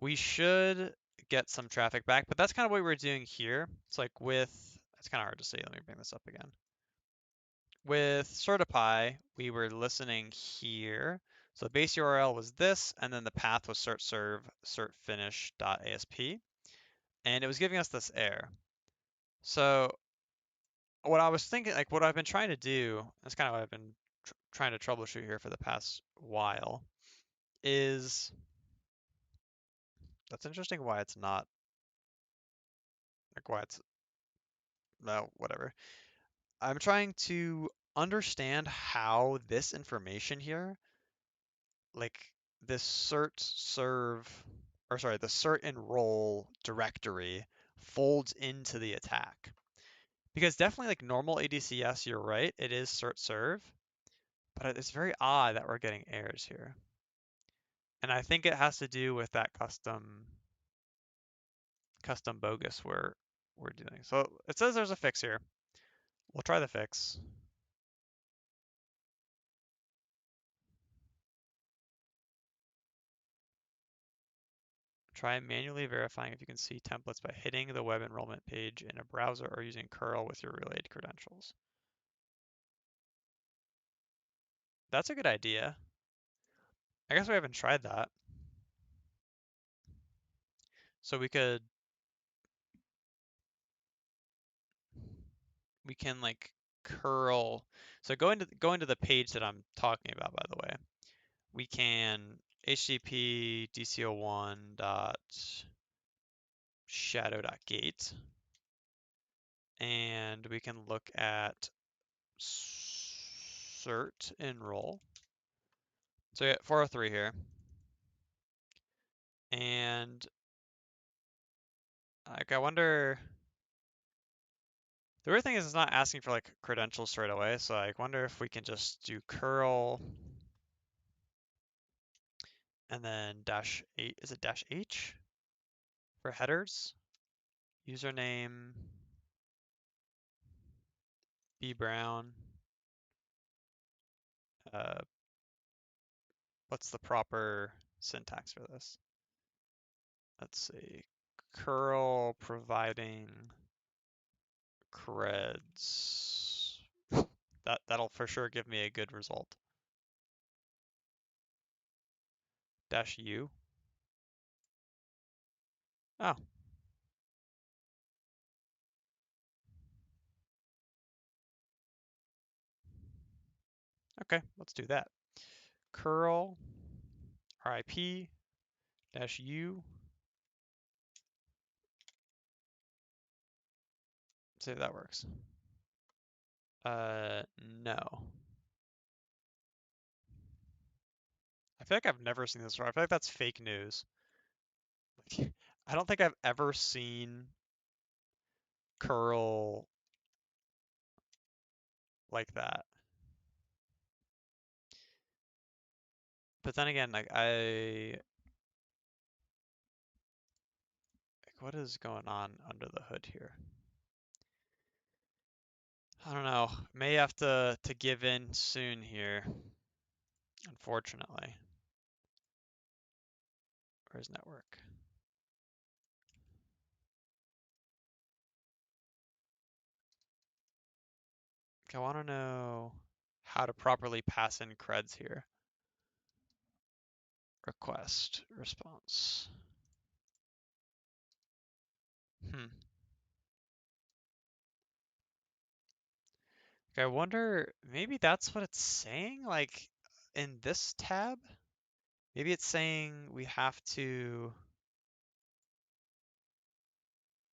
Speaker 1: We should get some traffic back, but that's kind of what we were doing here. It's like it's kind of hard to see. Let me bring this up again. With certify, we were listening here. So the base URL was this, and then the path was cert serve cert finish.asp, and it was giving us this error. So what I was thinking, like what I've been trying to do, that's kind of what I've been trying to troubleshoot here for the past while, is that's interesting why it's not, like why it's, no, whatever. I'm trying to understand how this information here, like this cert serve, or sorry, the cert enroll directory folds into the attack. Because definitely like normal ADCS, you're right, it is cert serve, but it's very odd that we're getting errors here. And I think it has to do with that custom bogus we're doing. So it says there's a fix here. We'll try the fix. Try manually verifying if you can see templates by hitting the web enrollment page in a browser or using curl with your relayed credentials. That's a good idea. I guess we haven't tried that. So we can like curl. So go into the page that I'm talking about, by the way. We can http dco1.shadow.gate, and we can look at cert enroll. So we got 403 here. And like I wonder, the weird thing is it's not asking for like credentials straight away, so I wonder if we can just do curl and then -8, is it -h for headers? Username, B Brown. What's the proper syntax for this? Let's see. Curl providing creds. That'll for sure give me a good result. Dash U. Oh. Okay, let's do that. Curl RIP dash U. See if that works. No. I feel like I've never seen this before. I feel like that's fake news. I don't think I've ever seen curl like that. But then again, like what is going on under the hood here? I don't know. May have to give in soon here, unfortunately. Where's network? I want to know how to properly pass in creds here. Request response. Okay, I wonder, maybe that's what it's saying, like in this tab? Maybe it's saying we have to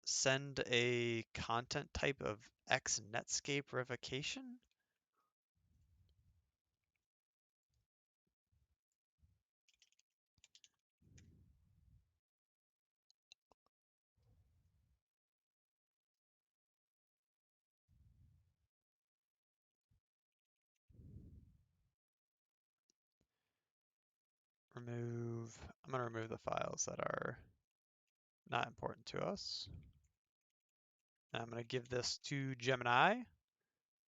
Speaker 1: send a content type of X Netscape revocation? Remove, I'm gonna remove the files that are not important to us. I'm gonna give this to Gemini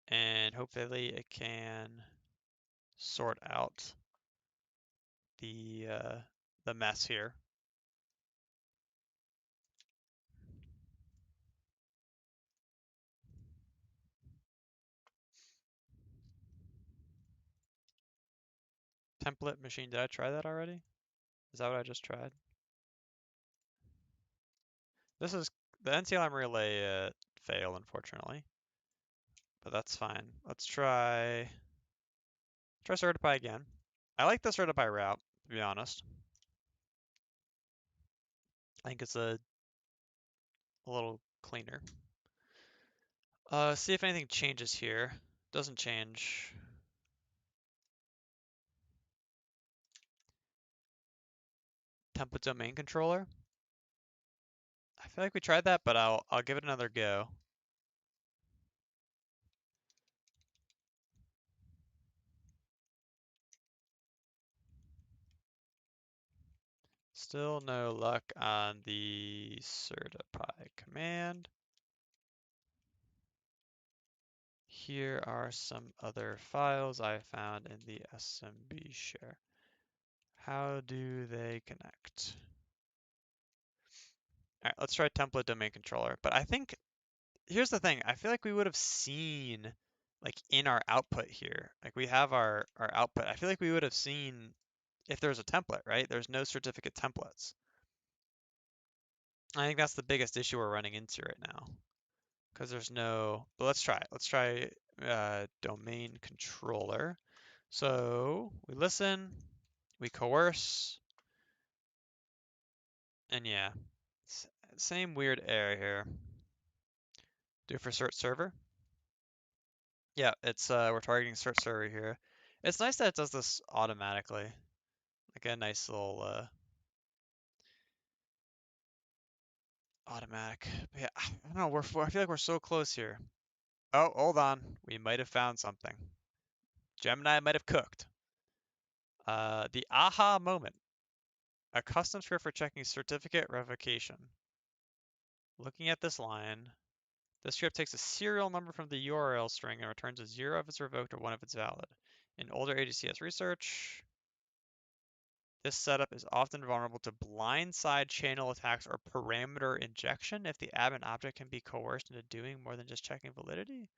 Speaker 1: and hopefully it can sort out the mess here. Template machine, did I try that already? Is that what I just tried? This is the NCLM relay fail, unfortunately, but that's fine. Let's try certify again. I like the certify route, to be honest. I think it's a little cleaner. See if anything changes here. Doesn't change. Template domain controller. I feel like we tried that, but I'll give it another go. Still no luck on the certify command. Here are some other files I found in the SMB share. How do they connect? All right, let's try template domain controller. But I think, here's the thing. I feel like we would have seen, like in our output here, like we have our output. I feel like we would have seen if there's a template, right? There's no certificate templates. I think that's the biggest issue we're running into right now. Because there's no, but let's try it. Let's try domain controller. So we listen, we coerce, and yeah, same weird error here. Do for cert server. Yeah, it's we're targeting cert server here. It's nice that it does this automatically. Like a nice little automatic. But yeah, I don't know. I feel like we're so close here. Oh, hold on. We might have found something. Gemini might have cooked. The aha moment. A custom script for checking certificate revocation. Looking at this line, This script takes a serial number from the URL string and returns a 0 if it's revoked or 1 if it's valid. In older AGCS research, this setup is often vulnerable to blindside channel attacks or parameter injection if the admin object can be coerced into doing more than just checking validity.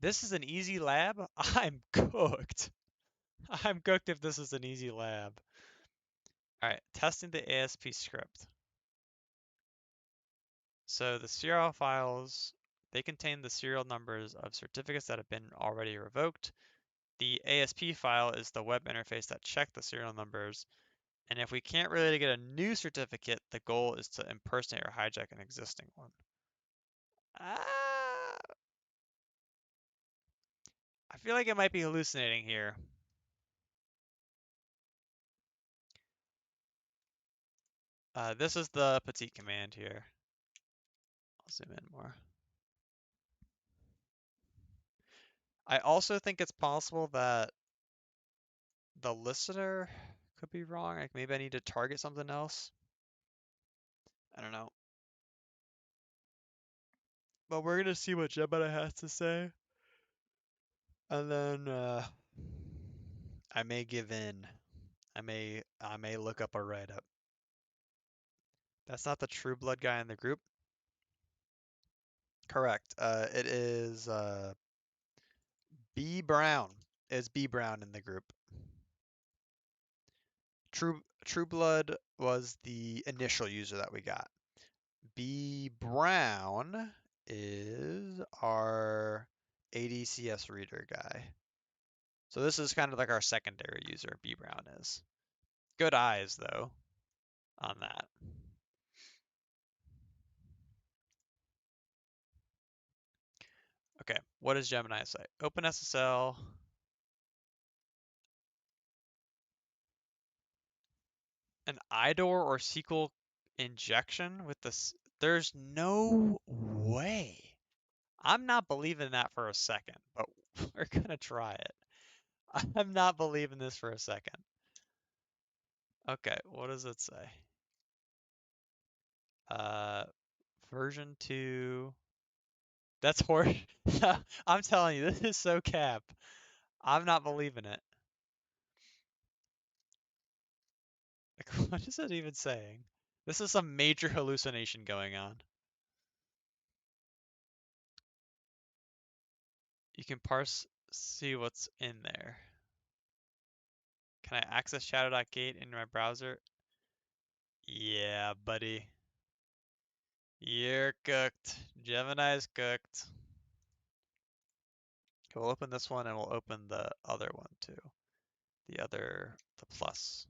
Speaker 1: This is an easy lab? I'm cooked. I'm cooked if this is an easy lab. Alright, testing the ASP script. So the serial files, they contain the serial numbers of certificates that have been already revoked. The ASP file is the web interface that checked the serial numbers. And if we can't really get a new certificate, the goal is to impersonate or hijack an existing one. Ah, I feel like it might be hallucinating here. This is the petite command here. I'll zoom in more. I also think it's possible that the listener could be wrong. Like maybe I need to target something else. I don't know. But we're gonna see what Gemini has to say. And then I may give in. I may look up a write-up. That's not the True Blood guy in the group. Correct. It is B Brown. Is B Brown in the group? True Blood was the initial user that we got. B Brown is our ADCS reader guy. So this is kind of like our secondary user, B Brown is. Good eyes though on that. Okay, what does Gemini say? OpenSSL. An IDOR or SQL injection with this? There's no way. I'm not believing that for a second, but we're gonna try it. I'm not believing this for a second. Okay, what does it say? Uh, version 2. That's horse. I'm telling you, this is so cap. I'm not believing it. Like, what is it even saying? This is some major hallucination going on. You can parse, see what's in there. Can I access shadow.gate in my browser? Yeah, buddy. You're cooked. Gemini's cooked. Okay, we'll open this one and we'll open the other one too. The plus.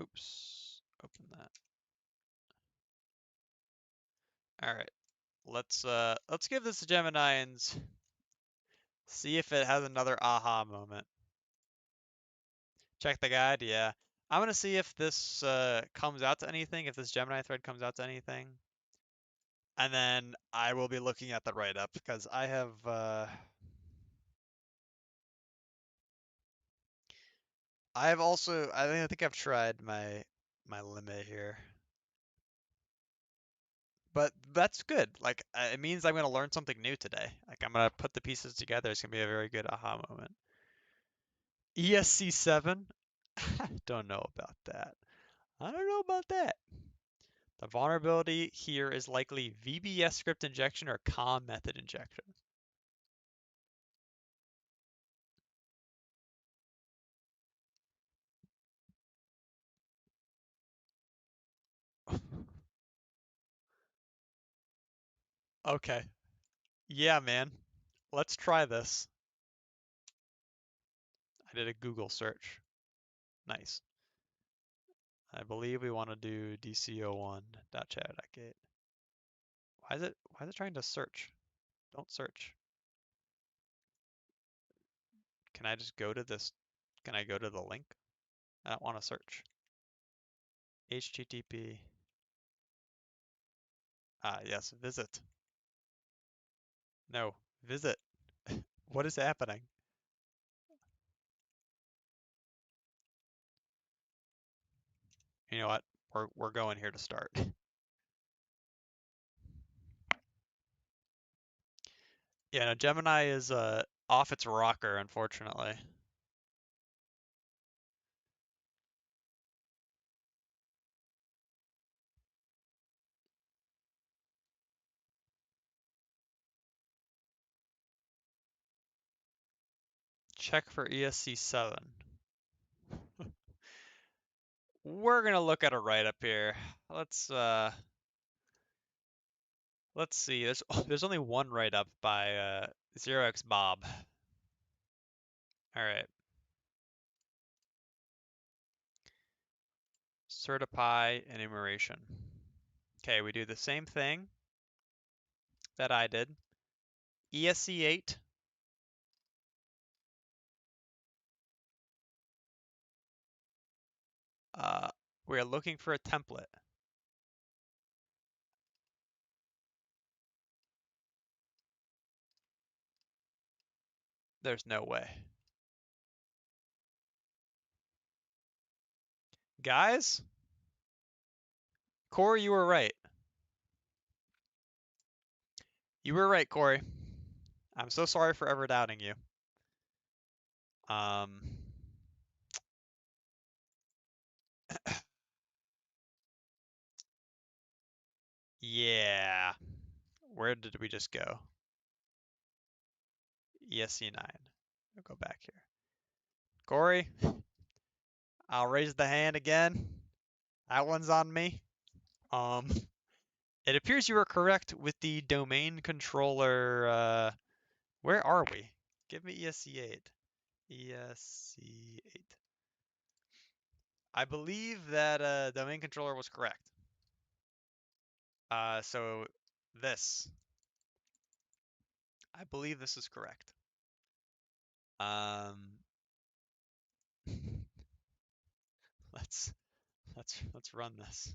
Speaker 1: Oops. Open that. Alright. Let's give this a Gemini and see if it has another aha moment. Check the guide, yeah. I'm gonna see if this comes out to anything, if this Gemini thread comes out to anything. And then I will be looking at the write-up because I have I think I've tried my limit here. But that's good. Like it means I'm gonna learn something new today. Like I'm gonna put the pieces together. It's gonna be a very good aha moment. ESC7? I don't know about that. I don't know about that. The vulnerability here is likely VBS script injection or COM method injection. Okay. Yeah, man. Let's try this. I did a Google search. Nice. I believe we want to do dco1.chat.gate. Why is it trying to search? Don't search. Can I just go to this? Can I go to the link? I don't want to search. HTTP. Yes, visit. No, visit. What is happening? You know what? we're going here to start. Yeah, no, Gemini is off its rocker, unfortunately. Check for ESC7. We're gonna look at a write-up here. Let's see. There's only one write-up by 0x Bob. All right. Certify enumeration. Okay, we do the same thing that I did. ESC8. We're looking for a template. There's no way. Guys, Corey, you were right. You were right, Corey. I'm so sorry for ever doubting you. Um, yeah. Where did we just go? ESC9. I'll go back here. Corey, I'll raise the hand again. That one's on me. Um, it appears you were correct with the domain controller. Where are we? Give me ESC8. ESC8. I believe that domain controller was correct. So this. I believe this is correct. Um, let's let's run this.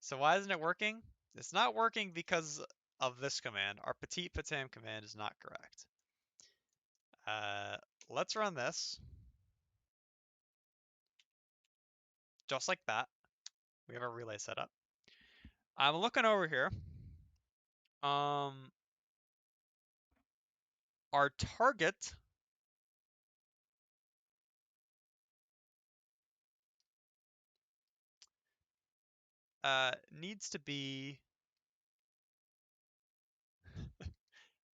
Speaker 1: So why isn't it working? It's not working because of this command. Our petit patam command is not correct. Uh, let's run this. Just like that. We have a relay set up. I'm looking over here. Our target needs to be,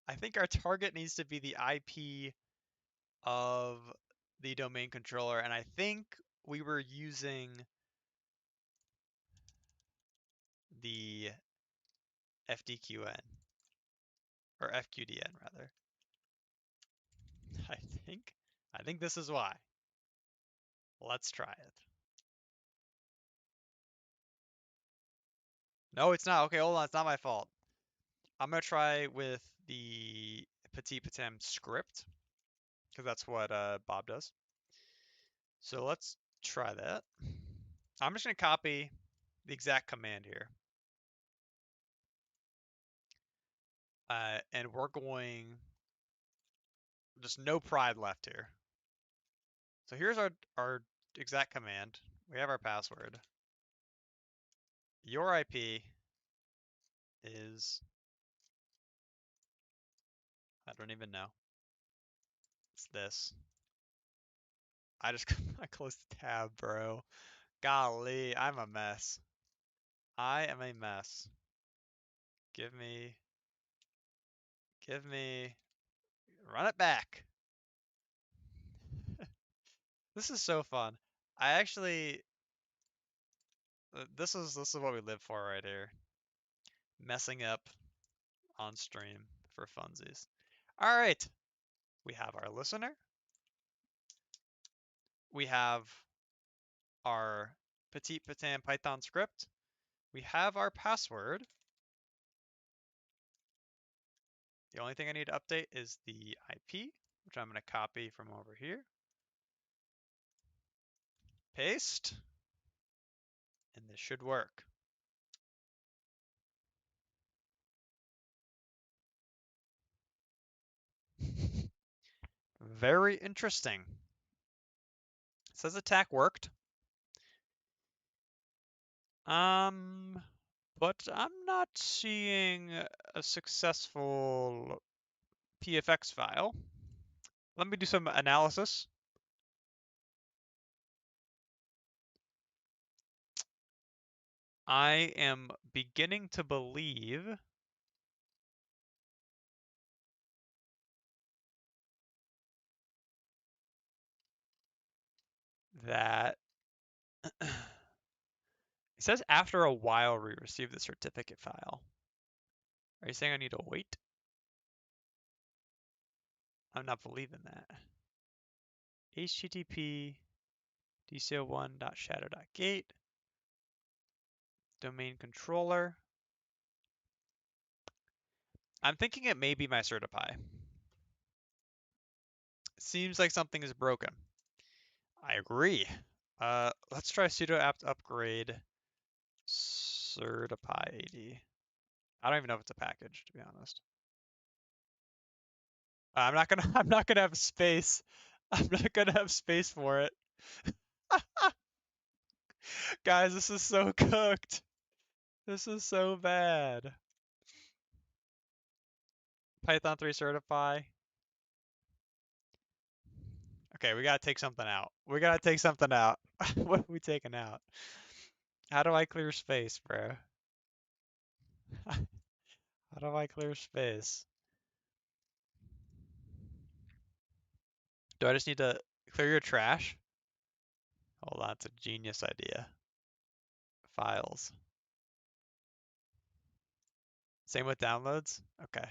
Speaker 1: I think our target needs to be the IP of the domain controller, and I think we were using the FDQN, or FQDN rather. I I think this is why. Let's try it. No, it's not. Okay, hold on. It's not my fault. I'm gonna try with the petit patam script because that's what Bob does. So let's try that. I'm just gonna copy the exact command here. And we're going, just no pride left here. So here's our exact command. We have our password. Your IP is, I don't even know. It's this. I closed the tab, bro. Golly, I'm a mess. I am a mess. Give me, run it back. This is so fun. I actually, this is what we live for right here. Messing up on stream for funsies. All right, we have our listener. We have our petit patam Python script. We have our password. The only thing I need to update is the IP, which I'm going to copy from over here. Paste. And this should work. Very interesting. It says attack worked. Um, but I'm not seeing a successful PFX file. Let me do some analysis. I am beginning to believe that it says after a while we receive the certificate file. Are you saying I need to wait? I'm not believing that. HTTP dco1.shadow.gate domain controller. I'm thinking it may be my certify. Seems like something is broken. I agree. Let's try sudo apt upgrade certify AD. I don't even know if it's a package, to be honest. I'm not gonna have space. I'm not gonna have space for it. Guys, this is so cooked. This is so bad. Python 3 certify. Okay, we gotta take something out. We gotta take something out. What are we taking out? How do I clear space, bro? How do I clear space? Do I just need to clear your trash? Hold on, it's a genius idea. Files. Same with downloads? Okay.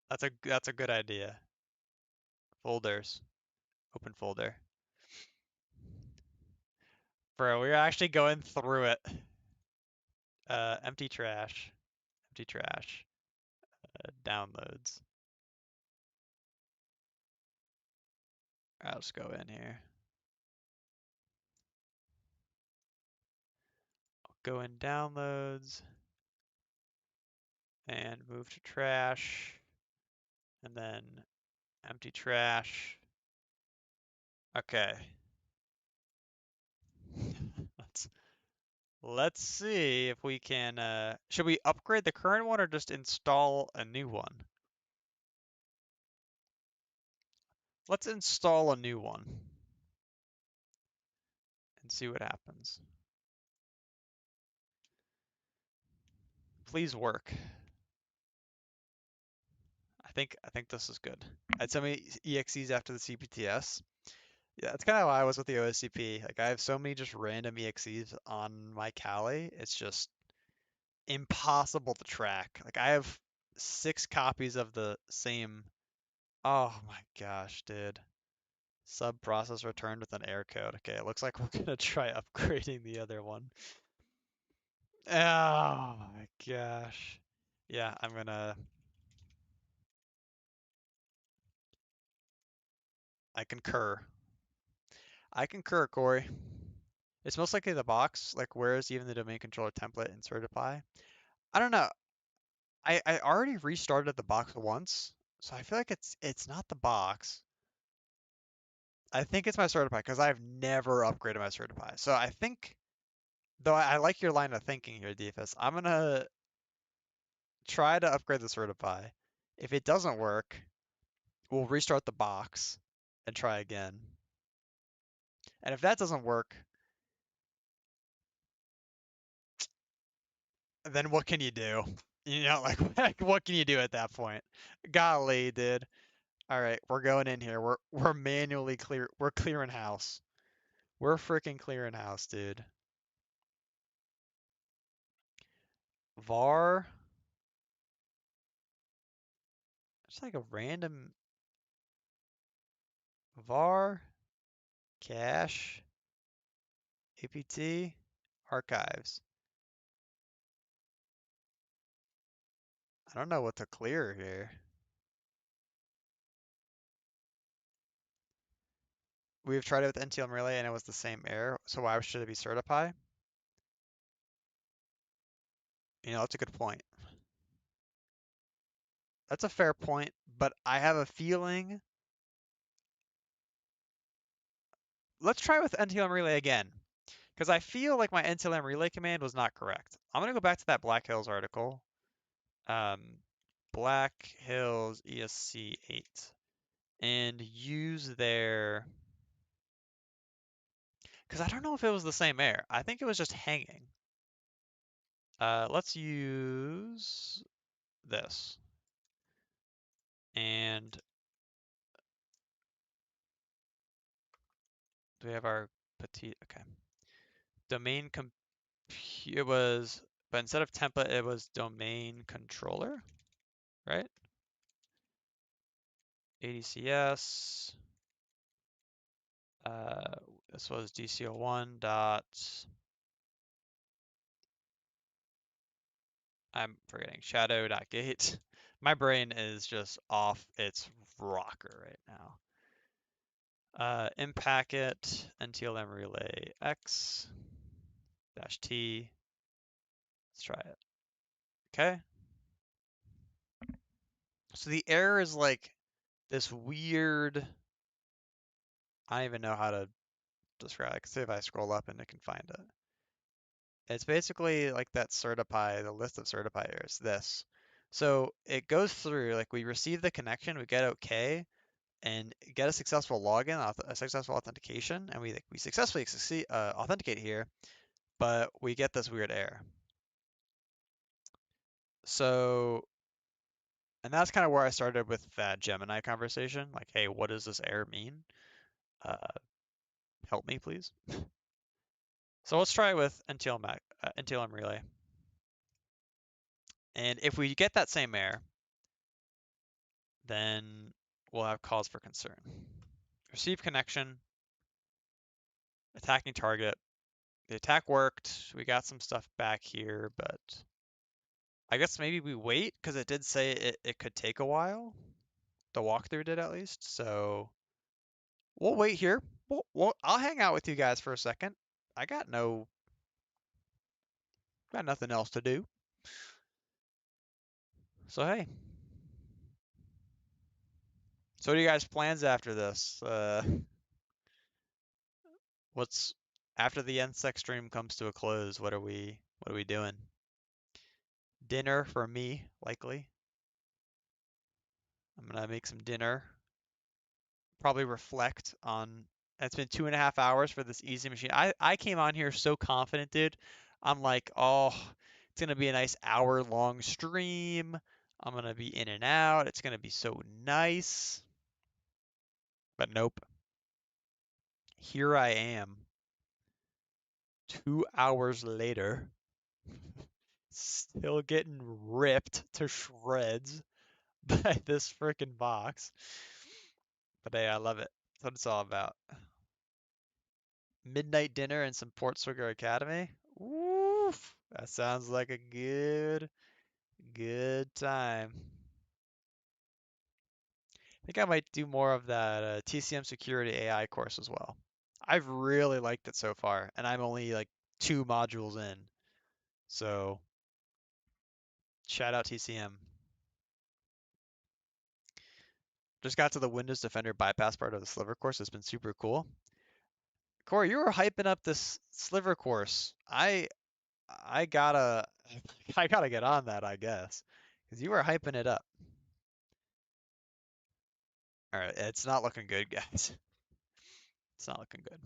Speaker 1: That's a good idea. Folders. Open folder. Bro, we're actually going through it. Empty trash. Empty trash. Downloads. I'll just go in here. I'll go in downloads and move to trash and then empty trash. Okay. Let's let's see if we can should we upgrade the current one or just install a new one? Let's install a new one and see what happens. Please work. I think this is good. I had so many EXEs after the CPTS. Yeah, that's kind of how I was with the OSCP. Like I have so many just random EXEs on my Kali. It's just impossible to track. Like I have 6 copies of the same. Oh my gosh, dude. Sub process returned with an error code. Okay, it looks like we're gonna try upgrading the other one. Oh my gosh. Yeah, I concur. I concur, Corey. It's most likely the box. Like, where is even the domain controller template in Certify? I don't know. I already restarted the box once, so I feel like it's not the box. I think it's my Certify because I've never upgraded my Certify. So I think, though I like your line of thinking here, Defus, I'm gonna try to upgrade the Certify. If it doesn't work, we'll restart the box and try again. And if that doesn't work, then what can you do? You know, like what can you do at that point? Golly, dude. All right, we're going in here. We're manually clear. We're clearing house. We're freaking clearing house, dude. Var. It's like a random var cache apt archives. I don't know what to clear here. We've tried it with NTLM Relay and it was the same error. So why should it be certify? You know, that's a good point. That's a fair point, but I have a feeling. Let's try with NTLM Relay again. Because I feel like my NTLM relay command was not correct. I'm gonna go back to that Black Hills article. Um, Black Hills ESC8 and use their, because I don't know if it was the same error. I think it was just hanging. Let's use this. And do we have our petite? Okay. Domain it was, but instead of template, it was domain controller, right? ADCS. Uh, this was DCL1 dot. I'm forgetting shadow.gate. My brain is just off its rocker right now. In packet NTLM relay X dash T. Let's try it. Okay. So the error is like this weird. I don't even know how to describe it. See if I scroll up and I can find it. It's basically like that certify, the list of certify errors. This. So it goes through, like we receive the connection, we get OK, and get a successful login, a successful authentication, and we successfully authenticate here, but we get this weird error. So, and that's kind of where I started with that Gemini conversation. Like, hey, what does this error mean? Uh, Help me, please. So let's try with NTLM relay. And if we get that same error, then we'll have cause for concern. Receive connection, attacking target. The attack worked. We got some stuff back here, but I guess maybe we wait because it did say it could take a while. The walkthrough did at least. So we'll wait here. I'll hang out with you guys for a second. I got nothing else to do. So hey. So what are you guys' plans after this? What's after the NSEC stream comes to a close? What are we doing? Dinner for me, likely. I'm gonna make some dinner. Probably reflect on. It's been 2.5 hours for this easy machine. I came on here so confident, dude. I'm like, oh, it's gonna be a nice hour-long stream. I'm gonna be in and out. It's gonna be so nice. But nope. Here I am. 2 hours later, still getting ripped to shreds by this freaking box. But hey, I love it. That's what it's all about. Midnight dinner and some Portswigger Academy. Oof, that sounds like a good time. I think I might do more of that TCM Security AI course as well. I've really liked it so far, and I'm only like 2 modules in. So shout out TCM. Just got to the Windows Defender bypass part of the Sliver course. It's been super cool. Corey, you were hyping up this Sliver course. I gotta I gotta get on that, I guess, because you were hyping it up. All right, it's not looking good, guys. It's not looking good.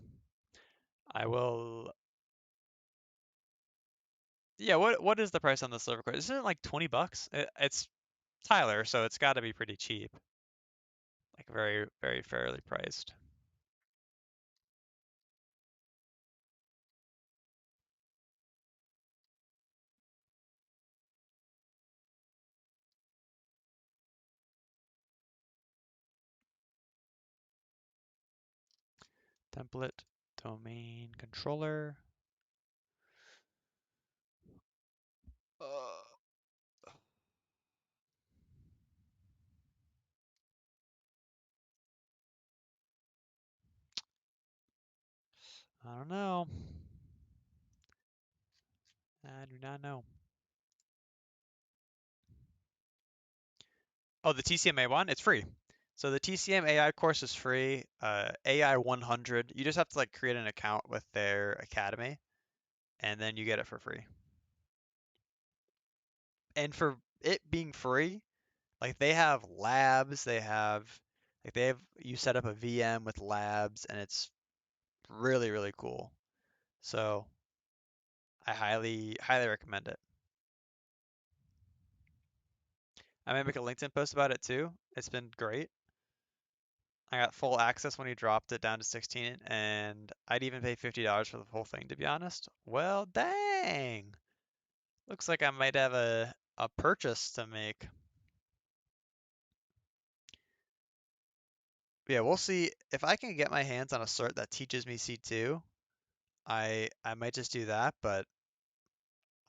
Speaker 1: I will. Yeah, what is the price on the Sliver course? Isn't it like 20 bucks? It's Tyler, so it's got to be pretty cheap. Like very, very fairly priced. Template, domain controller. I don't know. I do not know. Oh, the TCMA one? It's free. So the TCM AI course is free. AI 100, you just have to like create an account with their academy, and then you get it for free. And for it being free, like they have labs, they have you set up a VM with labs, and it's really really cool. So I highly recommend it. I may make a LinkedIn post about it too. It's been great. I got full access when he dropped it down to 16, and I'd even pay $50 for the whole thing, to be honest. Well, dang. Looks like I might have a purchase to make. Yeah, we'll see if I can get my hands on a cert that teaches me C2. I might just do that, but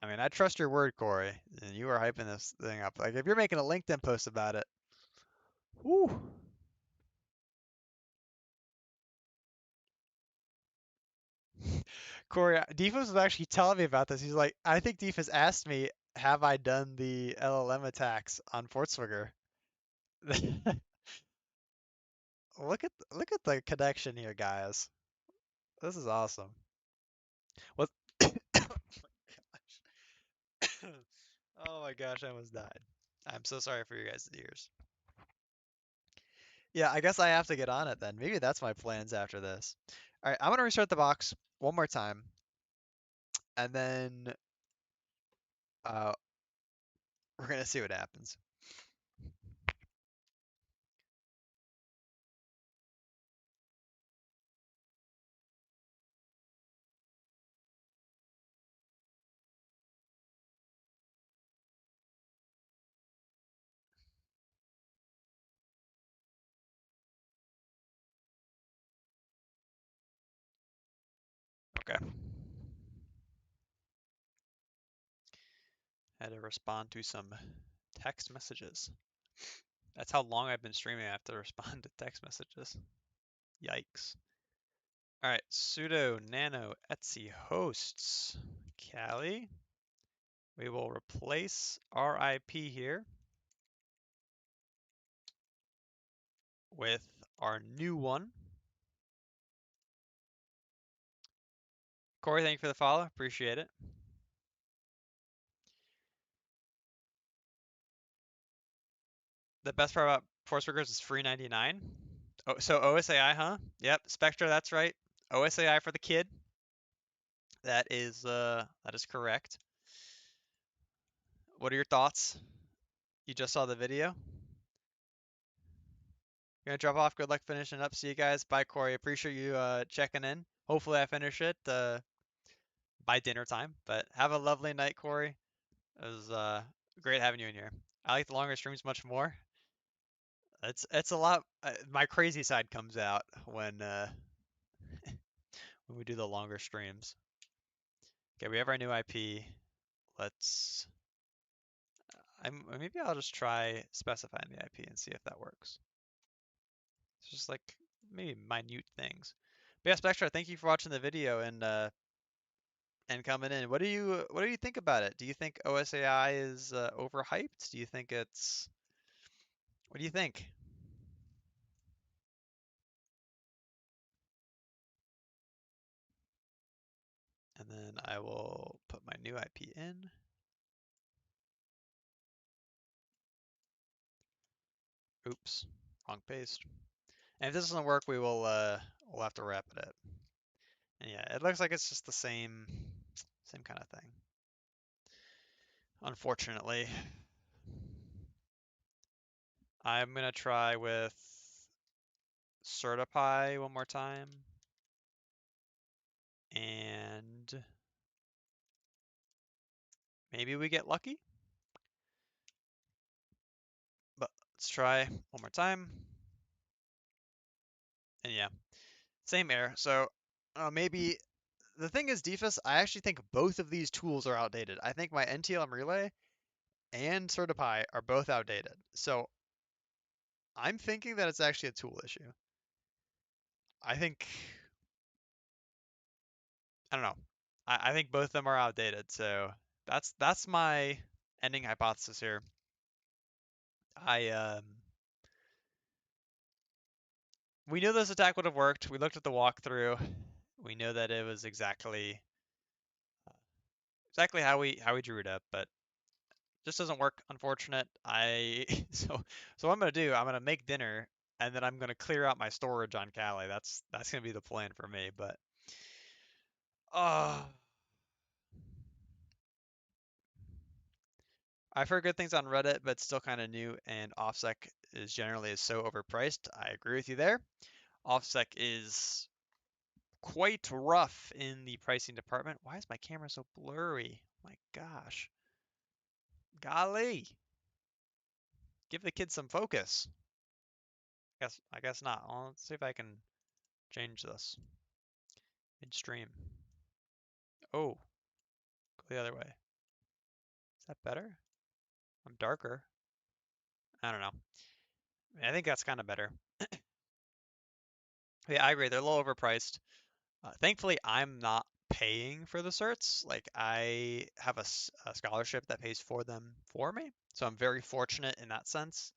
Speaker 1: I mean, I trust your word, Corey, and you are hyping this thing up. Like if you're making a LinkedIn post about it, whoo. Corey, Defus was actually telling me about this. He's like, I think Defus asked me, have I done the LLM attacks on Fortswigger? Look at the connection here, guys. This is awesome. What? Oh my gosh, I almost died. I'm so sorry for your guys' ears. Yeah, I guess I have to get on it then. Maybe that's my plans after this. All right, I'm gonna restart the box one more time, and then uh, we're gonna see what happens. Okay. Had to respond to some text messages. That's how long I've been streaming. I have to respond to text messages. Yikes. All right, sudo nano etc hosts. Callie. We will replace RIP here with our new one. Corey, thank you for the follow. Appreciate it. The best part about Force Workers is free 99. Oh, so OSAI, huh? Yep, Spectra, that's right. OSAI for the kid. That is correct. What are your thoughts? You just saw the video. You're gonna drop off. Good luck finishing up. See you guys. Bye, Corey. Appreciate you checking in. Hopefully I finish it by dinner time. But have a lovely night, Corey. It was great having you in here. I like the longer streams much more. It's a lot. My crazy side comes out when we do the longer streams. Okay, we have our new IP. Let's. Maybe I'll just try specifying the IP and see if that works. It's just like maybe minute things. But yeah, Spectra, thank you for watching the video and coming in. What do you think about it? Do you think OSAI is overhyped? Do you think it's what do you think? And then I will put my new IP in. Oops, wrong paste. And if this doesn't work, we'll have to wrap it up. And yeah, it looks like it's just the same kind of thing. Unfortunately, I'm gonna try with Certify one more time, and maybe we get lucky. But let's try one more time. And yeah, same error. So maybe the thing is, Defus, I actually think both of these tools are outdated. I think my NTLM Relay and Certify are both outdated. So I'm thinking that it's actually a tool issue. I think, I don't know. I think both of them are outdated. So that's my ending hypothesis here. I we knew this attack would have worked. We looked at the walkthrough. We know that it was exactly how we drew it up, but just doesn't work. Unfortunate. I so what I'm gonna do. I'm gonna make dinner, and then I'm gonna clear out my storage on Cali. That's gonna be the plan for me. But uh, I've heard good things on Reddit, but it's still kind of new, and OffSec is so overpriced. I agree with you there. OffSec is quite rough in the pricing department. Why is my camera so blurry? My gosh. Golly. Give the kids some focus. I guess not. Well, let's see if I can change this midstream. Oh, go the other way. Is that better? I'm darker. I don't know. I think that's kind of better. Yeah, I agree. They're a little overpriced. Thankfully, I'm not paying for the certs. Like, I have a scholarship that pays for them for me. So I'm very fortunate in that sense,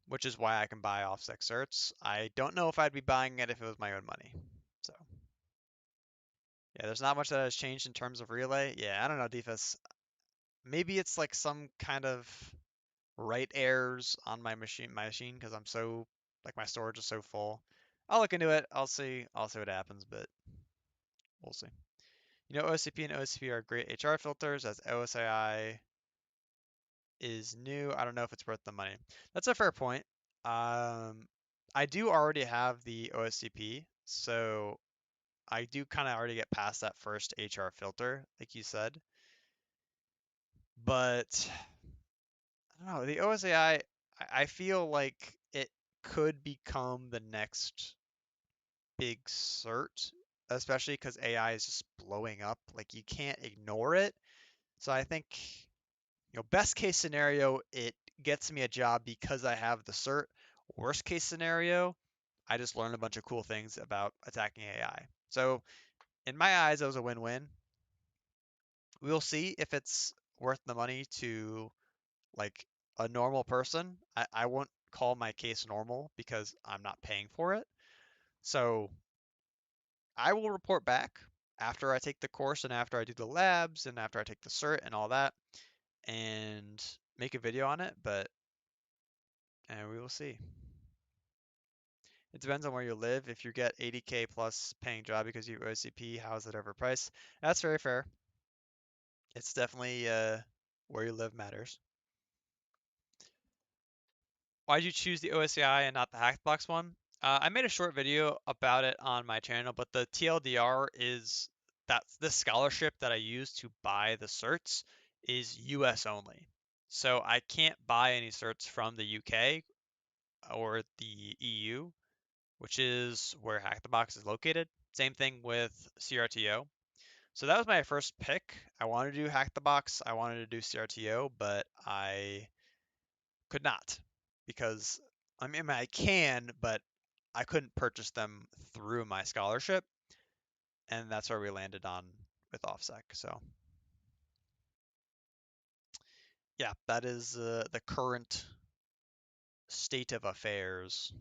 Speaker 1: which is why I can buy offsec certs. I don't know if I'd be buying it if it was my own money. So, yeah, there's not much that has changed in terms of relay. Yeah, I don't know, Defus. Maybe it's like some kind of write errors on my machine, because I'm so like my storage is so full. I'll look into it. I'll see what happens, but we'll see. OCP and OCP are great HR filters, as OSII is new. I don't know if it's worth the money. That's a fair point. I do already have the OSCP, so I do kind of already get past that first HR filter, like you said. But I don't know, the OSAI, I feel like it could become the next big cert, especially because AI is just blowing up. Like, you can't ignore it. So I think, best case scenario, it gets me a job because I have the cert. Worst case scenario, I just learn a bunch of cool things about attacking AI. So in my eyes, it was a win-win. We'll see if it's worth the money to like a normal person. I won't call my case normal because I'm not paying for it. So I will report back after I take the course and after I do the labs and after I take the cert and all that and make a video on it, but and we will see. It depends on where you live. If you get 80K plus paying job because you OCP, how is it overpriced? That's very fair. It's definitely where you live matters. Why'd you choose the OSCI and not the Hackbox one? I made a short video about it on my channel, but the TLDR is that the scholarship that I use to buy the certs is US only. So I can't buy any certs from the UK or the EU, which is where Hack the Box is located. Same thing with CRTO. So that was my first pick. I wanted to do Hack the Box, I wanted to do CRTO, but I could not because I can, but I couldn't purchase them through my scholarship, and that's where we landed on with OffSec. So yeah, that is the current state of affairs.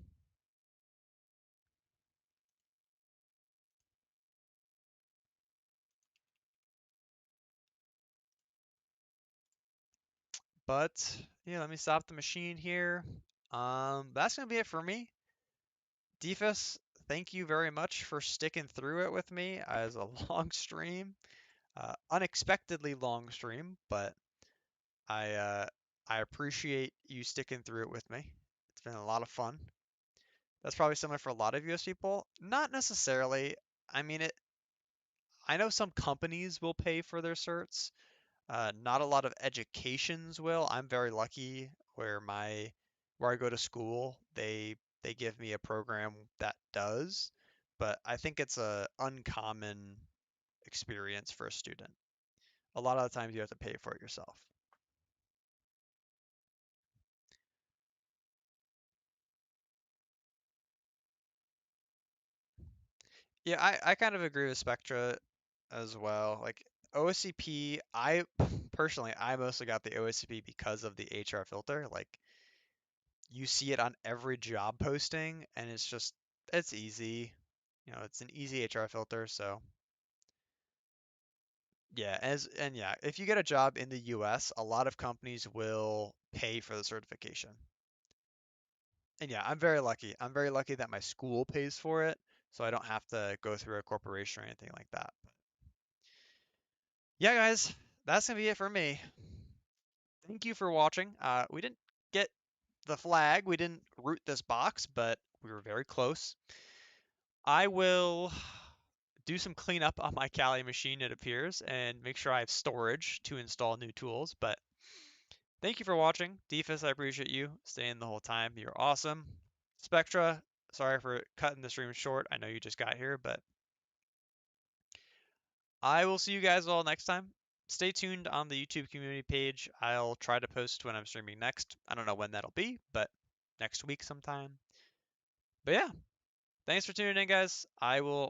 Speaker 1: But yeah, let me stop the machine here. That's gonna be it for me. Defus, thank you very much for sticking through it with me as a long stream, unexpectedly long stream, but I uh, I appreciate you sticking through it with me. It's been a lot of fun. That's probably similar for a lot of US people. Not necessarily. I mean, I know some companies will pay for their certs. Not a lot of educations will. I'm very lucky where I go to school, they give me a program that does, but I think it's a uncommon experience for a student. A lot of the times you have to pay for it yourself. Yeah, I kind of agree with Spectra as well. Like OSCP, I personally I mostly got the OSCP because of the HR filter. Like you see it on every job posting, and it's easy. It's an easy HR filter. So yeah, yeah, if you get a job in the US, a lot of companies will pay for the certification. And yeah, I'm very lucky. I'm very lucky that my school pays for it, so I don't have to go through a corporation or anything like that. But yeah, guys, that's gonna be it for me. Thank you for watching. We didn't get the flag, we didn't root this box, but we were very close. I will do some cleanup on my Kali machine, it appears, and make sure I have storage to install new tools. But thank you for watching. Defus, I appreciate you staying the whole time. You're awesome. Spectra, sorry for cutting the stream short. I know you just got here, but I will see you guys all next time. Stay tuned on the YouTube community page. I'll try to post when I'm streaming next. I don't know when that'll be, but next week sometime. But yeah, thanks for tuning in, guys. I will